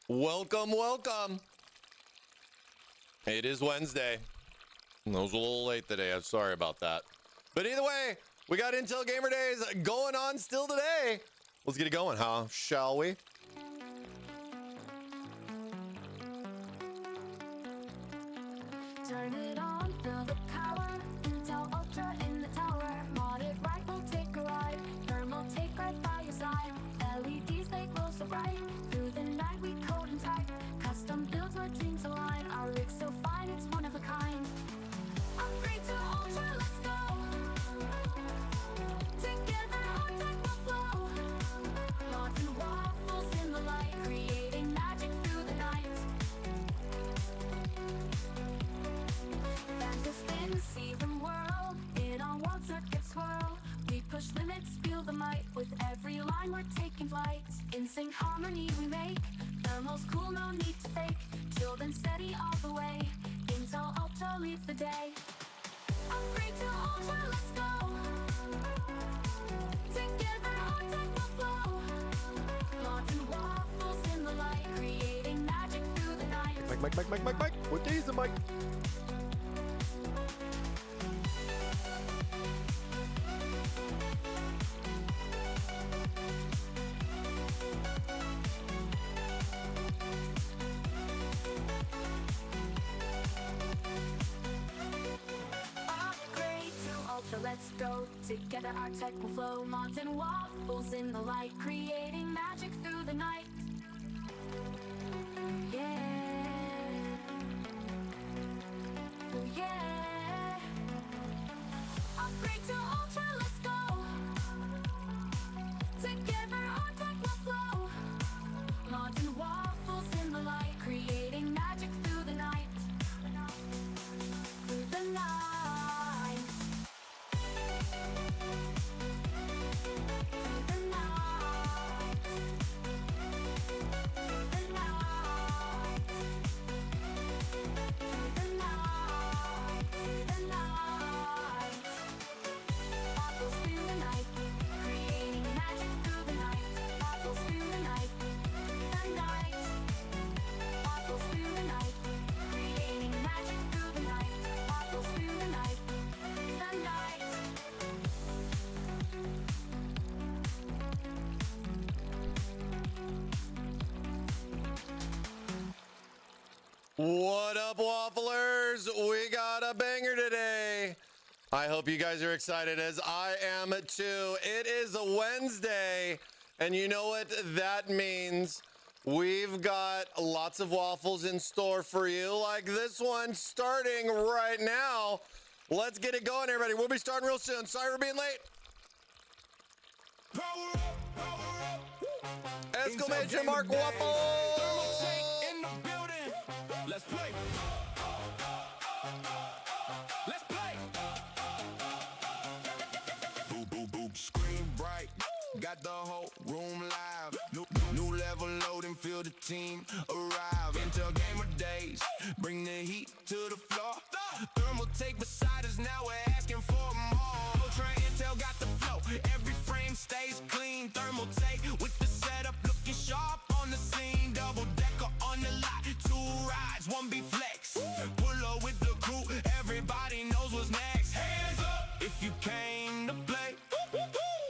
Welcome, welcome. It is Wednesday. I was a little late today. I'm sorry about that. But either way, we got Intel Gamer Days going on still today. Let's get it going, huh? Shall we? Turn it on, feel the power. Intel Ultra in the tower. Mod it right, we'll take a ride. Thermaltake right by your side. LEDs, they glow so bright. Through the night we code and type. Custom builds where dreams align. Our rig's so fine, it's one of a kind. Upgrade to Ultra, let's go. Together our tech will flow. Mods and waffles in the light, creating magic through the night. Spin, see the world in our world circuit swirl. We push limits, feel the might. With every line we're taking flight. In sync harmony we make. Thermal's cool, no need to fake. Chilled and steady all the way. Intel Ultra leads the day. Upgrade to Ultra, let's go. Together our tech will flow. Mods and waffles in the light, creating magic through the night. Mike. What is the mic? Ultra, let's go. Together our tech will flow. Mods and waffles in the light, creating magic through the night. Yeah. Oh yeah. Upgrade to Ultra, let's go. Together our tech will flow. Mods and waffles in the light, creating magic through the night. Through the night. What up, Wafflers? We got a banger today. I hope you guys are excited as I am too. It is a Wednesday, and you know what that means. We've got lots of waffles in store for you, like this one starting right now. Let's get it going, everybody. We'll be starting real soon. Sorry for being late. Power up, power up. Exclamation mark Waffle. Thermaltake in the building. Let's play. Let's play. Boo, boo, boo. Screen bright. Got the whole room live. New level loading. Feel the team arrive. Intel Gamer Days. Bring the heat to the floor. Thermaltake beside us. Now we're asking for more. Ultra Intel got the flow. Every frame stays clean. Thermaltake with the setup looking sharp on the scene. Double decker on the lot. 2 rides, 1 B flex. Pull up with the crew. Everybody knows what's next. Hands up if you came to play.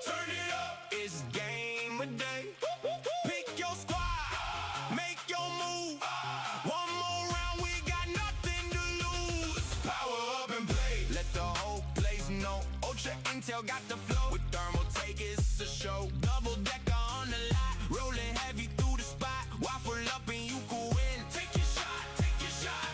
Turn it up. It's game of day. Pick your squad. Make your move. One more round, we got nothing to lose. Power up and play. Let the whole place know. Ultra Intel got the flow. With Thermaltake, it's a show. Double decker on the lot. Rolling heavy through the spot. Waffle up and you can win. Take your shot, take your shot.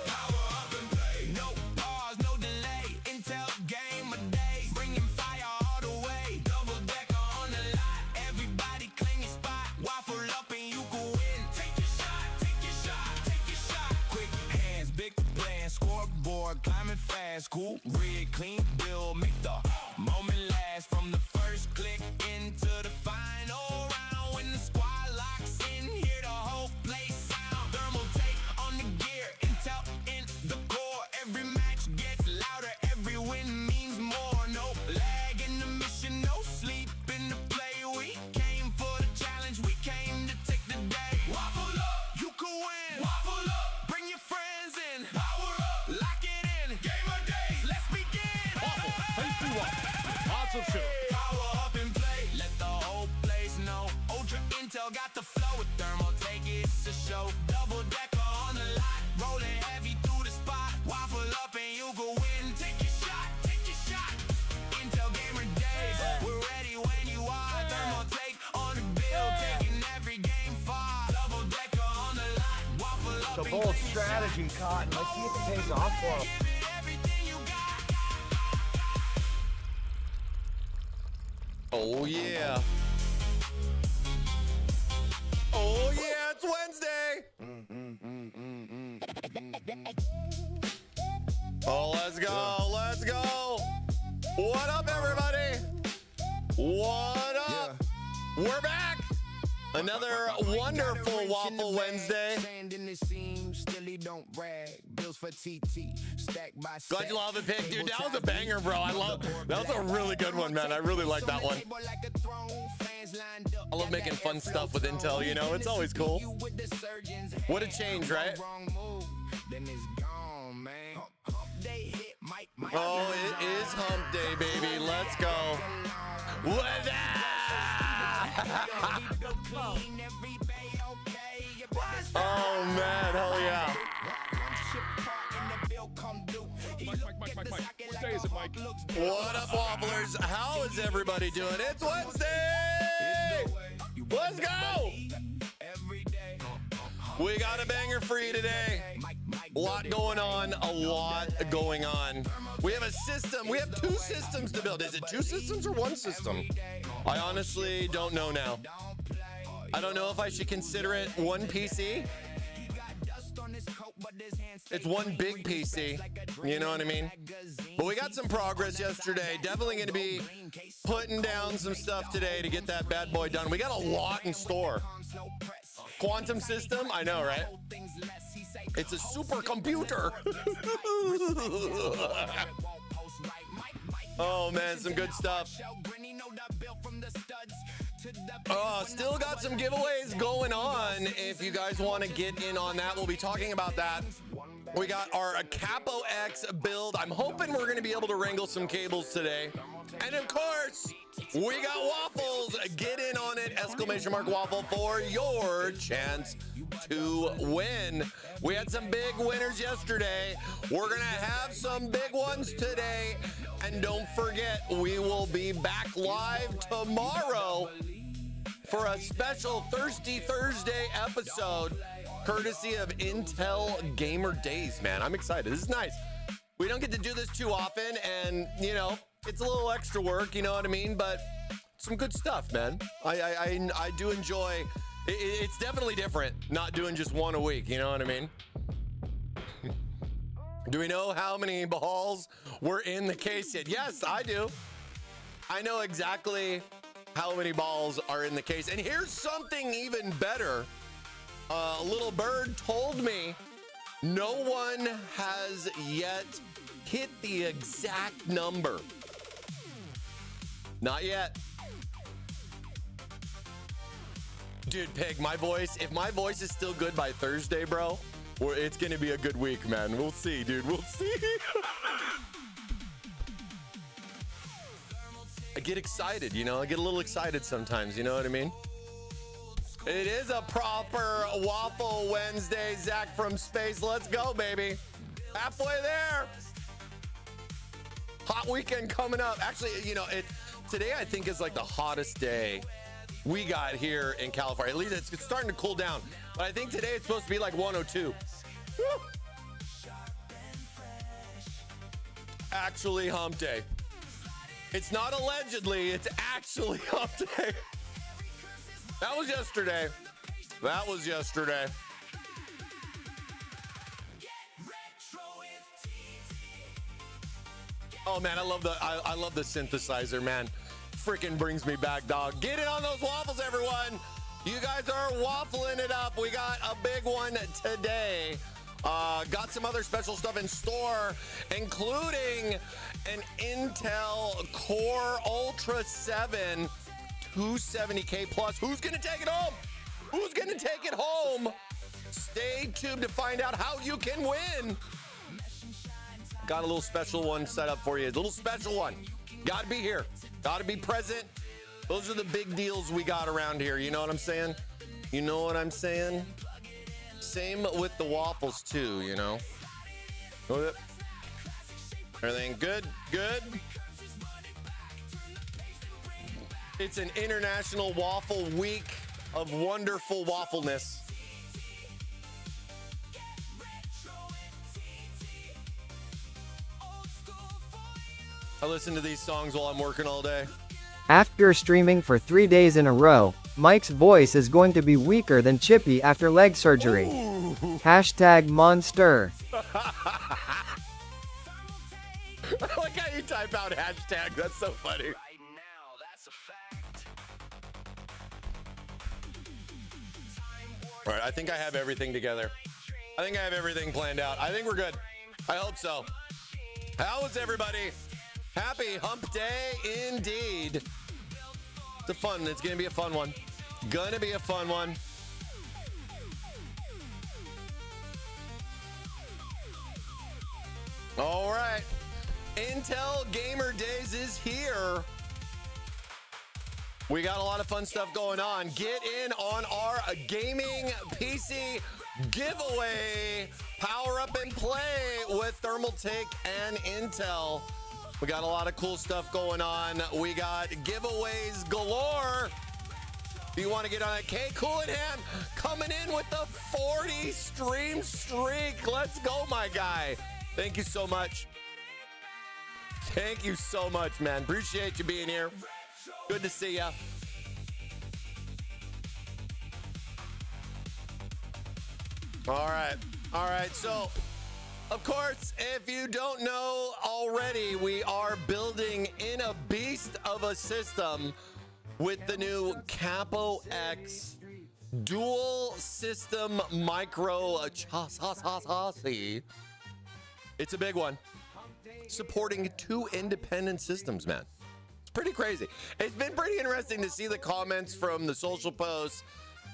Power up and play. No pause, no delay. Intel Gamer Days. Bringing fire all the way. Double decker on the lot. Everybody claim your spot. Waffle up and you can win. Take your shot, take your shot, take your shot. Quick hands, big plan. Scoreboard, climbing fast. Cool rig, clean bill. Make the moment last. From the first click into the final round. When the squad locks in, hear the whole place sound. Thermaltake on the gear, Intel in the core. Every match gets louder, every win means more. No lag in the mission, no sleep in the play. We came for the challenge, we came to take the day. Waffle up, show. Double decker on the lot, rolling heavy through the spot. Waffle up and you go win. Take your shot, take your shot. Intel Gamer Days, we're ready when you are. Thermaltake on the bill, taking every game far. Double decker on the lot, waffle up. So bold strategy, Cotton. Let's see if it pays off for him. Oh yeah. Oh yeah, it's Wednesday. Oh, let's go, let's go. What up, everybody? What up? We're back. Another wonderful Waffle Wednesday. Glad you love it, Pig. Dude, that was a banger, bro. That was a really good one, man. I really like that one. I love making fun stuff with Intel, you know? It's always cool. What a change, right? Oh, it is hump day, baby. Let's go. What that? Oh, man. Hell yeah. What up, Wafflers? How is everybody doing? It's Wednesday. Let's go. We got a banger for you today. A lot going on, a lot going on. We have a system. We have two systems to build. Is it two systems or one system? I honestly don't know now. I don't know if I should consider it one PC. It's one big PC, you know what I mean? But we got some progress yesterday. Definitely going to be putting down some stuff today to get that bad boy done. We got a lot in store. Quantum system, I know, right? It's a supercomputer. Oh, man, some good stuff. Still got some giveaways going on. If you guys want to get in on that, we'll be talking about that. We got our CAPO X build. I'm hoping we're going to be able to wrangle some cables today. And of course, we got waffles. Get in on it. Exclamation mark waffle for your chance to win. We had some big winners yesterday. We're going to have some big ones today. And don't forget, we will be back live tomorrow for a special Thirsty Thursday episode, courtesy of Intel Gamer Days, man. I'm excited. This is nice. We don't get to do this too often, and, you know, it's a little extra work, you know what I mean? But some good stuff, man. I do enjoy. It's definitely different not doing just one a week, you know what I mean? Do we know how many balls were in the case yet? Yes, I do. I know exactly how many balls are in the case. And here's something even better. A little bird told me no one has yet hit the exact number. Not yet. Dude, Pig, my voice, if my voice is still good by Thursday, bro, it's going to be a good week, man. We'll see, dude. We'll see. I get excited, you know? I get a little excited sometimes, you know what I mean? It is a proper Waffle Wednesday. Zach from space. Let's go, baby. Halfway there. Hot weekend coming up. Actually, you know, today I think is like the hottest day we got here in California. At least it's starting to cool down. But I think today it's supposed to be like 102. Woo. Actually hump day. It's not allegedly, it's actually hump day. That was yesterday. That was yesterday. Oh man, I love the synthesizer, man. Freaking brings me back, dog. Get in on those waffles, everyone. You guys are waffling it up. We got a big one today. Got some other special stuff in store, including an Intel Core Ultra 7 270K plus. Who's gonna take it home? Who's gonna take it home? Stay tuned to find out how you can win. Got a little special one set up for you. A little special one. Gotta be here. Gotta be present. Those are the big deals we got around here. You know what I'm saying? You know what I'm saying? Same with the waffles too, you know. Everything good? Good. It's an International Waffle Week of wonderful waffleness. I listen to these songs while I'm working all day. After streaming for 3 days in a row, Mike's voice is going to be weaker than Chippy after leg surgery. Hashtag Monster. I like how you type out hashtag. That's so funny. All right, I think I have everything together. I think I have everything planned out. I think we're good. I hope so. How is everybody? Happy hump day indeed. It's going to be a fun one. Gonna be a fun one. All right. Intel Gamer Days is here. We got a lot of fun stuff going on. Get in on our gaming PC giveaway. Power up and play with Thermaltake and Intel. We got a lot of cool stuff going on. We got giveaways galore. If you want to get on that, Kay Coolingham coming in with the 40 stream streak. Let's go, my guy. Thank you so much. Thank you so much, man. Appreciate you being here. Good to see ya. All right. So, of course, if you don't know already, we are building in a beast of a system with the new CAPO X dual system micro chassis. It's a big one. Supporting 2 independent systems, man. It's pretty crazy. It's been pretty interesting to see the comments from the social posts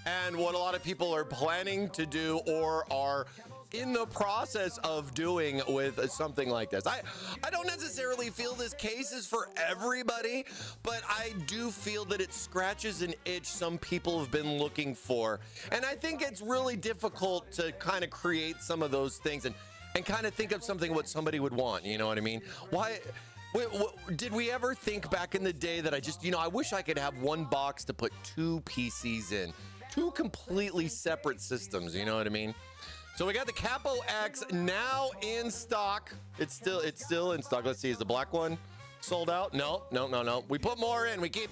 and what a lot of people are planning to do or are in the process of doing with something like this. I don't necessarily feel this case is for everybody, but I do feel that it scratches an itch some people have been looking for. And I think it's really difficult to kind of create some of those things and kind of think of something what somebody would want, you know what I mean? Why did we ever think back in the day that I wish I could have one box to put 2 PCs in, 2 completely separate systems, you know what I mean? So we got the CAPO X now in stock. It's still in stock. Let's see, is the black one sold out? No. We put more in. We keep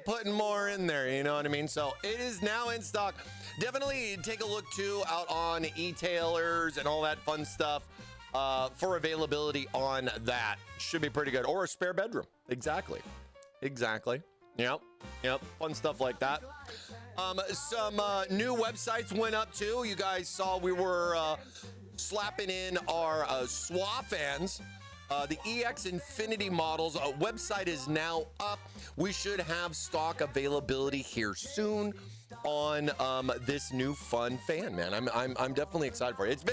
putting more in there, you know what I mean? So it is now in stock. Definitely take a look too out on e-tailers and all that fun stuff for availability on that. Should be pretty good. Or a spare bedroom. Exactly. Yep. Fun stuff like that. Some new websites went up too. You guys saw we were slapping in our SWA fans. The EX Infinity models website is now up. We should have stock availability here soon on this new fun fan, man. I'm definitely excited for it.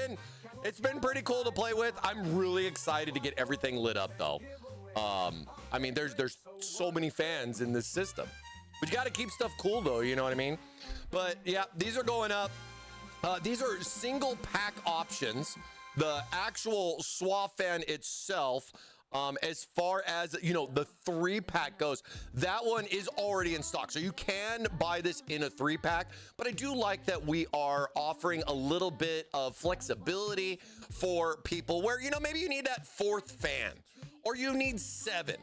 It's been pretty cool to play with. I'm really excited to get everything lit up though. I mean, there's so many fans in this system. But you got to keep stuff cool though, you know what I mean? But yeah, these are going up. These are single pack options. The actual SWA fan itself, as far as, the 3-pack goes, that one is already in stock. So you can buy this in a 3-pack, but I do like that we are offering a little bit of flexibility for people where, maybe you need that 4th fan or you need 7.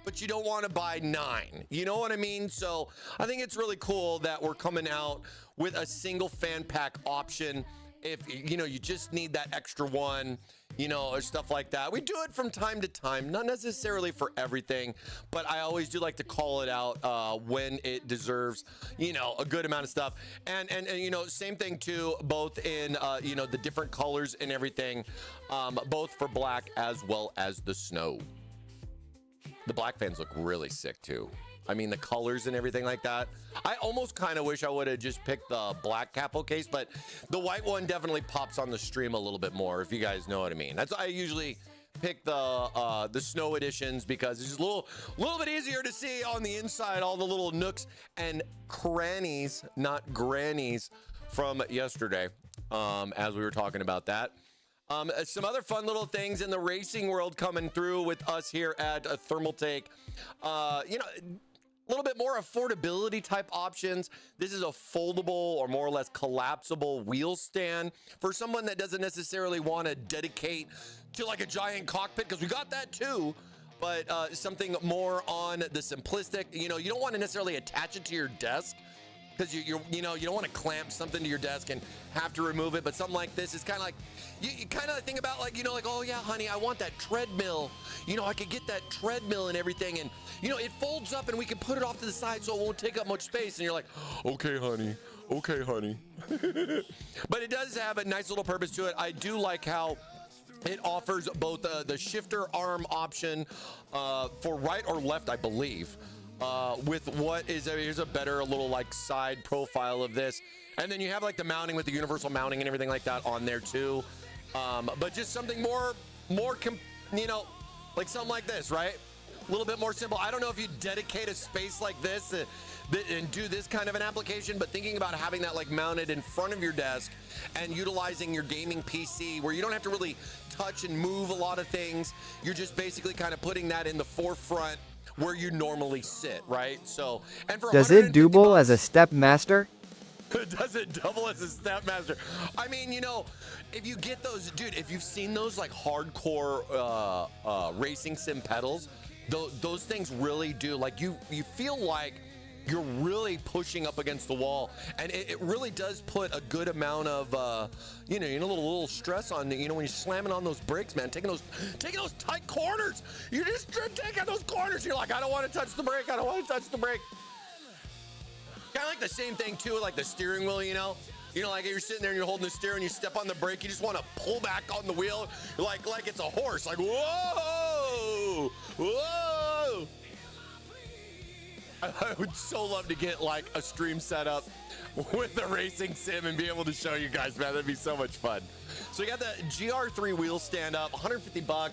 But you don't want to buy 9. You know what I mean? So I think it's really cool that we're coming out with a single fan pack option. If, you just need that extra one, or stuff like that. We do it from time to time, not necessarily for everything, but I always do like to call it out when it deserves, a good amount of stuff. And same thing too, both in, the different colors and everything, both for black as well as the snow. The black fans look really sick too. I mean, the colors and everything like that. I almost kind of wish I would have just picked the black capo case, but the white one definitely pops on the stream a little bit more, if you guys know what I mean. That's why I usually pick the snow editions, because it's just a little bit easier to see on the inside, all the little nooks and crannies, not grannies, from yesterday. as we were talking about that. Some other fun little things in the racing world coming through with us here at Thermaltake. You know, a little bit more affordability type options. This is a foldable or more or less collapsible wheel stand for someone that doesn't necessarily want to dedicate to like a giant cockpit, because we got that too. But something more on the simplistic. You know, you don't want to necessarily attach it to your desk, because you don't want to clamp something to your desk and have to remove it. But something like this is kind of like, you kind of think about like, like, oh yeah, honey, I want that treadmill. I could get that treadmill and everything. And, it folds up and we can put it off to the side so it won't take up much space. And you're like, okay, honey. Okay, honey. But it does have a nice little purpose to it. I do like how it offers both the shifter arm option for right or left, I believe. With what is here's a better little like side profile of this, and then you have like the mounting with the universal mounting and everything like that on there too. But just something more like something like this, right? A little bit more simple. I don't know if you dedicate a space like this and do this kind of an application, but thinking about having that like mounted in front of your desk and utilizing your gaming PC where you don't have to really touch and move a lot of things. You're just basically kind of putting that in the forefront where you normally sit, right? So, and for does it double as a step master? Does it double as a step master? I mean, if you get those, dude, if you've seen those like hardcore racing sim pedals, those things really do, like you feel like you're really pushing up against the wall, and it really does put a good amount of a little stress on when you're slamming on those brakes, man, taking those tight corners. You're just taking those corners. You're like, I don't want to touch the brake. I don't want to touch the brake. Kind of like the same thing too, like the steering wheel. Like you're sitting there and you're holding the steering, you step on the brake, you just want to pull back on the wheel, like it's a horse. Like whoa. I would so love to get like a stream set up with the racing sim and be able to show you guys, man. That'd be so much fun. So we got the GR3 wheel stand up, $150.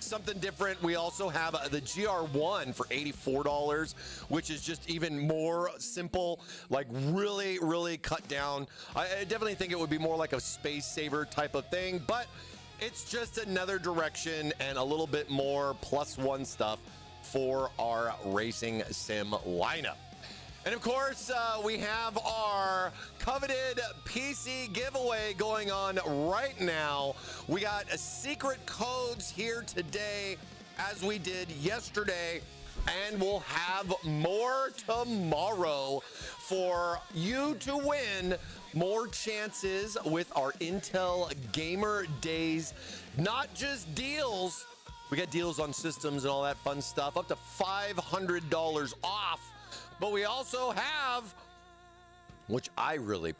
Something different. We also have the GR1 for $84, which is just even more simple, like really, really cut down. I definitely think it would be more like a space saver type of thing, but it's just another direction and a little bit more +1 stuff for our racing sim lineup. And of course, we have our coveted PC giveaway going on right now. We got secret codes here today, as we did yesterday, and we'll have more tomorrow for you to win more chances with our Intel Gamer Days. Not just deals, we got deals on systems and all that fun stuff, up to $500 off. But we also have, which I really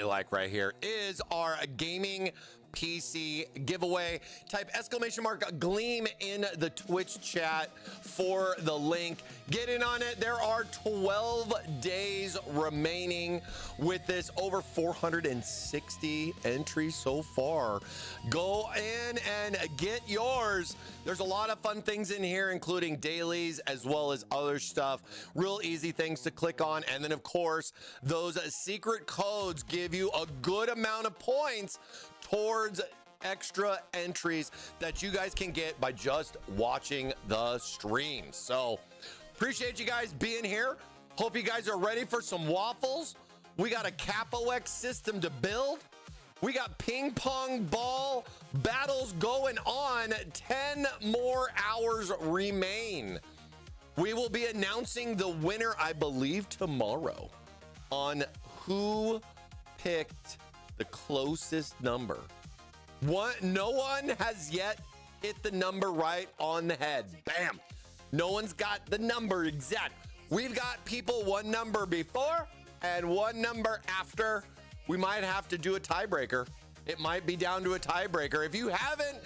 like right here, is our gaming PC giveaway. Type !Gleam in the Twitch chat for the link. Get in on it. There are 12 days remaining with this, over 460 entries so far. Go in and get yours. There's a lot of fun things in here, including dailies as well as other stuff. Real easy things to click on. And then, of course, those secret codes give you a good amount of points towards extra entries that you guys can get by just watching the stream. So appreciate you guys being here. Hope you guys are ready for some waffles. We got a CAPO X system to build. We got ping pong ball battles going on. 10 more hours remain. We will be announcing the winner, I believe, tomorrow on who picked the closest number. No one has yet hit the number right on the head. Bam. No one's got the number exact. We've got people one number before and one number after. We might have to do a tiebreaker. It might be down to a tiebreaker. If you haven't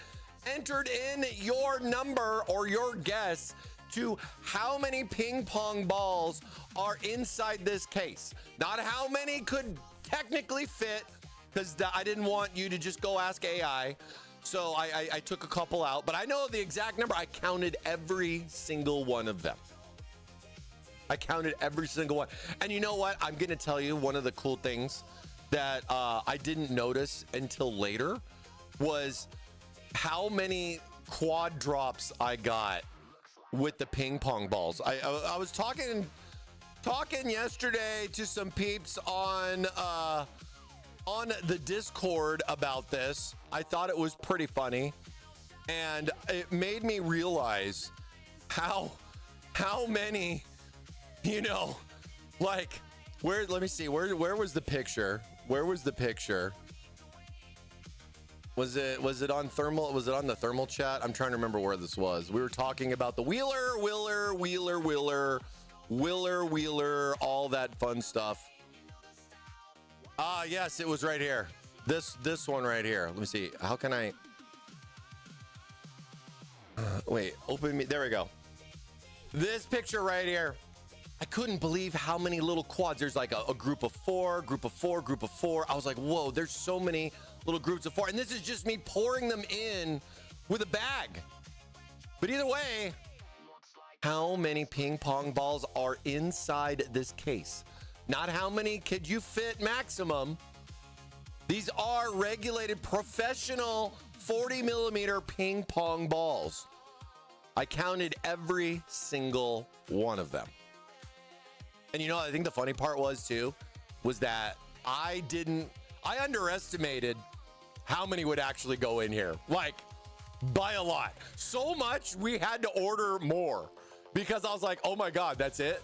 entered in your number or your guess to how many ping pong balls are inside this case, not how many could technically fit, because I didn't want you to just go ask AI. So I took a couple out, but I know the exact number. I counted every single one of them. I counted every single one. And you know what? I'm going to tell you one of the cool things that I didn't notice until later was how many quad drops I got with the ping pong balls. I was talking yesterday to some peeps on the Discord about this. I thought it was pretty funny, and it made me realize how many, you know, like where. Let me see. Where was the picture? Where was the picture? Was it on thermal? Was it on the thermal chat? I'm trying to remember where this was. We were talking about the wheeler, all that fun stuff. Yes, it was right here. This one right here. Let me see. How can I? Wait, open me. There we go. This picture right here. I couldn't believe how many little quads. There's like a group of four. I was like, whoa, there's so many little groups of four. And this is just me pouring them in with a bag. But either way, how many ping pong balls are inside this case? Not how many could you fit maximum. These are regulated professional 40 millimeter ping pong balls. I counted every single one of them. And you know, I think the funny part was that I underestimated how many would actually go in here. Like, by a lot. So much we had to order more because I was like, oh my God, that's it?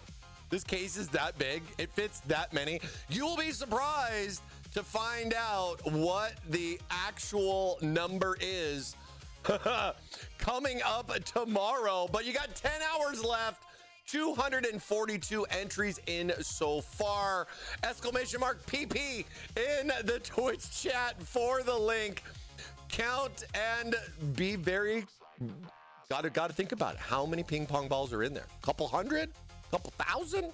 This case is that big. It fits that many. You'll be surprised to find out what the actual number is coming up tomorrow. But you got 10 hours left. 242 entries in so far. Exclamation mark PP in the Twitch chat for the link. Count and be very, gotta think about it. How many ping pong balls are in there? Couple hundred? Couple thousand?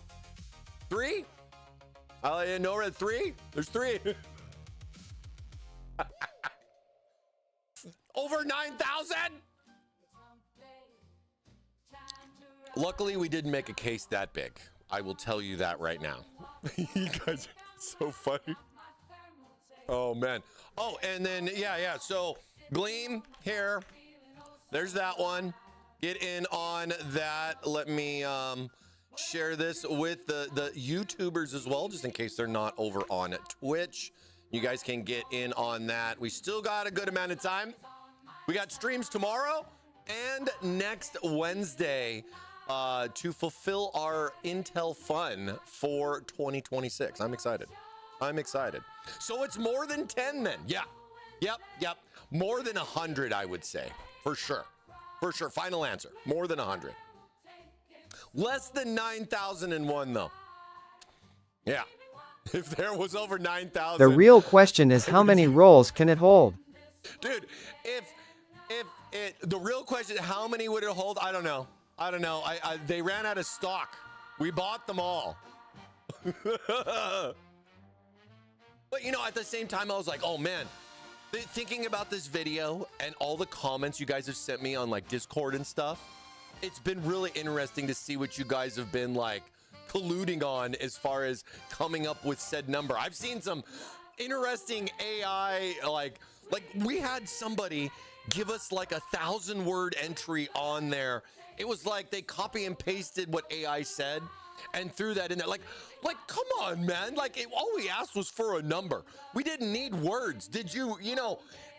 3? I didn't know we're at 3. There's 3. Over 9,000? Luckily, we didn't make a case that big. I will tell you that right now. You guys are so funny. Oh, man. Oh, and then, yeah. So, Gleam here. There's that one. Get in on that. Let me share this with the YouTubers as well, just in case they're not over on Twitch. You guys can get in on that. We still got a good amount of time. We got streams tomorrow and next Wednesday to fulfill our Intel fun for 2026. I'm excited. So it's more than 10 then. Yeah. Yep. More than 100, I would say. For sure. Final answer. More than 100. Less than 9,001 though. Yeah. If there was over 9,000. The real question is how many rolls can it hold? Dude, if the real question, how many would it hold? I don't know. They ran out of stock. We bought them all. But you know, at the same time, I was like, oh man, thinking about this video and all the comments you guys have sent me on like Discord and stuff, it's been really interesting to see what you guys have been like colluding on as far as coming up with said number. I've seen some interesting AI, like we had somebody give us like 1,000-word entry on there. It was like they copy and pasted what AI said and threw that in there. Like, come on, man. Like, all we asked was for a number. We didn't need words. Did you,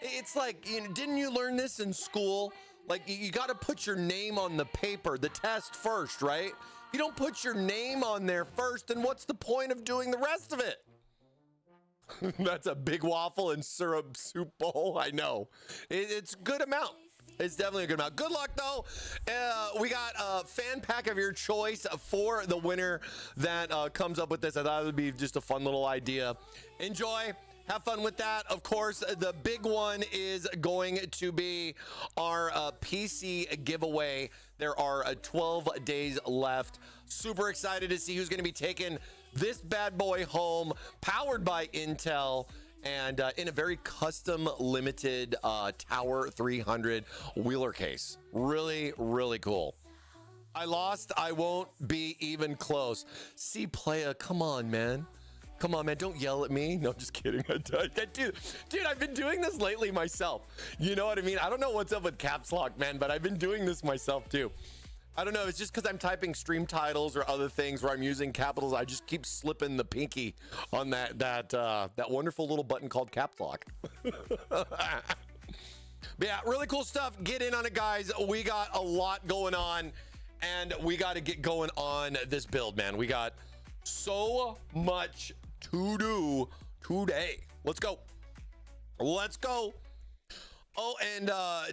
it's like, didn't you learn this in school? Like, you got to put your name on the paper, the test first, right? If you don't put your name on there first, then what's the point of doing the rest of it? That's a big waffle and syrup soup bowl. I know. It's a good amount. It's definitely a good amount. Good luck, though. We got a fan pack of your choice for the winner that comes up with this. I thought it would be just a fun little idea. Enjoy. Have fun with that. Of course, the big one is going to be our PC giveaway. There are 12 days left. Super excited to see who's going to be taking this bad boy home, powered by Intel, and in a very custom limited Tower 300 wheeler case. Really, really cool. I lost. I won't be even close. See, playa, come on, man. Come on, man, don't yell at me. No, just kidding. Dude, I've been doing this lately myself. You know what I mean? I don't know what's up with caps lock, man, but I've been doing this myself too. I don't know. It's just because I'm typing stream titles or other things where I'm using capitals. I just keep slipping the pinky on that wonderful little button called caps lock. But yeah, really cool stuff. Get in on it, guys. We got a lot going on, and we got to get going on this build, man. We got so much to do today. Let's go. Let's go. Oh, and I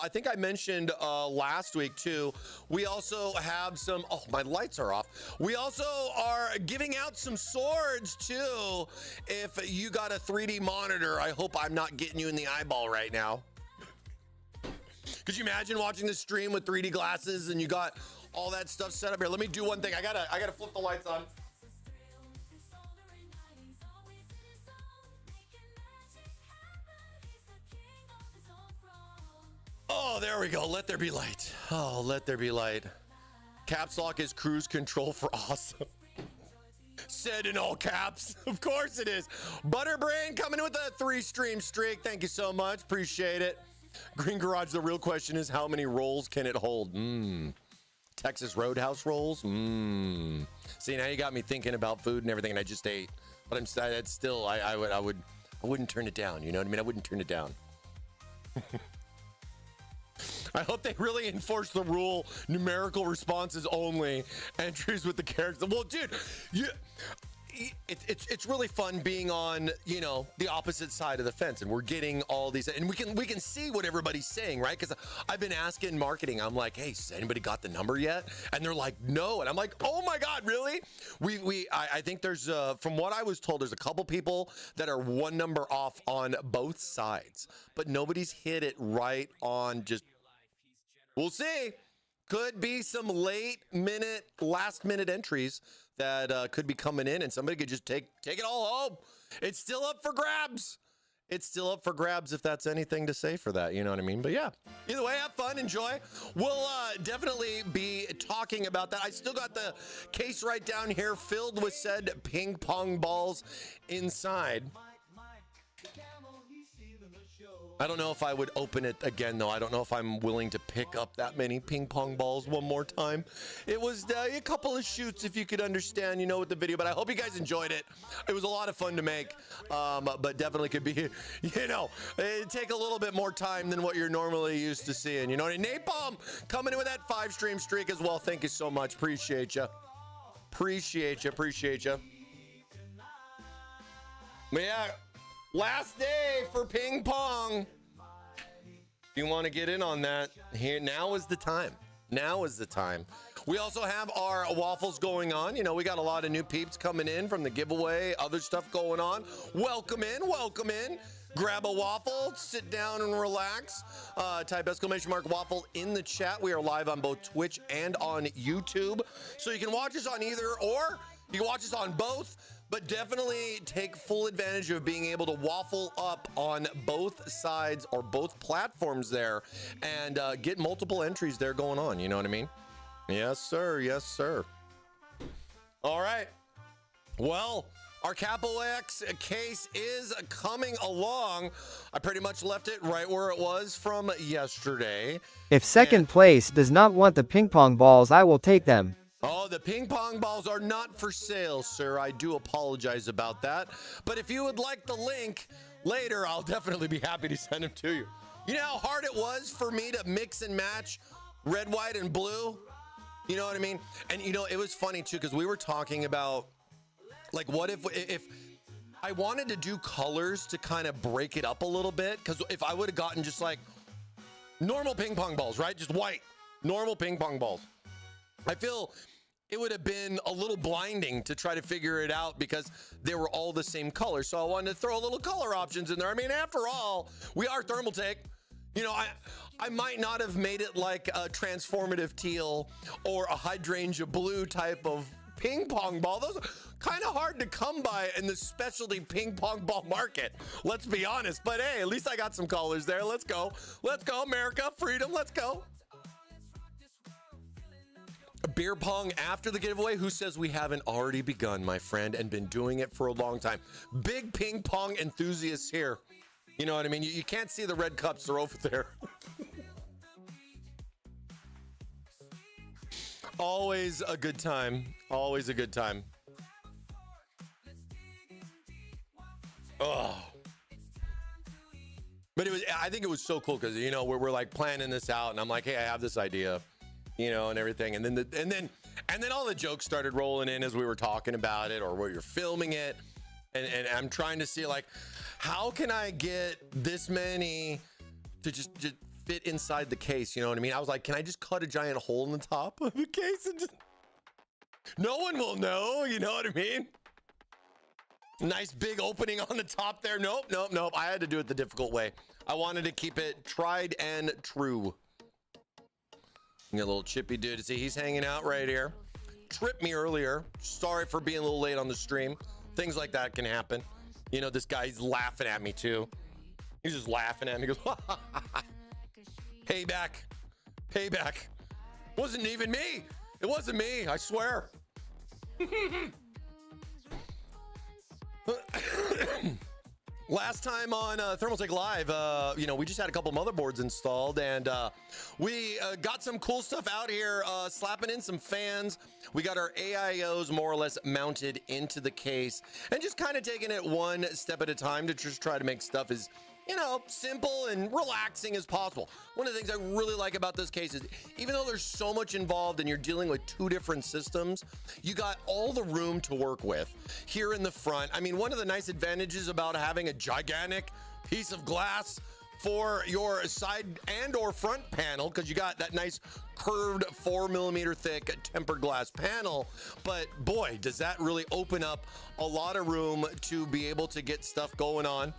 think I mentioned last week too, we also have some, oh, my lights are off. We also are giving out some swords too. If you got a 3D monitor, I hope I'm not getting you in the eyeball right now. Could you imagine watching this stream with 3D glasses and you got all that stuff set up here? Let me do one thing. I gotta flip the lights on. Oh, there we go. Let there be light. Oh, let there be light. Caps lock is cruise control for awesome. Said in all caps. Of course it is. Butterbrain coming in with a 3-stream streak. Thank you so much. Appreciate it. Green Garage, the real question is how many rolls can it hold? Texas Roadhouse rolls? See, now you got me thinking about food and everything, and I just ate. But I wouldn't turn it down. You know what I mean? I wouldn't turn it down. I hope they really enforce the rule. Numerical responses only. Entries with the characters. Well, dude, it's really fun being on, you know, the opposite side of the fence, and we're getting all these, and we can see what everybody's saying, right? Because I've been asking marketing. I'm like, hey, has anybody got the number yet? And they're like, no. And I'm like, oh my God, really? I think there's from what I was told, there's a couple people that are one number off on both sides, but nobody's hit it right on just. We'll see. Could be some last minute entries that could be coming in, and somebody could just take it all home. It's still up for grabs. It's still up for grabs if that's anything to say for that. You know what I mean? But yeah, either way, have fun, enjoy. We'll definitely be talking about that. I still got the case right down here filled with said ping pong balls inside. I don't know if I would open it again, though. I don't know if I'm willing to pick up that many ping pong balls one more time. It was a couple of shoots, if you could understand, you know, with the video. But I hope you guys enjoyed it. It was a lot of fun to make, but definitely could be, you know, it'd take a little bit more time than what you're normally used to seeing. You know, and Napalm coming in with that 5-stream streak as well. Thank you so much. Appreciate you. Appreciate you. Appreciate you. But yeah. Last day for ping pong. If you want to get in on that, here now is the time. Now is the time. We also have our waffles going on. You know, we got a lot of new peeps coming in from the giveaway, other stuff going on. Welcome in, welcome in. Grab a waffle, sit down and relax. Type !_ waffle in the chat. We are live on both Twitch and on YouTube. So you can watch us on either, or you can watch us on both. But definitely take full advantage of being able to waffle up on both sides or both platforms there and get multiple entries there going on. You know what I mean? Yes, sir. Yes, sir. All right. Well, our CAPO X case is coming along. I pretty much left it right where it was from yesterday. If second place does not want the ping pong balls, I will take them. Oh, the ping pong balls are not for sale, sir. I do apologize about that. But if you would like the link later, I'll definitely be happy to send them to you. You know how hard it was for me to mix and match red, white, and blue? You know what I mean? And, you know, it was funny, too, because we were talking about, like, what if I wanted to do colors to kind of break it up a little bit? Because if I would have gotten just, like, normal ping pong balls, right? Just white, normal ping pong balls. I feel it would have been a little blinding to try to figure it out because they were all the same color. So I wanted to throw a little color options in there. I mean, after all, we are Thermaltake. You know, I might not have made it like a transformative teal or a hydrangea blue type of ping pong ball. Those are kind of hard to come by in the specialty ping pong ball market. Let's be honest. But hey, at least I got some colors there. Let's go. Let's go, America. Freedom. Let's go. Beer pong after the giveaway? Who says we haven't already begun, my friend, and been doing it for a long time? Big ping pong enthusiasts here. You know what I mean? You can't see the red cups. They're over there. Always a good time. Always a good time. Oh. But I think it was so cool because, you know, we're like planning this out and I'm like, hey, I have this idea, you know, and everything. And then all the jokes started rolling in as we were talking about it or where you're filming it. And I'm trying to see, like, how can I get this many to just fit inside the case? You know what I mean? I was like, can I just cut a giant hole in the top of the case and just, no one will know, you know what I mean? Nice big opening on the top there. Nope. I had to do it the difficult way. I wanted to keep it tried and true. You got a little chippy dude. See, he's hanging out right here. Tripped me earlier. Sorry for being a little late on the stream. Things like that can happen. You know, this guy's laughing at me too. He's just laughing at me. He goes, Payback. Wasn't even me. It wasn't me, I swear. Last time on Thermaltake Live, you know, we just had a couple motherboards installed and we got some cool stuff out here, slapping in some fans. We got our AIOs more or less mounted into the case and just kind of taking it one step at a time to just try to make stuff as, you know, simple and relaxing as possible. One of the things I really like about this case is even though there's so much involved and you're dealing with two different systems, you got all the room to work with here in the front. I mean, one of the nice advantages about having a gigantic piece of glass for your side and or front panel, because you got that nice curved 4mm thick tempered glass panel, but boy, does that really open up a lot of room to be able to get stuff going on.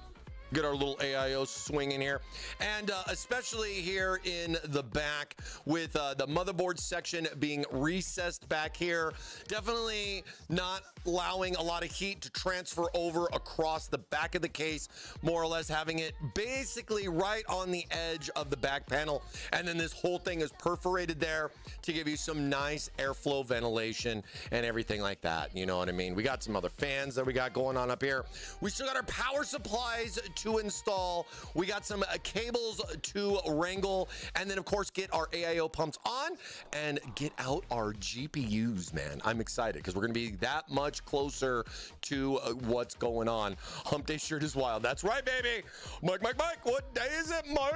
Get our little AIO swinging here. And especially here in the back with the motherboard section being recessed back here. Definitely not allowing a lot of heat to transfer over across the back of the case, more or less having it basically right on the edge of the back panel. And then this whole thing is perforated there to give you some nice airflow ventilation and everything like that. You know what I mean? We got some other fans that we got going on up here. We still got our power supplies to install. We got some cables to wrangle, and then of course get our AIO pumps on and get out our GPUs, man. I'm excited because we're gonna be that much closer to what's going on. Hump Day shirt is wild. That's right, baby. Mike, what day is it, Mike?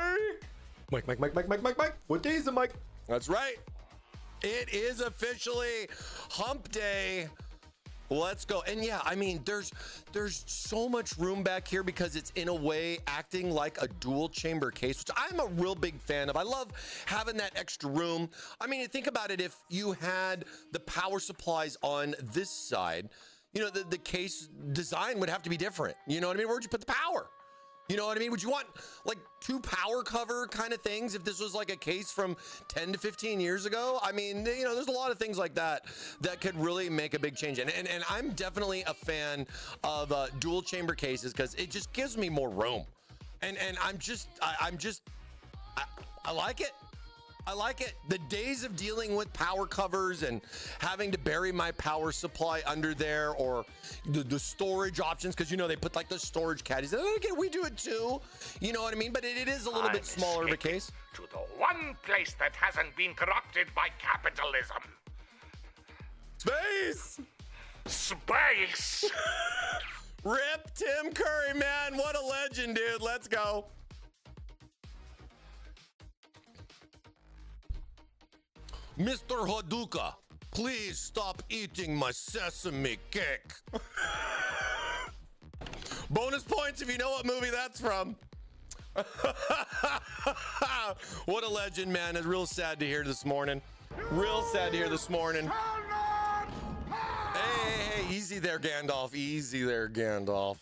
Mike. What day is it, Mike? That's right. It is officially Hump Day. Let's go. And yeah, I mean, there's so much room back here because it's in a way acting like a dual chamber case, which I'm a real big fan of. I love having that extra room. I mean, think about it. If you had the power supplies on this side, you know, the case design would have to be different. You know what I mean? Where'd you put the power? You know what I mean? Would you want like two power cover kind of things if this was like a case from 10 to 15 years ago? I mean, you know, there's a lot of things like that that could really make a big change. And I'm definitely a fan of dual chamber cases because it just gives me more room. And I like it. I like it. The days of dealing with power covers and having to bury my power supply under there, or the storage options, because you know they put like the storage caddies. Okay, we do it too. You know what I mean? But it is a little bit smaller of a case. To the one place that hasn't been corrupted by capitalism. Space. Rip Tim Curry, man. What a legend, dude. Let's go. Mr. Haduka, please stop eating my sesame cake. Bonus points if you know what movie that's from. What a legend, man. It's real sad to hear this morning. Hey, easy there, Gandalf. Easy there, Gandalf.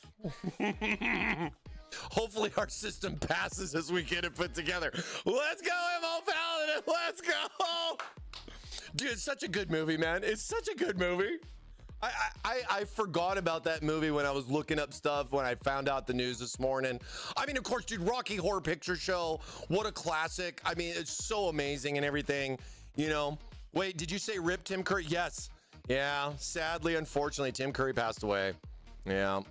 Hopefully our system passes as we get it put together. Let's go, MO Paladin. Let's go. Dude, it's such a good movie, man. It's such a good movie. I forgot about that movie when I was looking up stuff when I found out the news this morning. I mean, of course, dude, Rocky Horror Picture Show. What a classic. I mean, it's so amazing and everything. You know, Wait, did you say rip Tim Curry? Yes. Yeah, sadly, unfortunately, Tim Curry passed away. Yeah.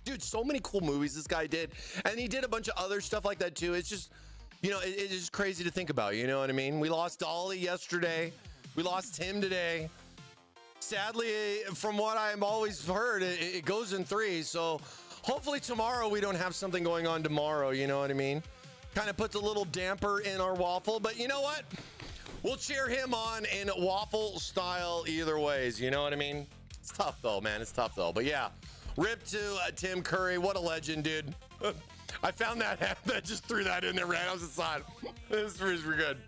Dude, so many cool movies this guy did. And he did a bunch of other stuff like that too. It's just, you know, it's just crazy to think about. You know what I mean? We lost Ollie yesterday. We lost him today. Sadly, from what I've always heard, it goes in threes. So hopefully tomorrow we don't have something going on tomorrow. You know what I mean? Kind of puts a little damper in our waffle. But you know what? We'll cheer him on in waffle style either ways. You know what I mean? It's tough though, man. It's tough though. But yeah, rip to Tim Curry. What a legend, dude. I found that just threw that in there, right? I was inside. This is pretty good.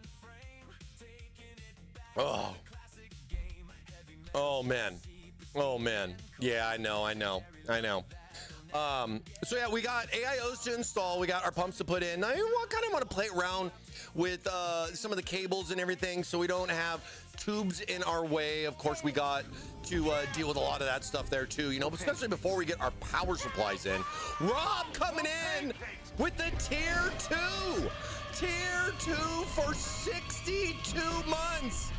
Oh man. Oh man. Yeah, I know. So yeah, we got AIOs to install. We got our pumps to put in. Now, you kind of want to play around with some of the cables and everything, so we don't have tubes in our way. Of course, we got to deal with a lot of that stuff there too. You know, especially before we get our power supplies in. Rob coming in with the tier 2. Tier 2 for 62 months.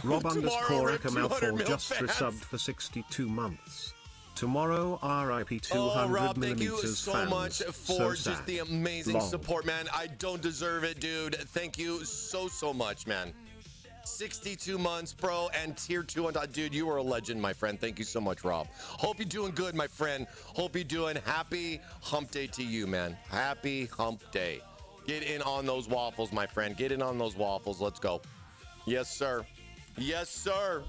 Rob Tomorrow, underscore Ekamalfor just fans. resubbed for 62 months. Tomorrow, RIP 200 Rob, thank millimeters you so fans. much for So just sad. the amazing Lol. support, man. I don't deserve it, dude. Thank you so much, man. 62 months, bro, and tier 2 on top. Dude, you are a legend, my friend. Thank you so much, Rob. Hope you're doing good, my friend. Hope you're doing happy hump day to you, man. Happy hump day. Get in on those waffles, my friend. Get in on those waffles. Let's go. Yes, sir. Yes, sir.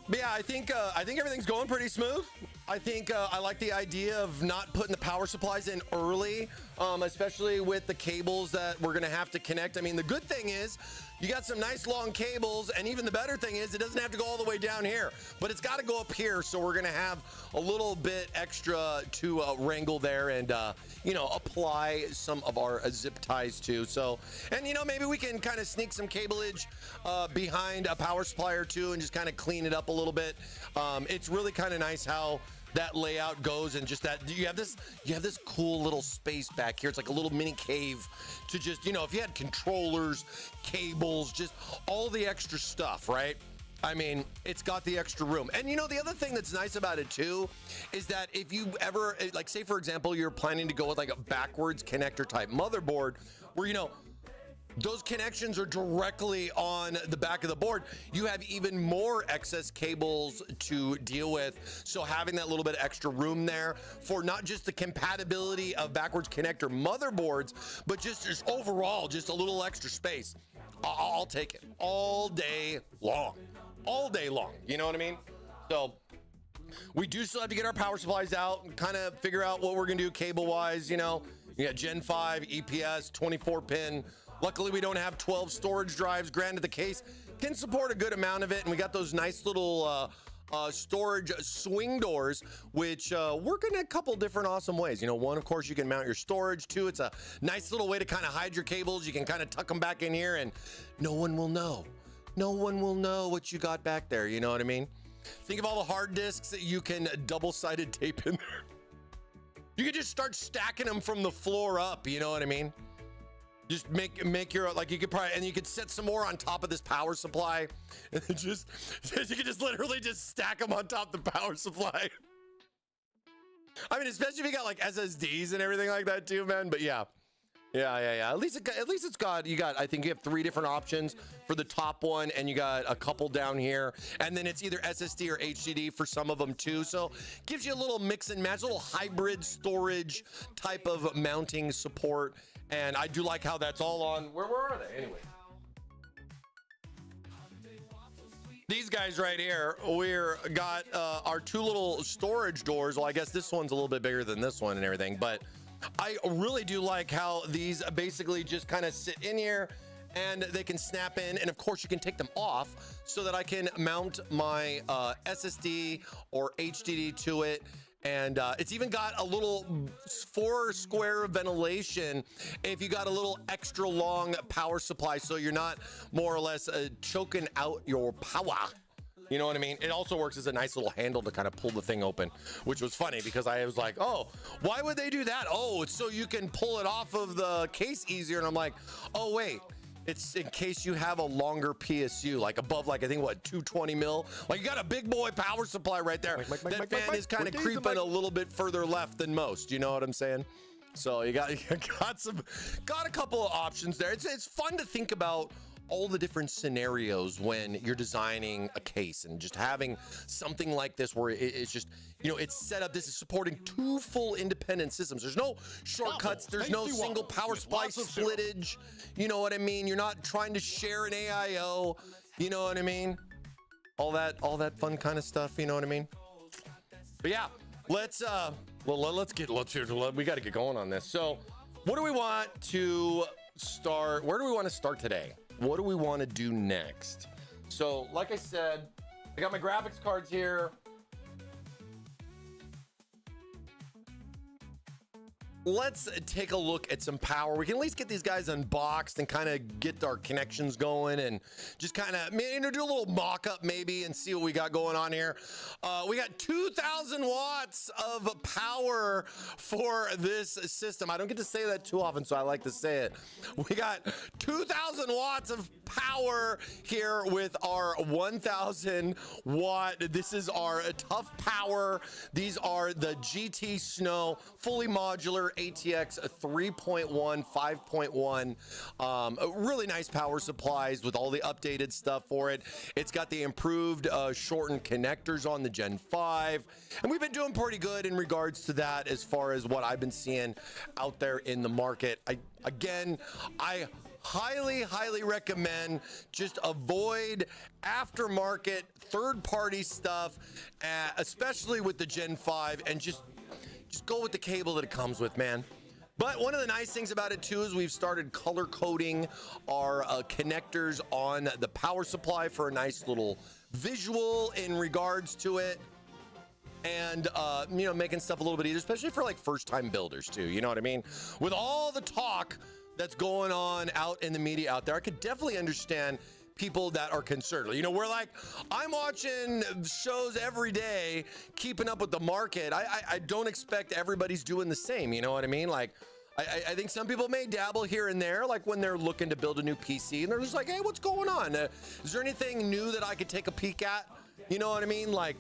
But yeah, I think everything's going pretty smooth. I think I like the idea of not putting the power supplies in early, especially with the cables that we're gonna have to connect. I mean, the good thing is you got some nice long cables, and even the better thing is it doesn't have to go all the way down here, but it's got to go up here. So we're gonna have a little bit extra to wrangle there and you know, apply some of our zip ties to. So, and you know, maybe we can kind of sneak some cableage behind a power supply or two and just kind of clean it up a little bit. It's really kind of nice how that layout goes, and just that you have this cool little space back here. It's like a little mini cave to just, you know, if you had controllers, cables, just all the extra stuff, right? I mean, it's got the extra room. And you know, the other thing that's nice about it too is that if you ever, like, say for example, you're planning to go with like a backwards connector type motherboard where, you know, those connections are directly on the back of the board, you have even more excess cables to deal with. So having that little bit of extra room there for not just the compatibility of backwards connector motherboards, but just overall, just a little extra space. I'll take it all day long. All day long. You know what I mean? So we do still have to get our power supplies out and kind of figure out what we're going to do cable wise. You know, you got Gen 5, EPS, 24 pin. Luckily, we don't have 12 storage drives. Granted, the case can support a good amount of it, and we got those nice little storage swing doors, which work in a couple different awesome ways. You know, one, of course, you can mount your storage. Two, it's a nice little way to kind of hide your cables. You can kind of tuck them back in here, and no one will know. No one will know what you got back there. You know what I mean? Think of all the hard disks that you can double-sided tape in there. You could just start stacking them from the floor up. You know what I mean? Just make your, like, you could probably, and you could set some more on top of this power supply. Just you could just literally just stack them on top of the power supply. I mean, especially if you got like SSDs and everything like that too, man. But yeah. At least it's got, you got, I think you have 3 different options for the top one, and you got a couple down here, and then it's either SSD or HDD for some of them too. So gives you a little mix and match, a little hybrid storage type of mounting support. And I do like how that's all on. Where are they anyway? These guys right here, we're got our 2 little storage doors. Well, I guess this one's a little bit bigger than this one and everything, but I really do like how these basically just kind of sit in here and they can snap in. And of course you can take them off so that I can mount my SSD or HDD to it. And it's even got a little 4 square ventilation if you got a little extra long power supply, so you're not more or less choking out your power. You know what I mean? It also works as a nice little handle to kind of pull the thing open, which was funny because I was like, oh, why would they do that? Oh, it's so you can pull it off of the case easier. And I'm like, oh, wait. It's in case you have a longer PSU, like above, like, I think, what, 220 mil? Like, you got a big boy power supply right there. That fan is kind of creeping a little bit further left than most. You know what I'm saying? So you got a couple of options there. It's fun to think about all the different scenarios when you're designing a case and just having something like this where it's just, you know, it's set up. This is supporting 2 full independent systems. There's no shortcuts. There's no single power supply splittage. You know what I mean? You're not trying to share an AIO. You know what I mean? All that fun kind of stuff. You know what I mean? But yeah, we got to get going on this. So what do we want to start? Where do we want to start today? What do we want to do next? So, like I said, I got my graphics cards here. Let's take a look at some power. We can at least get these guys unboxed and kind of get our connections going and just kind of, you know, do a little mock-up maybe and see what we got going on here. We got 2,000 watts of power for this system. I don't get to say that too often, so I like to say it. We got 2,000 watts of power here with our 1,000 watt. This is our tough power. These are the GT Snow fully modular ATX 3.1 5.1 really nice power supplies with all the updated stuff for it. It's got the improved shortened connectors on the Gen 5, and we've been doing pretty good in regards to that as far as what I've been seeing out there in the market. I highly recommend just avoid aftermarket third-party stuff, especially with the Gen 5, and just go with the cable that it comes with, man. But one of the nice things about it too is we've started color coding our connectors on the power supply for a nice little visual in regards to it. And, you know, making stuff a little bit easier, especially for like first time builders too. You know what I mean? With all the talk that's going on out in the media out there, I could definitely understand people that are concerned. You know, we're like, I'm watching shows every day, keeping up with the market. I don't expect everybody's doing the same. You know what I mean? Like, I think some people may dabble here and there, like when they're looking to build a new PC and they're just like, hey, what's going on? Is there anything new that I could take a peek at? You know what I mean? Like,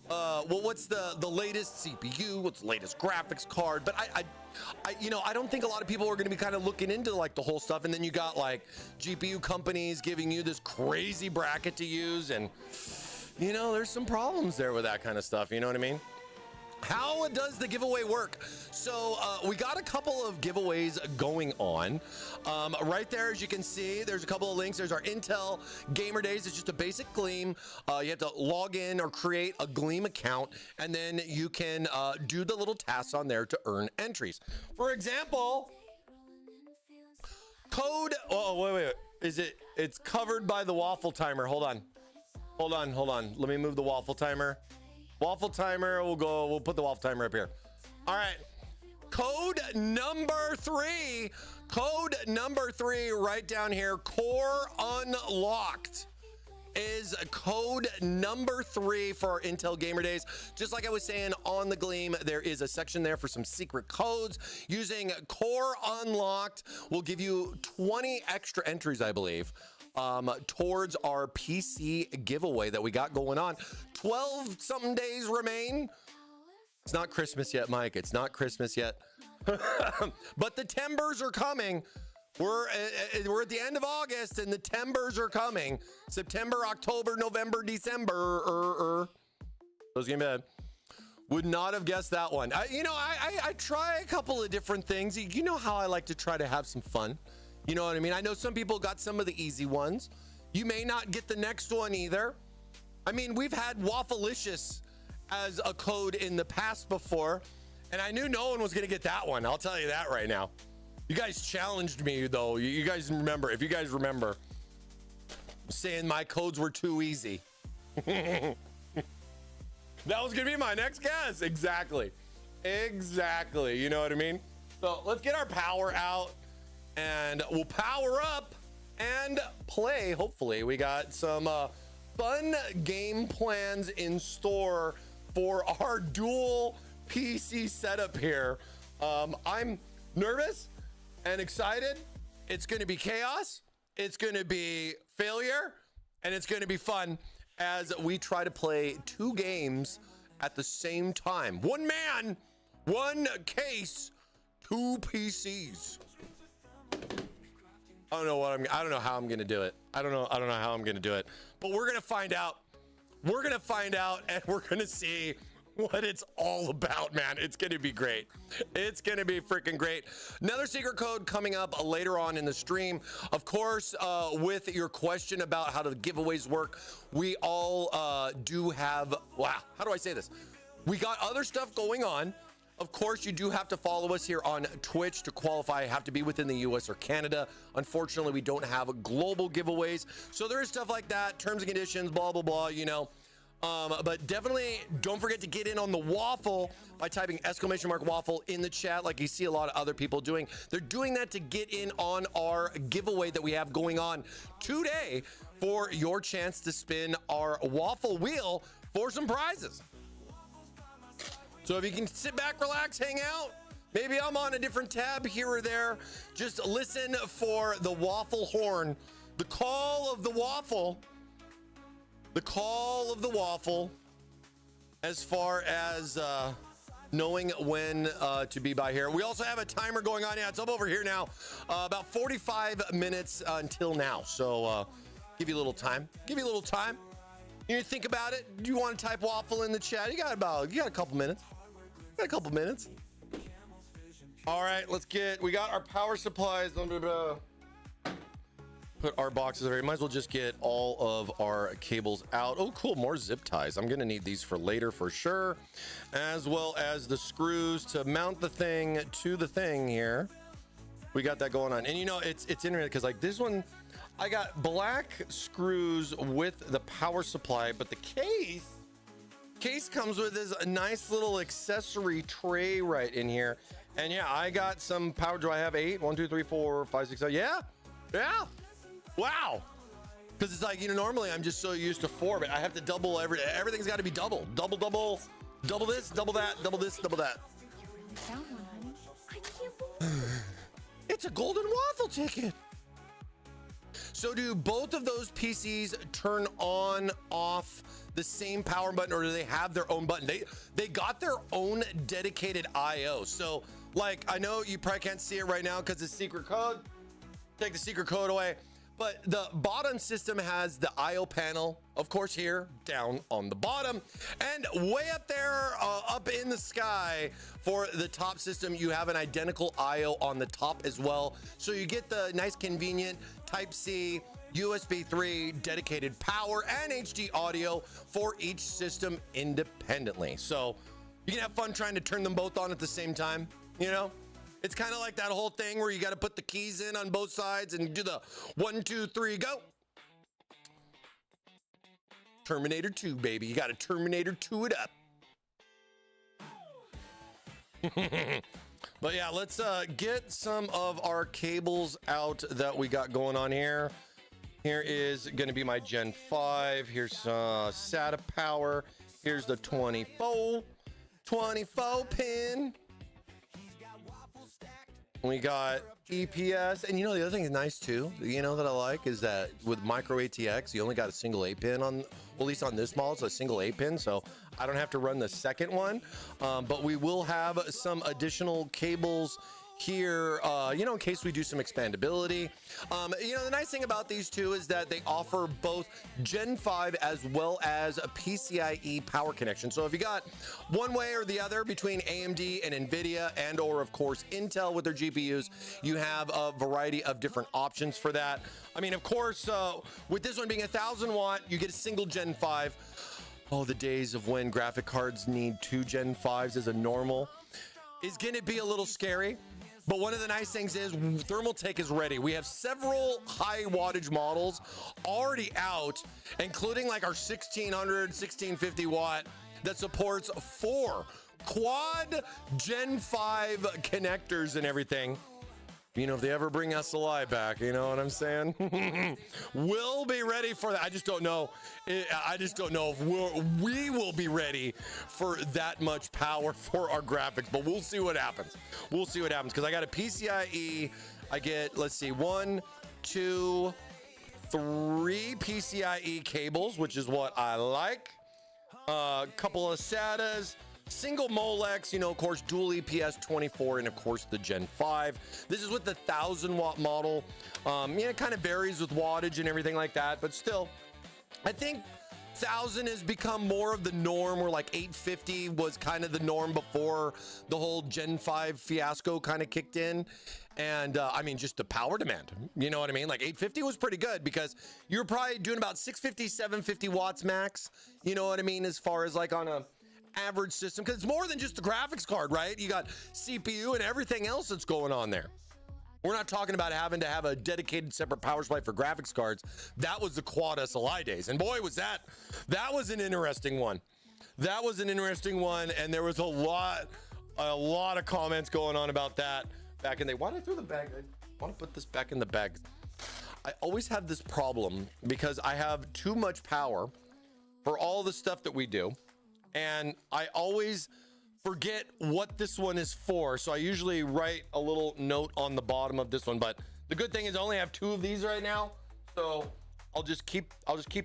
well, what's the latest CPU? What's the latest graphics card? But you know, I don't think a lot of people are going to be kind of looking into like the whole stuff. And then you got like GPU companies giving you this crazy bracket to use. And, you know, there's some problems there with that kind of stuff. You know what I mean? How does the giveaway work? So we got a couple of giveaways going on. Right there, as you can see, there's a couple of links. There's our Intel Gamer Days. It's just a basic Gleam. You have to log in or create a Gleam account, and then you can do the little tasks on there to earn entries. For example, code. Oh, wait. It's covered by the Waffle timer. Hold on. Let me move the Waffle timer. Waffle timer, we'll put the Waffle timer up here. All right, code number three right down here, Core Unlocked is code number 3 for our Intel Gamer Days. Just like I was saying on the Gleam, there is a section there for some secret codes. Using Core Unlocked will give you 20 extra entries, I believe, towards our PC giveaway that we got going on. 12 something days remain. It's not Christmas yet, Mike. It's not Christmas yet. But the Timbers are coming. We're at the end of August and the Timbers are coming. September, October, November, December. Those game bad. Would not have guessed that one. I try a couple of different things. You know how I like to try to have some fun. You know what I mean? I know some people got some of the easy ones. You may not get the next one either. I mean, we've had Waffleicious as a code in the past before, and I knew no one was going to get that one. I'll tell you that right now. You guys challenged me, though. You guys remember, if you guys remember, saying my codes were too easy. That was going to be my next guess. Exactly. You know what I mean? So let's get our power out. And we'll power up and play. Hopefully we got some fun game plans in store for our dual PC setup here. I'm nervous and excited. It's going to be chaos. It's going to be failure, and it's going to be fun as we try to play 2 games at the same time. One man, one case, 2 PCs. I don't know how I'm going to do it. I don't know how I'm going to do it. But we're going to find out. We're going to find out, and we're going to see what it's all about, man. It's going to be great. It's going to be freaking great. Another secret code coming up later on in the stream. Of course, with your question about how the giveaways work, we all do have, wow, how do I say this? We got other stuff going on. Of course, you do have to follow us here on Twitch to qualify. You have to be within the US or Canada. Unfortunately, we don't have global giveaways. So there is stuff like that, terms and conditions, blah, blah, blah, you know. But definitely don't forget to get in on the Waffle by typing !Waffle in the chat, like you see a lot of other people doing. They're doing that to get in on our giveaway that we have going on today for your chance to spin our Waffle wheel for some prizes. So if you can sit back, relax, hang out, maybe I'm on a different tab here or there, just listen for the Waffle horn, the call of the Waffle. The call of the Waffle, as far as knowing when to be by here. We also have a timer going on. Yeah, it's up over here now. About 45 minutes until now. So give you a little time. Give you a little time. You think about it. Do you want to type Waffle in the chat? You got a couple minutes. Got a couple minutes. All right, we got our power supplies. Put our boxes over here. Might as well just get all of our cables out. Oh, cool. More zip ties. I'm going to need these for later for sure. As well as the screws to mount the thing to the thing here. We got that going on. And you know, it's interesting because like this one, I got black screws with the power supply, but the case comes with this nice little accessory tray right in here. And yeah, I got some power. Do I have 8? 1, 2, 3, 4, 5, 6, 7. Yeah. Wow. Because it's like, you know, normally I'm just so used to 4, but I have to double everything's got to be double this, double that, double this, double that. Found one, honey. I can't believe It's a golden waffle ticket. So do both of those PCs turn on, off the same power button, or do they have their own button? They got their own dedicated IO. So like, I know you probably can't see it right now because it's secret code. Take the secret code away. But the bottom system has the IO panel, of course, here down on the bottom, and way up there, up in the sky for the top system, you have an identical IO on the top as well. So you get the nice, convenient Type-C, USB 3 dedicated power and HD audio for each system independently. So you can have fun trying to turn them both on at the same time, you know? It's kind of like that whole thing where you got to put the keys in on both sides and do the 1, 2, 3, go. Terminator 2, baby. You got to Terminator 2 it up. But yeah, let's get some of our cables out that we got going on here. Here is going to be my Gen 5. Here's SATA power. Here's the 24 pin. We got EPS, and you know the other thing is nice too, you know, that I like is that with micro ATX you only got a single 8-pin on, well, at least on this model it's a single 8-pin, so I don't have to run the second one. But we will have some additional cables here, you know, in case we do some expandability. You know, the nice thing about these two is that they offer both Gen 5 as well as a PCIe power connection. So if you got one way or the other between AMD and NVIDIA and or of course Intel with their GPUs, you have a variety of different options for that. I mean, of course, with this one being 1,000 watt, you get a single Gen 5. Oh, the days of when graphic cards need 2 Gen 5s as a normal is going to be a little scary. But one of the nice things is Thermaltake is ready. We have several high wattage models already out, including like our 1600, 1650 watt that supports 4 quad Gen 5 connectors and everything. You know, if they ever bring SLI back, you know what I'm saying? We'll be ready for that. I just don't know. I just don't know if we will be ready for that much power for our graphics, but we'll see what happens. We'll see what happens because I got a PCIe. I get, let's see, 1, 2, 3 PCIe cables, which is what I like. A couple of SATAs. Single Molex, you know, of course, dual EPS 24, and of course the Gen 5. This is with the 1,000-watt model. Yeah, it kind of varies with wattage and everything like that, but still, I think 1,000 has become more of the norm, where like 850 was kind of the norm before the whole Gen 5 fiasco kind of kicked in. And I mean, just the power demand, you know what I mean? Like 850 was pretty good because you're probably doing about 650, 750 watts max, you know what I mean, as far as like on a average system, because it's more than just the graphics card, right? You got CPU and everything else that's going on there. We're not talking about having to have a dedicated separate power supply for graphics cards. That was the quad SLI days, and boy, was that was an interesting one. That was an interesting one, and there was a lot of comments going on about that back in the day. Why did I throw the bag? I want to put this back in the bag. I always have this problem because I have too much power for all the stuff that we do. And I always forget what this one is for. So I usually write a little note on the bottom of this one. But the good thing is I only have 2 of these right now. So I'll just keep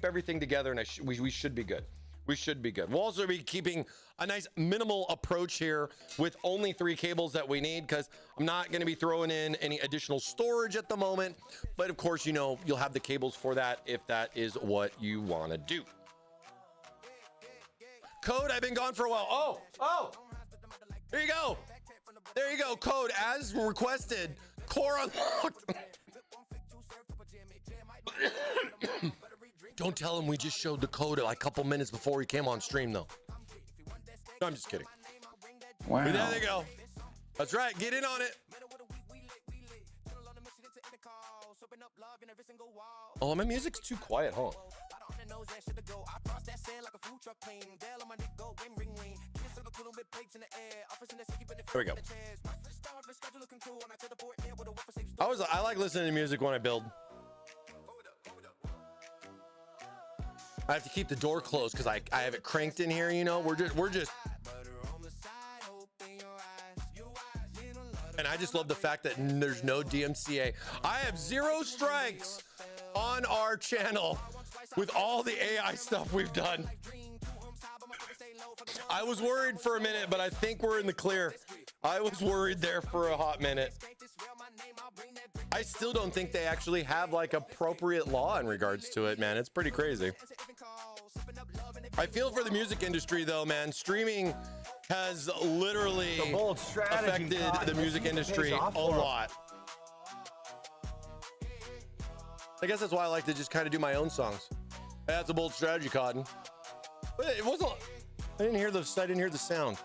everything together, and we should be good. We should be good. We'll also be keeping a nice minimal approach here with only 3 cables that we need, because I'm not going to be throwing in any additional storage at the moment. But of course, you know, you'll have the cables for that if that is what you want to do. Code, I've been gone for a while. Oh, there you go. There you go. Code, as requested. Core unlocked. Don't tell him we just showed the code like a couple minutes before he came on stream, though. No, I'm just kidding. Wow. But there they go. That's right. Get in on it. Oh, my music's too quiet, huh? There we go. I like listening to music when I build. I have to keep the door closed because I have it cranked in here, you know. We're just and I just love the fact that there's no DMCA. I have 0 strikes on our channel with all the AI stuff we've done. I was worried for a minute, but I think we're in the clear. I was worried there for a hot minute. I still don't think they actually have like appropriate law in regards to it, man. It's pretty crazy. I feel for the music industry though, man. Streaming has literally affected the music industry a lot. I guess that's why I like to just kind of do my own songs. That's a bold strategy, Cotton. But it wasn't. I didn't hear the sound.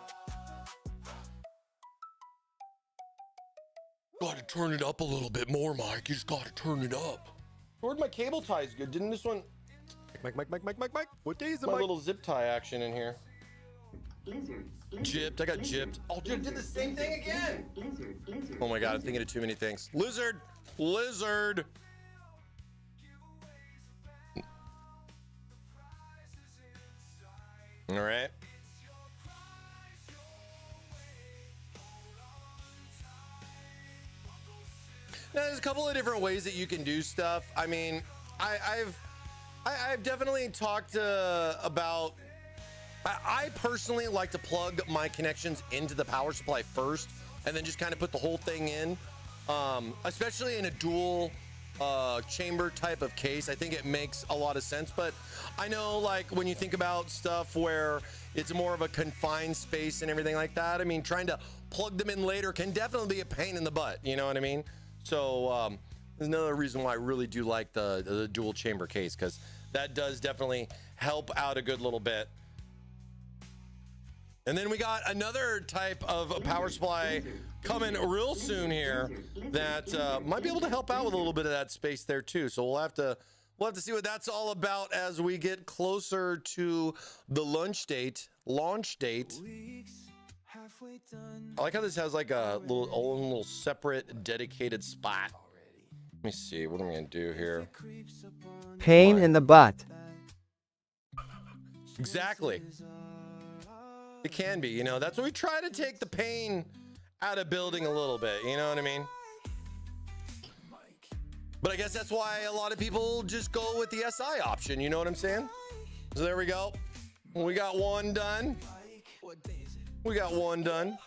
Gotta turn it up a little bit more, Mike. You just gotta turn it up. Where'd my cable ties go? Didn't this one? Mike. What day is it? My little zip tie action in here. Gypped. I got gypped. Oh, dude, did the same thing again. Oh my God, I'm thinking of too many things. Lizard. All right. Now, there's a couple of different ways that you can do stuff. I mean, I've definitely talked about. I personally like to plug my connections into the power supply first, and then just kind of put the whole thing in, especially in a dual chamber type of case. I think it makes a lot of sense. But I know, like, when you think about stuff where it's more of a confined space and everything like that, I mean, trying to plug them in later can definitely be a pain in the butt. You know what I mean? So there's another reason why I really do like the dual chamber case, because that does definitely help out a good little bit. And then we got another type of power supply coming real soon here that might be able to help out with a little bit of that space there too. So we'll have to see what that's all about as we get closer to the launch date. I like how this has like a own little separate dedicated spot. Let me see, what am I gonna do here? Pain in the butt. Exactly. It can be, you know, that's what we try to take the pain out of building a little bit, you know what I mean? But I guess that's why a lot of people just go with the SI option, you know what I'm saying? So there we go. We got one done. We got one done.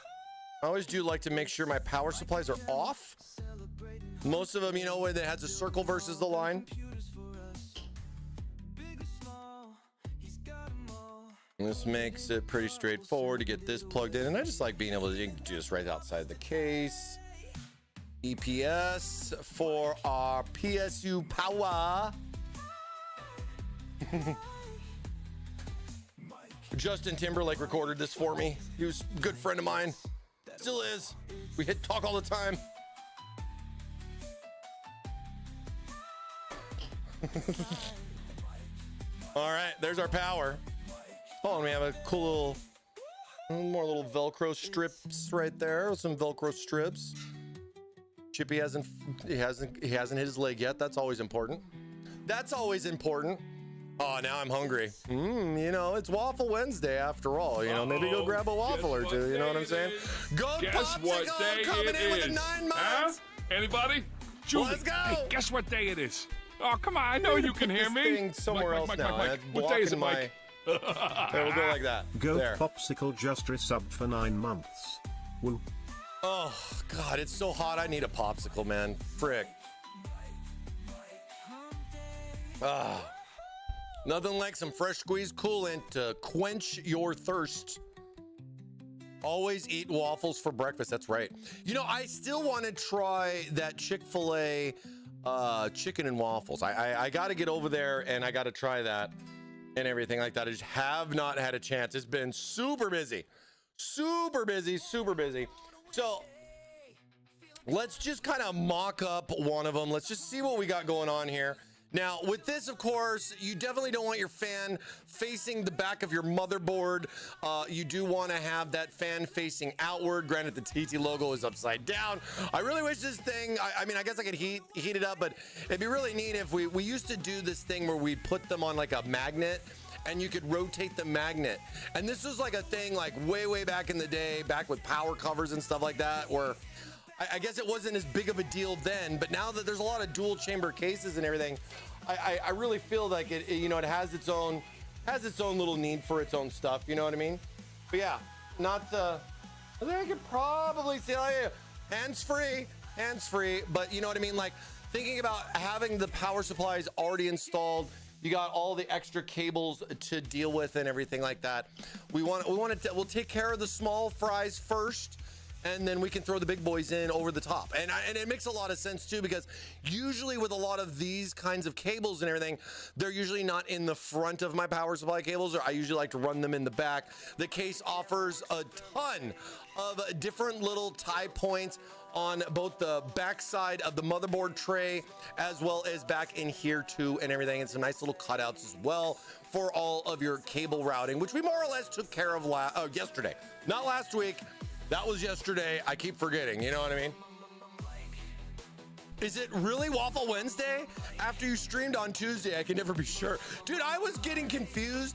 I always do like to make sure my power supplies are off. Most of them, you know, where it has a circle versus the line. And this makes it pretty straightforward to get this plugged in. And I just like being able to do this right outside the case. EPS for our PSU power. Justin Timberlake recorded this for me. He was a good friend of mine. Still is. We talk all the time. All right, there's our power. Oh, and we have a cool more little Velcro strips right there. Some Velcro strips. Chippy hasn't hit his leg yet. That's always important. That's always important. Oh, now I'm hungry. You know, it's Waffle Wednesday after all. You know, maybe go grab a waffle or two. You know what I'm saying? Go Popsicle coming in with the 9 months. Huh? Anybody? Julie, Let's go. Hey, guess what day it is? Oh, come on. I know you can hear me. Thing somewhere else now. That's What day is it, blocking Mike? There, we'll go like that. Goat There. Popsicle just resubbed for 9 months. Woo. Oh, God, it's so hot. I need a popsicle, man. Frick. Nothing like some fresh squeezed coolant to quench your thirst. Always eat waffles for breakfast. That's right. You know, I still want to try that Chick-fil-A chicken and waffles. I got to get over there and I got to try that and everything like that. I just have not had a chance. It's been super busy. Super busy, super busy. So let's just kind of mock up one of them. Let's just see what we got going on here. Now, with this, of course, you definitely don't want your fan facing the back of your motherboard. You do want to have that fan facing outward. Granted, the TT logo is upside down. I really wish this thing, I mean, I guess I could heat it up, but it'd be really neat if we used to do this thing where we put them on like a magnet and you could rotate the magnet. And this was like a thing like way back in the day, back with power covers and stuff like that, where I guess it wasn't as big of a deal then, but now that there's a lot of dual chamber cases and everything, I really feel like it you know, it has its own little need for its own stuff, you know what I mean? But yeah, not I think I could probably say hands free, but you know what I mean? Like thinking about having the power supplies already installed, you got all the extra cables to deal with and everything like that. We'll take care of the small fries first, and then we can throw the big boys in over the top. And it makes a lot of sense too, because usually with a lot of these kinds of cables and everything, they're usually not in the front of my power supply cables, or I usually like to run them in the back. The case offers a ton of different little tie points on both the back side of the motherboard tray as well as back in here too and everything, and some nice little cutouts as well for all of your cable routing, which we more or less took care of yesterday, not last week. That was yesterday. I keep forgetting. You know what I mean? Is it really Waffle Wednesday? After you streamed on Tuesday, I can never be sure. Dude, I was getting confused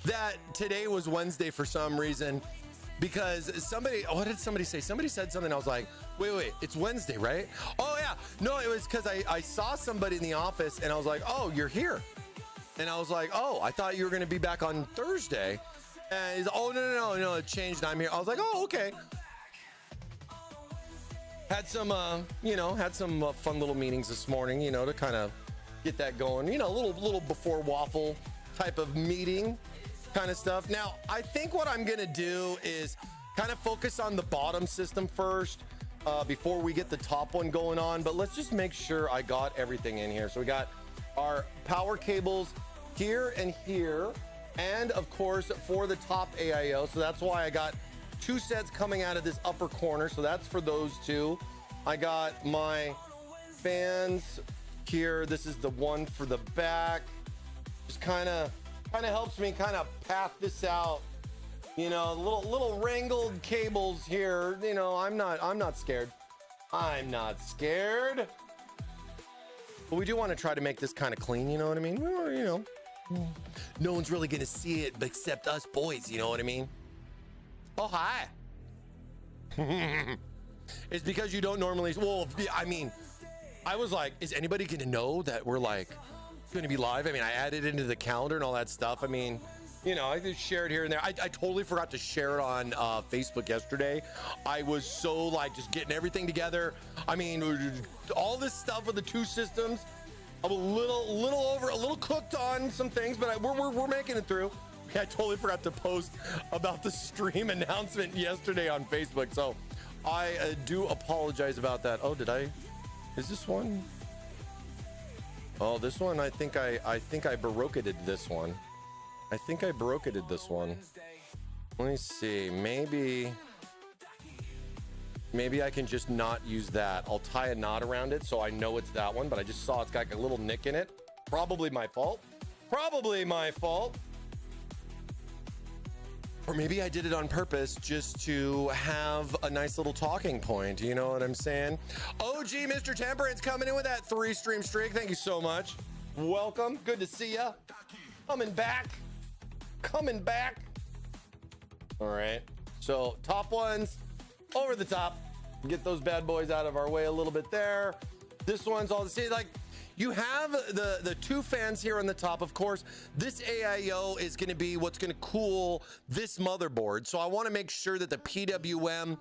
that today was Wednesday for some reason, because what did somebody say? Somebody said something. I was like, wait, it's Wednesday, right? Oh, yeah. No, it was because I saw somebody in the office and I was like, oh, you're here. And I was like, oh, I thought you were going to be back on Thursday. And he's, oh, no, it changed. I'm here. I was like, oh, okay. Had some, fun little meetings this morning, to kind of get that going. A little before waffle type of meeting kind of stuff. Now, I think what I'm going to do is kind of focus on the bottom system first before we get the top one going on. But let's just make sure I got everything in here. So we got our power cables here and here. And of course, for the top AIO. So that's why I got 2 sets coming out of this upper corner. So that's for those two. I got my fans here. This is the one for the back. Just kind of helps me kind of path this out You know, little wrangled cables here. You know, I'm not scared. I'm not scared. But we do want to try to make this kind of clean, you know what I mean? Or, you know, no one's really gonna see it except us boys, you know what I mean? Oh, hi. It's because you don't normally, well, I mean, I was like, is anybody gonna know that we're like gonna be live? I mean, I added it into the calendar and all that stuff. I mean, you know, I just share it here and there. I totally forgot to share it on Facebook yesterday. I was so like just getting everything together. I mean, all this stuff with the two systems. I'm a little cooked on some things, but we're making it through. I totally forgot to post about the stream announcement yesterday on Facebook, so I do apologize about that. Oh, did I? Is this one? Oh, this one. I think I baroqueted this one. I think I baroqueted this one. Let me see. Maybe I can just not use that. I'll tie a knot around it so I know it's that one, but I just saw it's got a little nick in it. Probably my fault. Probably my fault. Or maybe I did it on purpose just to have a nice little talking point. You know what I'm saying? OG Mr. Temperance coming in with that 3-stream streak. Thank you so much. Welcome. Good to see ya. Coming back. All right. So top ones over the top. Get those bad boys out of our way a little bit there. This one's all the same. Like, you have the two fans here on the top. Of course, this AIO is going to be what's going to cool this motherboard. So I want to make sure that the PWM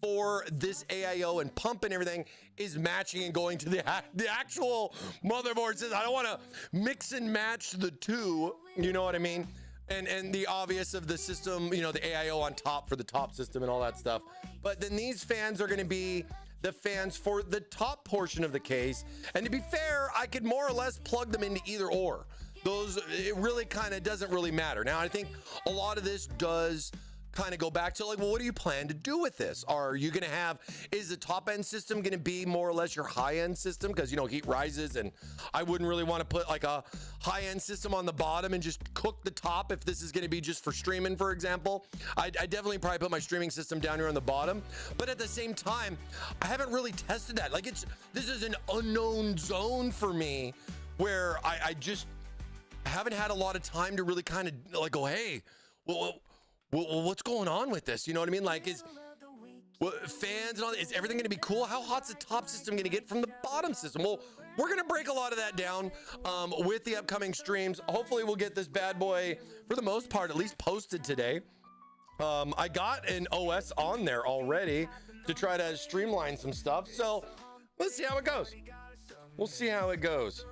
for this AIO and pump and everything is matching and going to the actual motherboard. Says I don't want to mix and match the two. You know what I mean? And the obvious of the system, you know, the AIO on top for the top system and all that stuff. But then these fans are going to be the fans for the top portion of the case. And to be fair, I could more or less plug them into either or. Those, it really kind of doesn't really matter. Now, I think a lot of this does kind of go back to like, well, what do you plan to do with this? Are you going to have, is the top end system going to be more or less your high end system? Because, you know, heat rises and I wouldn't really want to put like a high end system on the bottom and just cook the top if this is going to be just for streaming, for example. I definitely probably put my streaming system down here on the bottom. But at the same time, I haven't really tested that. Like this is an unknown zone for me where I just haven't had a lot of time to really kind of like go, hey, well, what's going on with this? You know what I mean? Like, fans and all that, is everything going to be cool? How hot's the top system going to get from the bottom system? Well, we're going to break a lot of that down with the upcoming streams. Hopefully, we'll get this bad boy, for the most part, at least posted today. I got an OS on there already to try to streamline some stuff. So let's see how it goes. We'll see how it goes.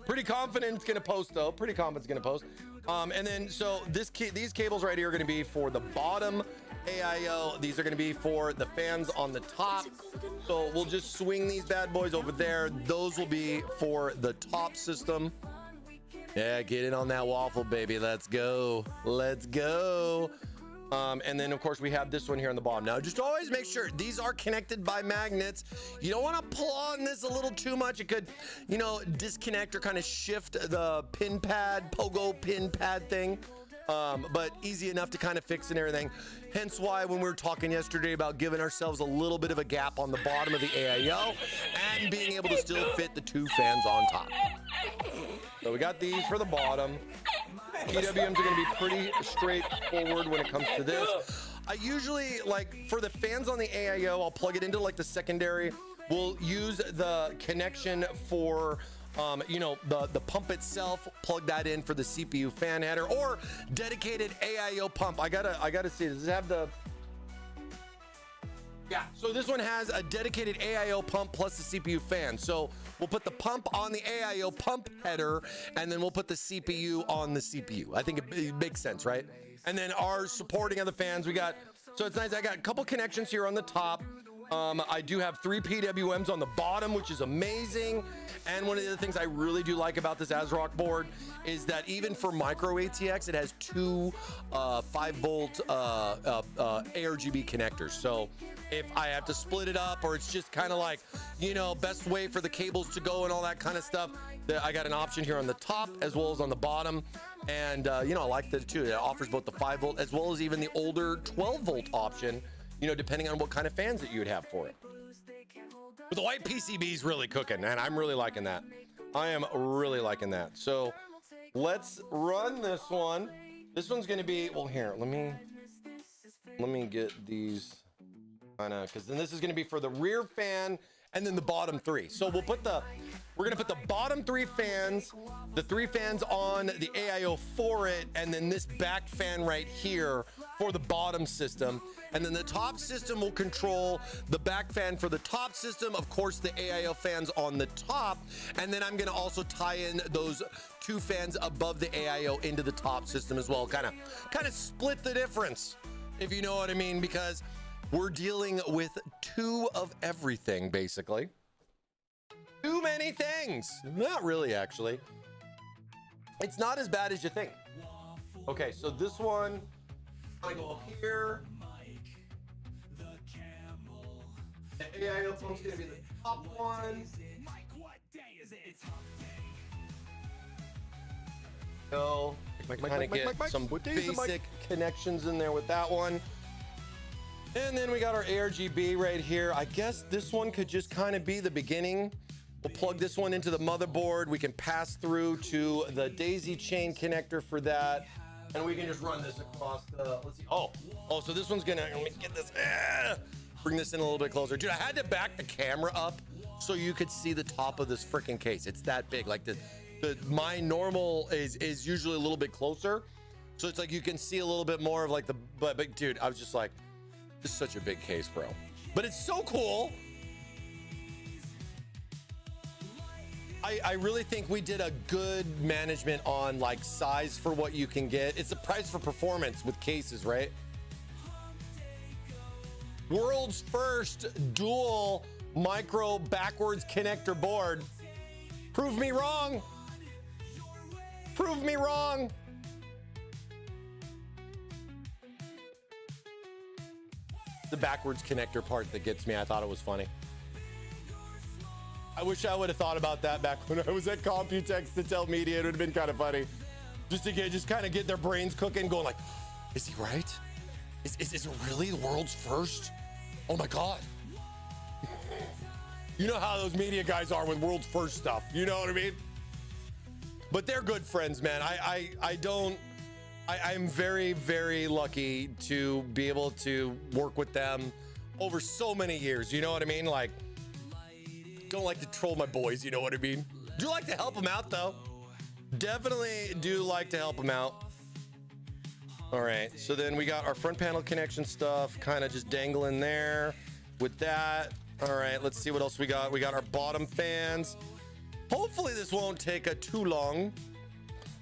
Pretty confident it's going to post, though. Pretty confident it's going to post. And then, so these cables right here are going to be for the bottom AIO. These are going to be for the fans on the top. So we'll just swing these bad boys over there. Those will be for the top system. Yeah, get in on that waffle, baby. Let's go. Let's go. And then, of course, we have this one here on the bottom. Now, just always make sure these are connected by magnets. You don't want to pull on this a little too much. It could, you know, disconnect or kind of shift the pin pad, pogo pin pad thing. But easy enough to kind of fix and everything. Hence why when we were talking yesterday about giving ourselves a little bit of a gap on the bottom of the AIO and being able to still fit the two fans on top. So we got these for the bottom. PWMs are going to be pretty straightforward when it comes to this. I usually, like, for the fans on the AIO, I'll plug it into, like, the secondary. We'll use the connection for, you know, the pump itself, plug that in for the CPU fan header, or dedicated AIO pump. I gotta see, does it have the... Yeah, so this one has a dedicated AIO pump plus the CPU fan. So we'll put the pump on the AIO pump header, and then we'll put the CPU on the CPU. I think it makes sense, right? And then our supporting of the fans, we got, so it's nice. I got a couple connections here on the top. I do have 3 PWMs on the bottom, which is amazing. And one of the other things I really do like about this ASRock board is that even for micro ATX, it has 2 5-volt ARGB connectors. So if I have to split it up, or it's just kind of like, you know, best way for the cables to go and all that kind of stuff, I got an option here on the top as well as on the bottom. And, I like that too. It offers both the 5 volt as well as even the older 12 volt option, depending on what kind of fans that you would have for it. But the white PCB is really cooking, and I'm really liking that. I am really liking that. So let's run this one. This one's going to be, well, here, let me get these kind of, because then this is going to be for the rear fan and then the bottom 3. So we're going to put the bottom 3 fans, the 3 fans on the AIO for it, and then this back fan right here for the bottom system. And then the top system will control the back fan for the top system, of course, the AIO fans on the top. And then I'm going to also tie in those 2 fans above the AIO into the top system as well. Kind of split the difference, if you know what I mean, because we're dealing with 2 of everything, basically. Too many things. Not really, actually. It's not as bad as you think. Okay, so this one, I'm gonna go up here. The AIO pump's gonna be the top one. So, kind of get some basic connections in there with that one. And then we got our ARGB right here. I guess this one could just kind of be the beginning. We'll plug this one into the motherboard. We can pass through to the daisy chain connector for that. And we can just run this across the, let's see. Oh, so this one's gonna, let me get this, bring this in a little bit closer. Dude, I had to back the camera up so you could see the top of this freaking case. It's that big. Like my normal is usually a little bit closer. So it's like you can see a little bit more of like but dude, I was just like, this is such a big case, bro. But it's so cool. I really think we did a good management on like size for what you can get. It's the price for performance with cases, right? World's first dual micro backwards connector board. Prove me wrong. Prove me wrong. The backwards connector part that gets me. I thought it was funny. I wish I would have thought about that back when I was at Computex to tell media. It would have been kind of funny. Just kind of get their brains cooking, going like, is he right? Is it really the world's first? Oh my God. You know how those media guys are with world's first stuff. You know what I mean? But they're good friends, man. I'm very, very lucky to be able to work with them over so many years. You know what I mean? Like, don't like to troll my boys, you know what I mean? Do like to help them out, though. Definitely do like to help them out. All right, so then we got our front panel connection stuff kind of just dangling there with that. All right, let's see what else we got. We got our bottom fans. Hopefully this won't take too long.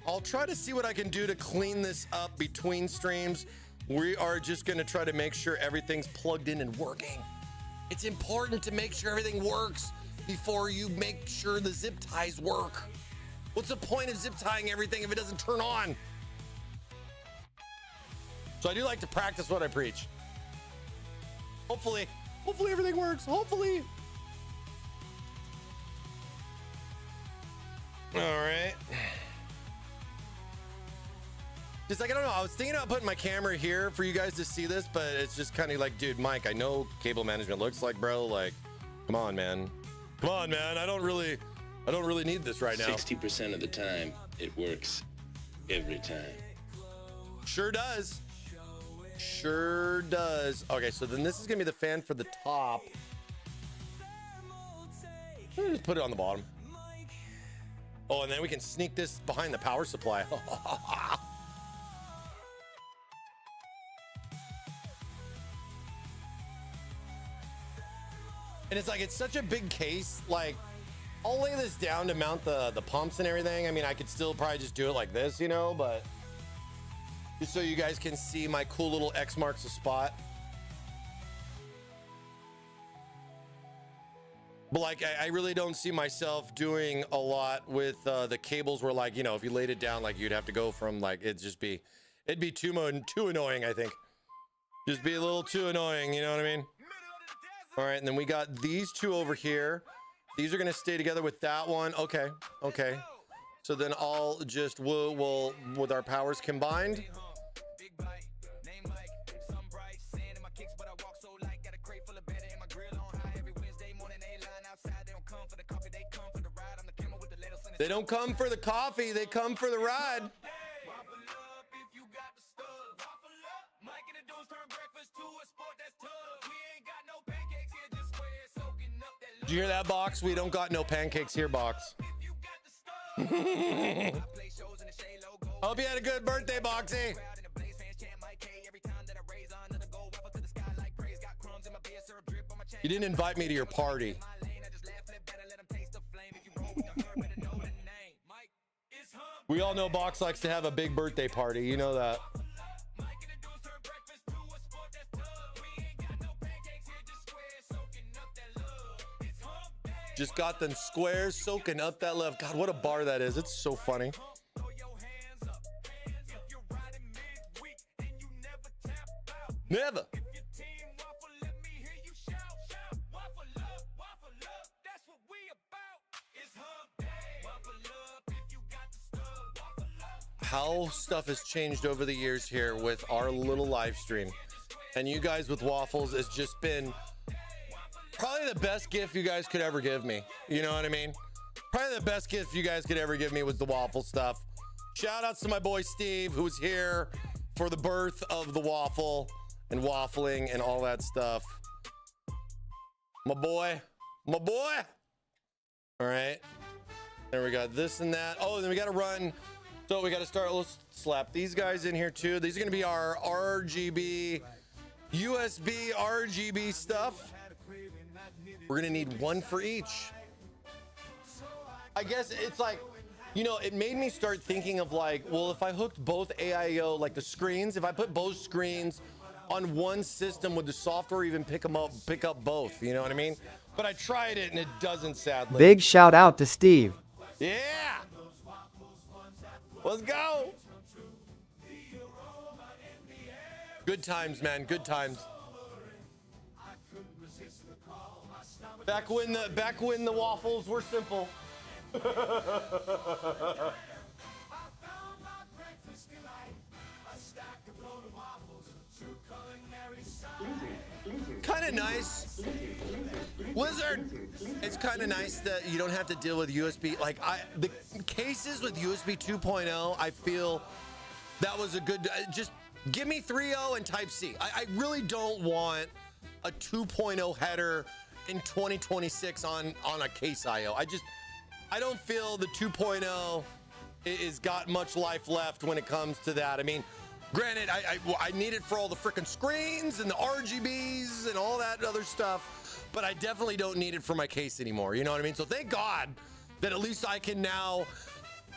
I'll try to see what I can do to clean this up between streams. We are just gonna try to make sure everything's plugged in and working. It's important to make sure everything works before you make sure the zip ties work. What's the point of zip tying everything if it doesn't turn on? So I do like to practice what I preach. Hopefully everything works. Hopefully. All right. Just like, I don't know, I was thinking about putting my camera here for you guys to see this, but it's just kind of like, dude, Mike, I know cable management looks like, bro, like, come on, man. Come on, man. I don't really need this right now. 60% of the time, it works every time. Sure does. Sure does. Okay, so then this is gonna be the fan for the top. Let me just put it on the bottom. Oh, and then we can sneak this behind the power supply. And it's like, it's such a big case. Like, I'll lay this down to mount the pumps and everything. I mean, I could still probably just do it like this, you know, but just so you guys can see my cool little X marks a spot. But like, I really don't see myself doing a lot with the cables where, like, you know, if you laid it down, like, you'd have to go from, like, it'd be too annoying, I think. Just be a little too annoying, you know what I mean? All right, and then we got these two over here. These are gonna stay together with that one. Okay, okay. So then I'll just we'll with our powers combined. They don't come for the coffee, they come for the ride. Did you hear that, Box? We don't got no pancakes here, Box. Hope you had a good birthday, Boxy. You didn't invite me to your party. We all know Box likes to have a big birthday party. You know that. Just got them squares soaking up that love. God, what a bar that is. It's so funny. Never. How stuff has changed over the years here with our little live stream. And you guys with waffles has just been probably the best gift you guys could ever give me. You know what I mean? Probably the best gift you guys could ever give me was the waffle stuff. Shout outs to my boy Steve, who was here for the birth of the waffle and waffling and all that stuff. My boy. My boy. All right. Then we got this and that. Oh, then we got to run. So we got to start. Let's slap these guys in here too. These are going to be our RGB, USB RGB stuff. We're gonna need one for each. I guess it's like, you know, it made me start thinking of like, well, if I hooked both AIO, like the screens, if I put both screens on one system, would the software even pick up both? You know what I mean? But I tried it and it doesn't, sadly. Big shout out to Steve. Yeah. Let's go. Good times, man. Good times. Back when the waffles were simple. Kind of nice. Wizard, it's kind of nice that you don't have to deal with USB. Like the cases with USB 2.0, I feel that was a good, just give me 3.0 and Type-C. I really don't want a 2.0 header in 2026 on a case IO. I don't feel the 2.0 is got much life left when it comes to that. I mean, granted, I need it for all the freaking screens and the RGBs and all that other stuff, but I definitely don't need it for my case anymore. You know what I mean? So thank God that at least I can now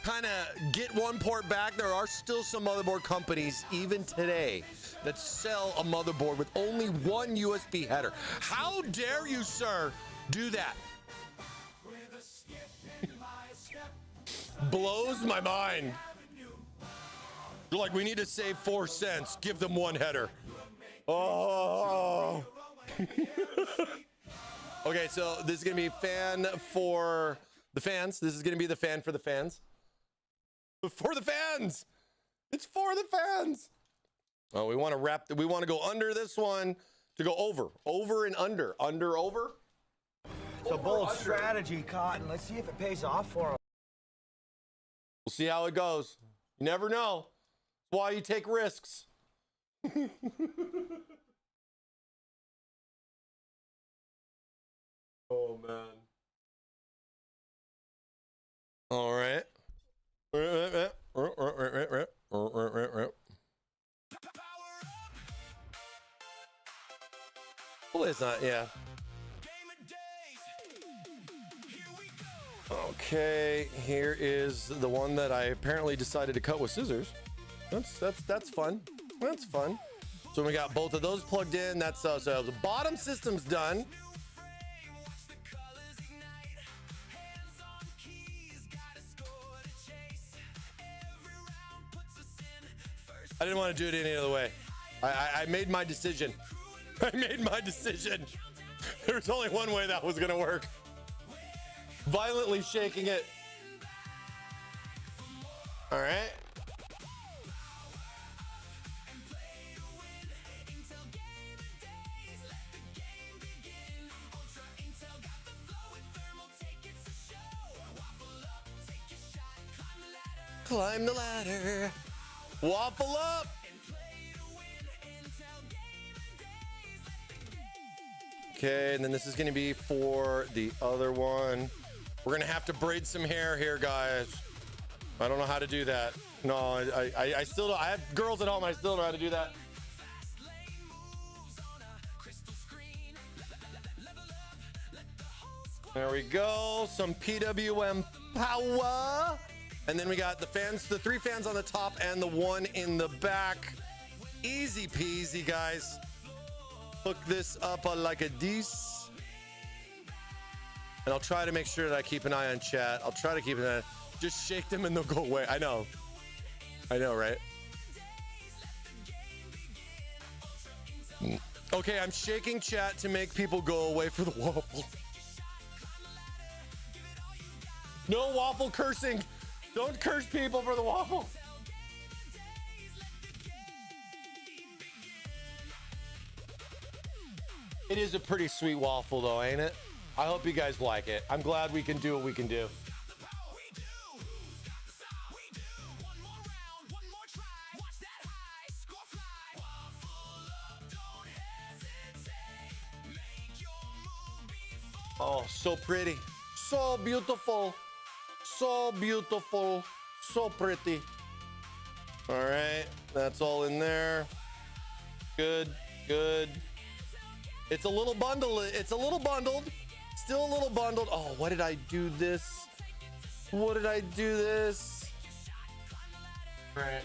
kind of get one port back. There are still some motherboard companies, even today, that sell a motherboard with only one USB header. How dare you, sir, do that? Blows my mind. You're like, we need to save 4 cents. Give them one header. Oh. Okay, so this is going to be fan for the fans. This is going to be the fan for the fans. For the fans. It's for the fans. Oh, we want to go under this one to go over and under, over. It's a bold strategy, Cotton. Let's see if it pays off for him. We'll see how it goes. You never know. That's why you take risks. Oh, man. All right. Well, it's not, yeah. Okay, here is the one that I apparently decided to cut with scissors. That's fun. That's fun. So we got both of those plugged in. That's so the bottom system's done. I didn't want to do it any other way. I made my decision. I made my decision. There's only one way that was gonna work. Violently shaking it. All right. Climb the ladder. Waffle up. Okay, and then this is going to be for the other one. We're going to have to braid some hair here, guys. I don't know how to do that. No, I still don't. I have girls at home. I still don't know how to do that. There we go. Some PWM power. And then we got the fans, the 3 fans on the top and the 1 in the back. Easy peasy, guys. Hook this up like a this. And I'll try to make sure that I keep an eye on chat. I'll try to keep an eye. Just shake them and they'll go away. I know, right? Okay, I'm shaking chat to make people go away for the waffle. No waffle cursing. Don't curse people for the waffle. It is a pretty sweet waffle though, ain't it? I hope you guys like it. I'm glad we can do what we can do. Oh, so pretty. So beautiful. So beautiful. So pretty. All right. That's all in there. Good. Good. It's a little bundle. It's a little bundled. Still a little bundled. Oh, what did I do this? What did I do this? All right.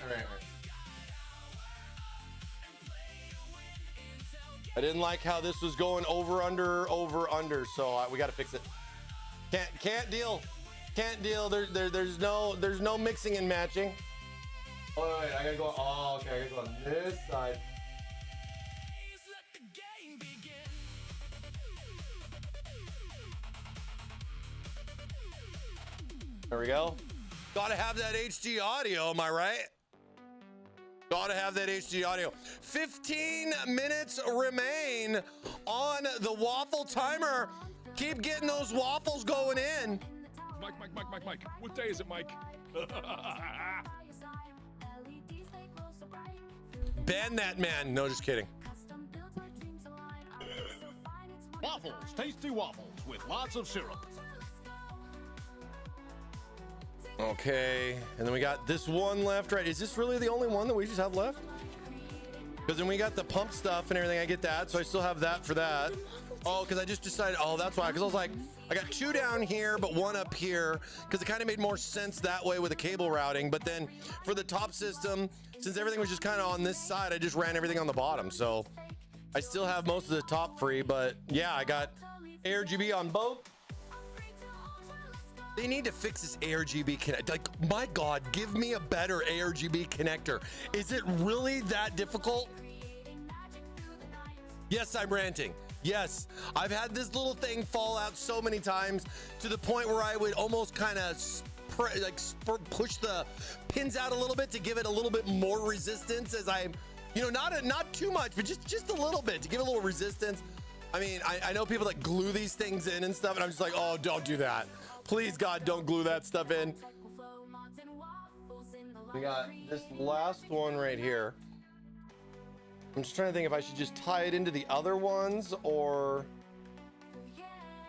I didn't like how this was going over, under, so we got to fix it. Can't deal. There's no mixing and matching. Oh, wait, I gotta go. Oh, okay, I gotta go on this side. There we go. Gotta have that HD audio, am I right? Gotta have that HD audio. 15 minutes remain on the waffle timer. Keep getting those waffles going in. Mike. What day is it, Mike? Ban that man. No, just kidding. Waffles, tasty waffles with lots of syrup. Okay, and then we got this one left, right? Is this really the only one that we just have left? Because then we got the pump stuff and everything. I get that, so I still have that for that. Oh, because I just decided, oh, that's why. Because I was like, I got 2 down here, but 1 up here, because it kind of made more sense that way with the cable routing. But then for the top system, since everything was just kind of on this side, I just ran everything on the bottom. So I still have most of the top free, but yeah, I got ARGB on both. They need to fix this ARGB connector. Like, my God, give me a better ARGB connector. Is it really that difficult? Yes, I'm ranting. Yes, I've had this little thing fall out so many times to the point where I would almost kind of push the pins out a little bit to give it a little bit more resistance as I, not too much, but just a little bit to give it a little resistance. I mean, I know people that glue these things in and stuff, and I'm just like, oh, don't do that. Please, God, don't glue that stuff in. We got this last one right here. I'm just trying to think if I should just tie it into the other ones or...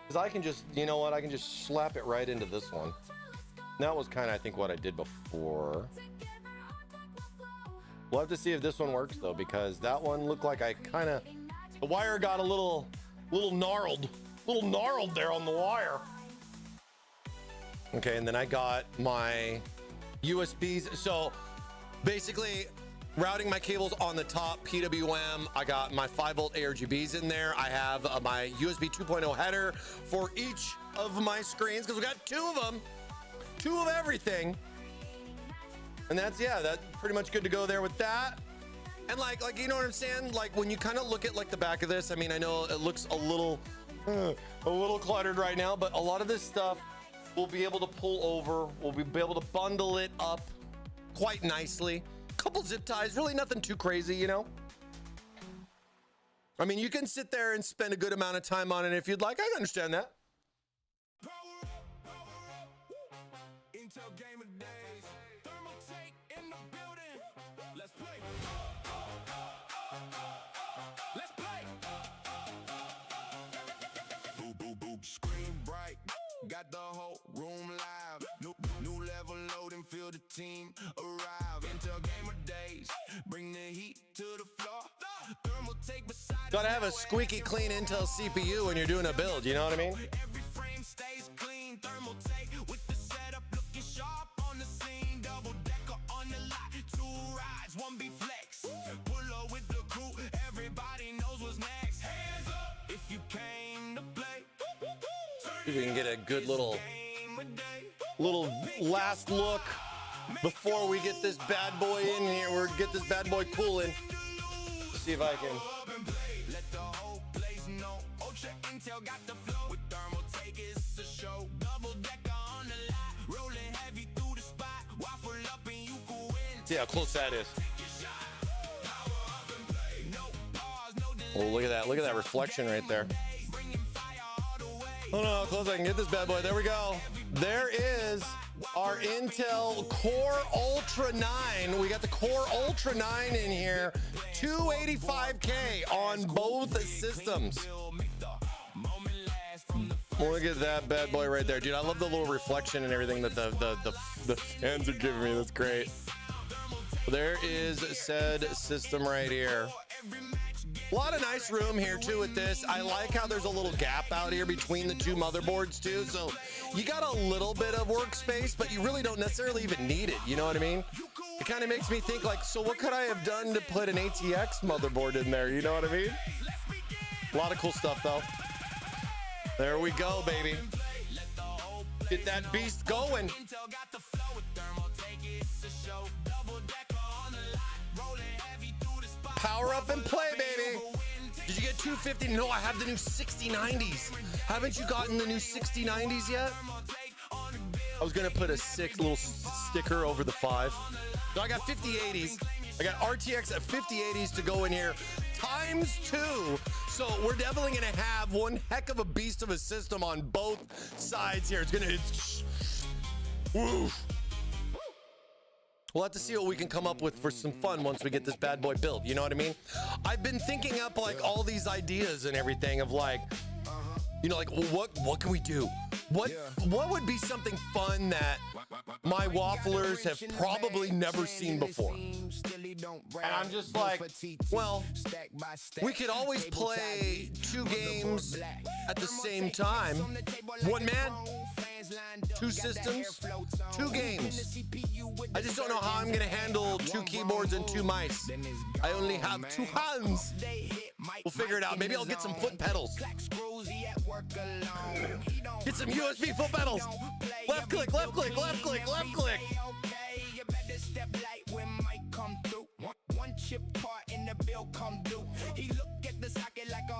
Because I can just, you know what? I can just slap it right into this one. That was kind of, I think, what I did before. We'll have to see if this one works, though, because that one looked like I kind of... The wire got a little gnarled. There on the wire. Okay, and then I got my USBs. So basically, routing my cables on the top, PWM. I got my 5-volt ARGBs in there. I have my USB 2.0 header for each of my screens because we got 2 of them, 2 of everything. And that's pretty much good to go there with that. And like you know what I'm saying? Like when you kind of look at like the back of this, I mean, I know it looks a little cluttered right now, but a lot of this stuff we'll be able to pull over. We'll be able to bundle it up quite nicely. Couple zip ties, really nothing too crazy, you know? I mean, you can sit there and spend a good amount of time on it if you'd like. I understand that. Intel game of days. Thermaltake in the building. Let's play. Let's play. Boo boo boo. Screen bright. Got the whole room live. New level loading. Feel the team arrive. Intel game of days. Bring the heat to the floor. Thermaltake beside. Gotta have a squeaky clean Intel CPU when you're doing a build. You know what I mean? Every frame stays clean. Thermaltake with the setup looking sharp on the scene. Double decker on the lot. 2 rides, 1 B flex. Pull up with the crew. Everybody knows what's next. Hands up if you came to play. We can get a good little last look before we get this bad boy in here. We're get this bad boy cooling. See if I can. Let the whole place know. Ultra Intel got the flow. With Thermaltake, it's a show. Double decker on the lot. Rolling heavy through the spot. Waffle up and you can win. See how close that is. Oh, look at that. Look at that reflection right there. Oh no, how close I can get this bad boy. There we go. There is our Intel Core Ultra 9. We got the Core Ultra 9 in here. 285K on both systems. Look at that bad boy right there, dude. I love the little reflection and everything that the fans are giving me. That's great. There is said system right here. A lot of nice room here too with this. I like how there's a little gap out here between the 2 motherboards too. So you got a little bit of workspace, but you really don't necessarily even need it. You know what I mean? It kind of makes me think like, so what could I have done to put an ATX motherboard in there? You know what I mean? A lot of cool stuff though. There we go, baby. Get that beast going. Power up and play, baby. Did you get 250? No, I have the new 6090s. Haven't you gotten the new 6090s yet? I was gonna put a 6 little sticker over the 5. So I got 5080s. I got RTX at 5080s to go in here times 2. So we're definitely gonna have one heck of a beast of a system on both sides here. Woo. We'll have to see what we can come up with for some fun once we get this bad boy built. You know what I mean? I've been thinking up like all these ideas and everything of like, you know, like what can we do? What would be something fun that my wafflers have probably never seen before? And I'm just like, well, we could always play 2 games at the same time. 1 man, 2 systems, 2 games. I just don't know how I'm gonna handle 2 keyboards and 2 mice. I only have 2 hands. We'll figure it out. Maybe I'll get some foot pedals. Get some USB foot pedals. Left click, left click, left click, left click.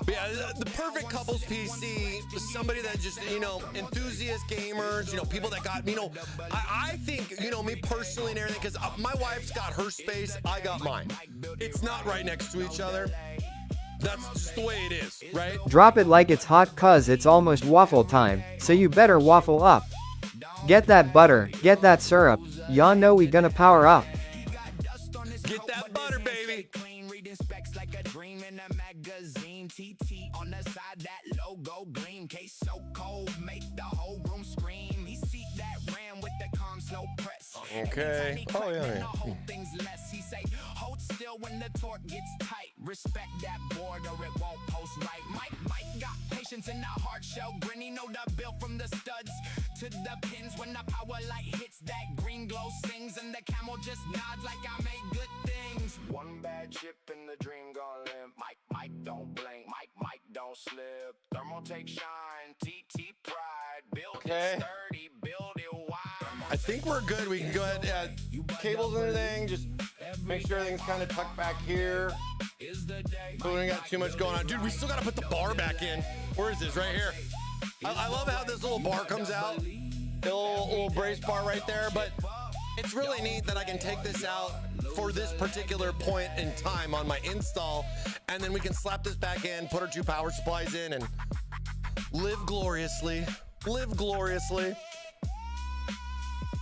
Yeah, the perfect couples PC is somebody that just, you know, enthusiast gamers, you know, people that got, you know, I think, you know, me personally and everything, because my wife's got her space, I got mine. It's not right next to each other. That's just the way it is, right? Drop it like it's hot cuz it's almost waffle time, so you better waffle up. Get that butter, get that syrup, y'all know we gonna power up. Get that butter, baby. Specs like a dream in a magazine. TT on the side, that logo gleam. Case so cold, make the whole room scream. He seat that ram with the calm slow press. Okay. Oh yeah. Whole thing's less. He say, hold still when the torque gets tight. Respect that board or it won't post right. Mike got patience in the hard shell. Grinny know the bill from the studs to the pins. When the power light hits, that green glow sings and the camel just nods like I made good things. One bad chip and the dream gone limp. Mike don't blink. Mike don't slip. Thermaltake shine. TT pride. Build it sturdy. Build it wide. I think we're good. We can go ahead and add cables and everything. Just make sure everything's kind of tucked back here. So we ain't got too much going on. Dude, we still got to put the bar back in. Where is this? Right here. I love how this little bar comes out. little brace bar right there, but it's really neat that I can take this out for this particular point in time on my install, and then we can slap this back in, put our 2 power supplies in, and live gloriously. Live gloriously.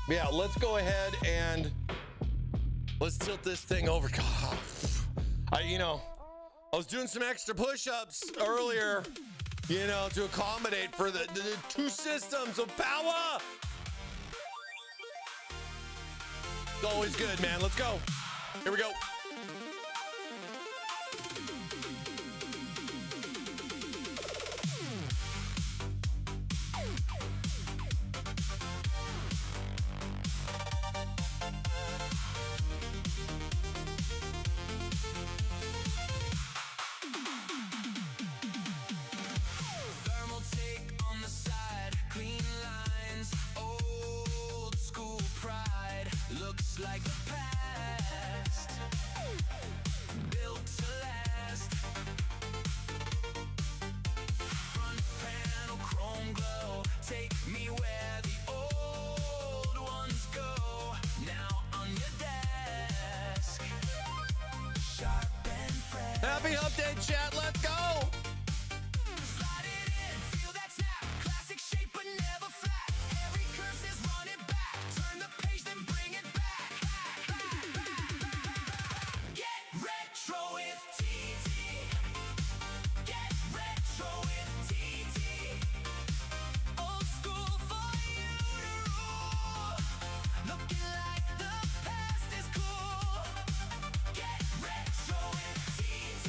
Yeah, let's go ahead and let's tilt this thing over. God, I was doing some extra push-ups earlier, to accommodate for the 2 systems of power. It's always good, man. Let's go. Here we go. Thermaltake on the side, clean lines, old school pride. Looks like the past, built to last. Front panel chrome glow, take me where the old ones go. Now on your desk, sharp and fresh. Happy Hump Day, chat. Let's go. Slide it in, feel that snap. Classic shape but never flat. Every curve says run it back. Turn the page, then bring it back. Get retro with TT. Get retro with TT. Old school for you to rule. Looking like the past is cool. Get retro with TT.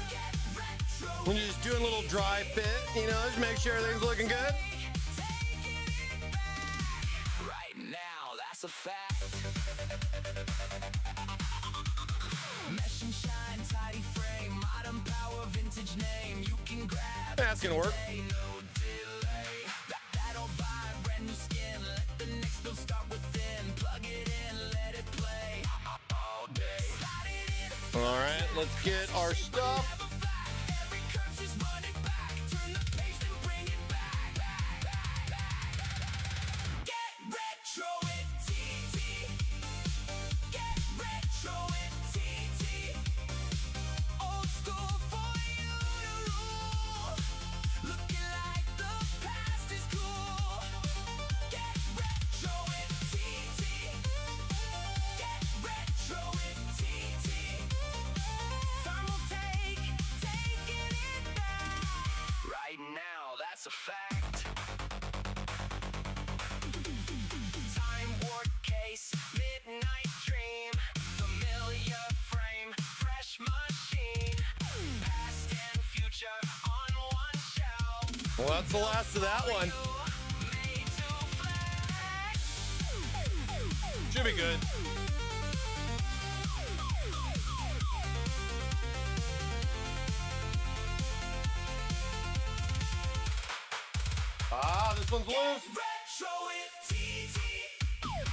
Get retro When you're just doing a little dry fit, just make sure everything's looking good. right now, that's a fact. Mesh and shine, tidy frame, modern power, vintage name. You can grab. That's gonna work. Today, no delay. That'll buy brand new skin. Let the next build start within. Plug it in, let it play all day. Slide it in. All right, let's get our stuff. Never flat. Every curve just run it back. Turn the page, then bring it back. Get retro with TT. Get retro with TT. Old school for you to rule. Looking like the past is cool. Get retro with TT. Get retro with TT. Thermaltake, taking it back. Right now, that's a fact. Time warp case, midnight dream, familiar frame, fresh machine, past and future on one shelf. Well, that's the last of that one. Made to flex. Should be good. This one's loose. Retro with TT.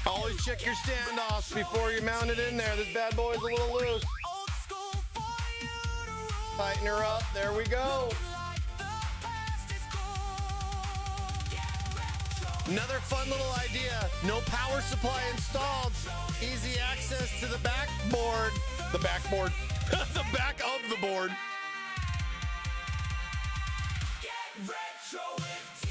Always check your standoffs before you mount it in there. This bad boy's a little loose. Old school for you to rule. Tighten her up. There we go. Like the past is cool. Get retro. Another fun little idea. No power supply installed. Easy access to the backboard. The backboard. The back of the board. Get retro with TT.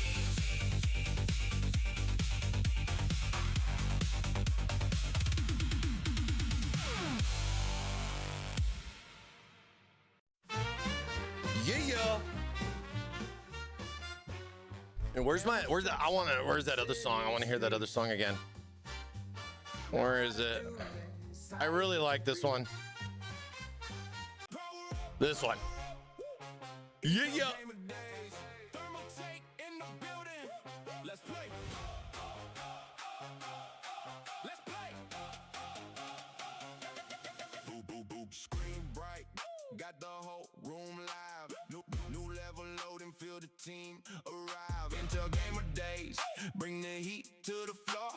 Yeah. And where's that other song? I want to hear that other song again. Where is it? I really like this one. This one. Yeah. Thermaltake in the building. Let's play. Let's play. Boo boo boo. Screen bright. Got the whole room live. New level loading. Feel the team arrive. Into gamer days. Bring the heat to the floor.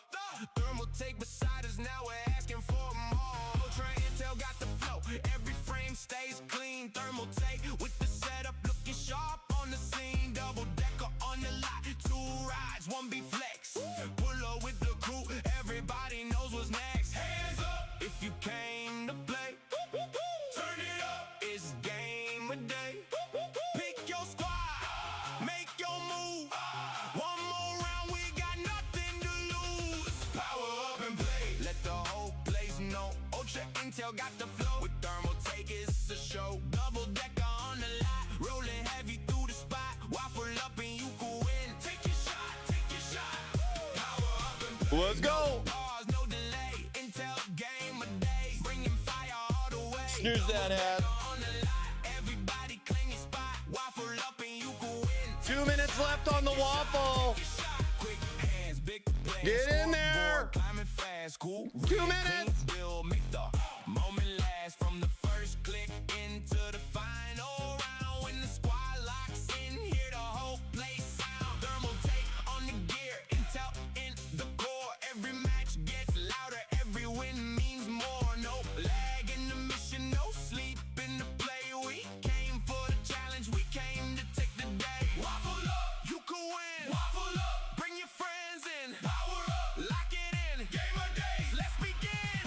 Thermaltake beside us. Now we're asking for more. Ultra Intel got the flow. Every frame stays clean. Thermaltake with the setup looking sharp on the scene. Double decker on the lot. 2 rides, 1 B flex. you came to play. Turn it up, it's game of day. Pick your squad, make your move. One more round, we got nothing to lose. Power up and play, let the whole place know. Ultra Intel got the flow. With Thermaltake, it's a show. Double decker on the lot, rolling heavy through the spot. Waffle up and you can win. Take your shot, take your shot. Power up and play. Let's go. Pause, no delay. Intel game of days, bringing fire all the way. Snooze that ad. On the lot, everybody claim your spot. Waffle up and you can win. 2 minutes left on the waffle. Quick hands, big plans. Get in there. Climbing fast, cool. 2 minutes. Bill, make the moment last from the first click into the final round. When the squad locks in, hear the whole place sound. Thermaltake on the gear, Intel in the core. Every match gets louder, every win means more. No lag in the mission, no sleep in the play. We came for the challenge, we came to take the day. Waffle up, you can win. Waffle up, bring your friends in. Power up, lock it in. Game of days, let's begin.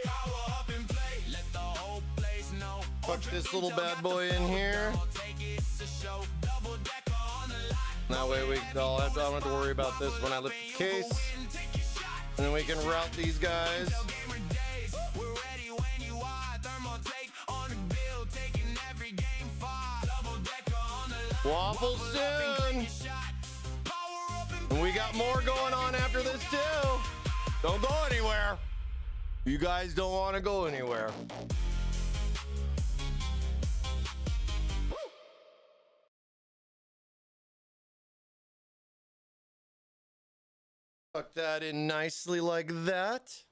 Power up and play, let the whole place know. Fuck this little bad boy in here. That way I'll have to, I don't have to worry about this when I lift the case. And then we can route these guys. Waffle soon. And we got more going on after this too. Don't go anywhere. You guys don't want to go anywhere. Tuck that in nicely like that.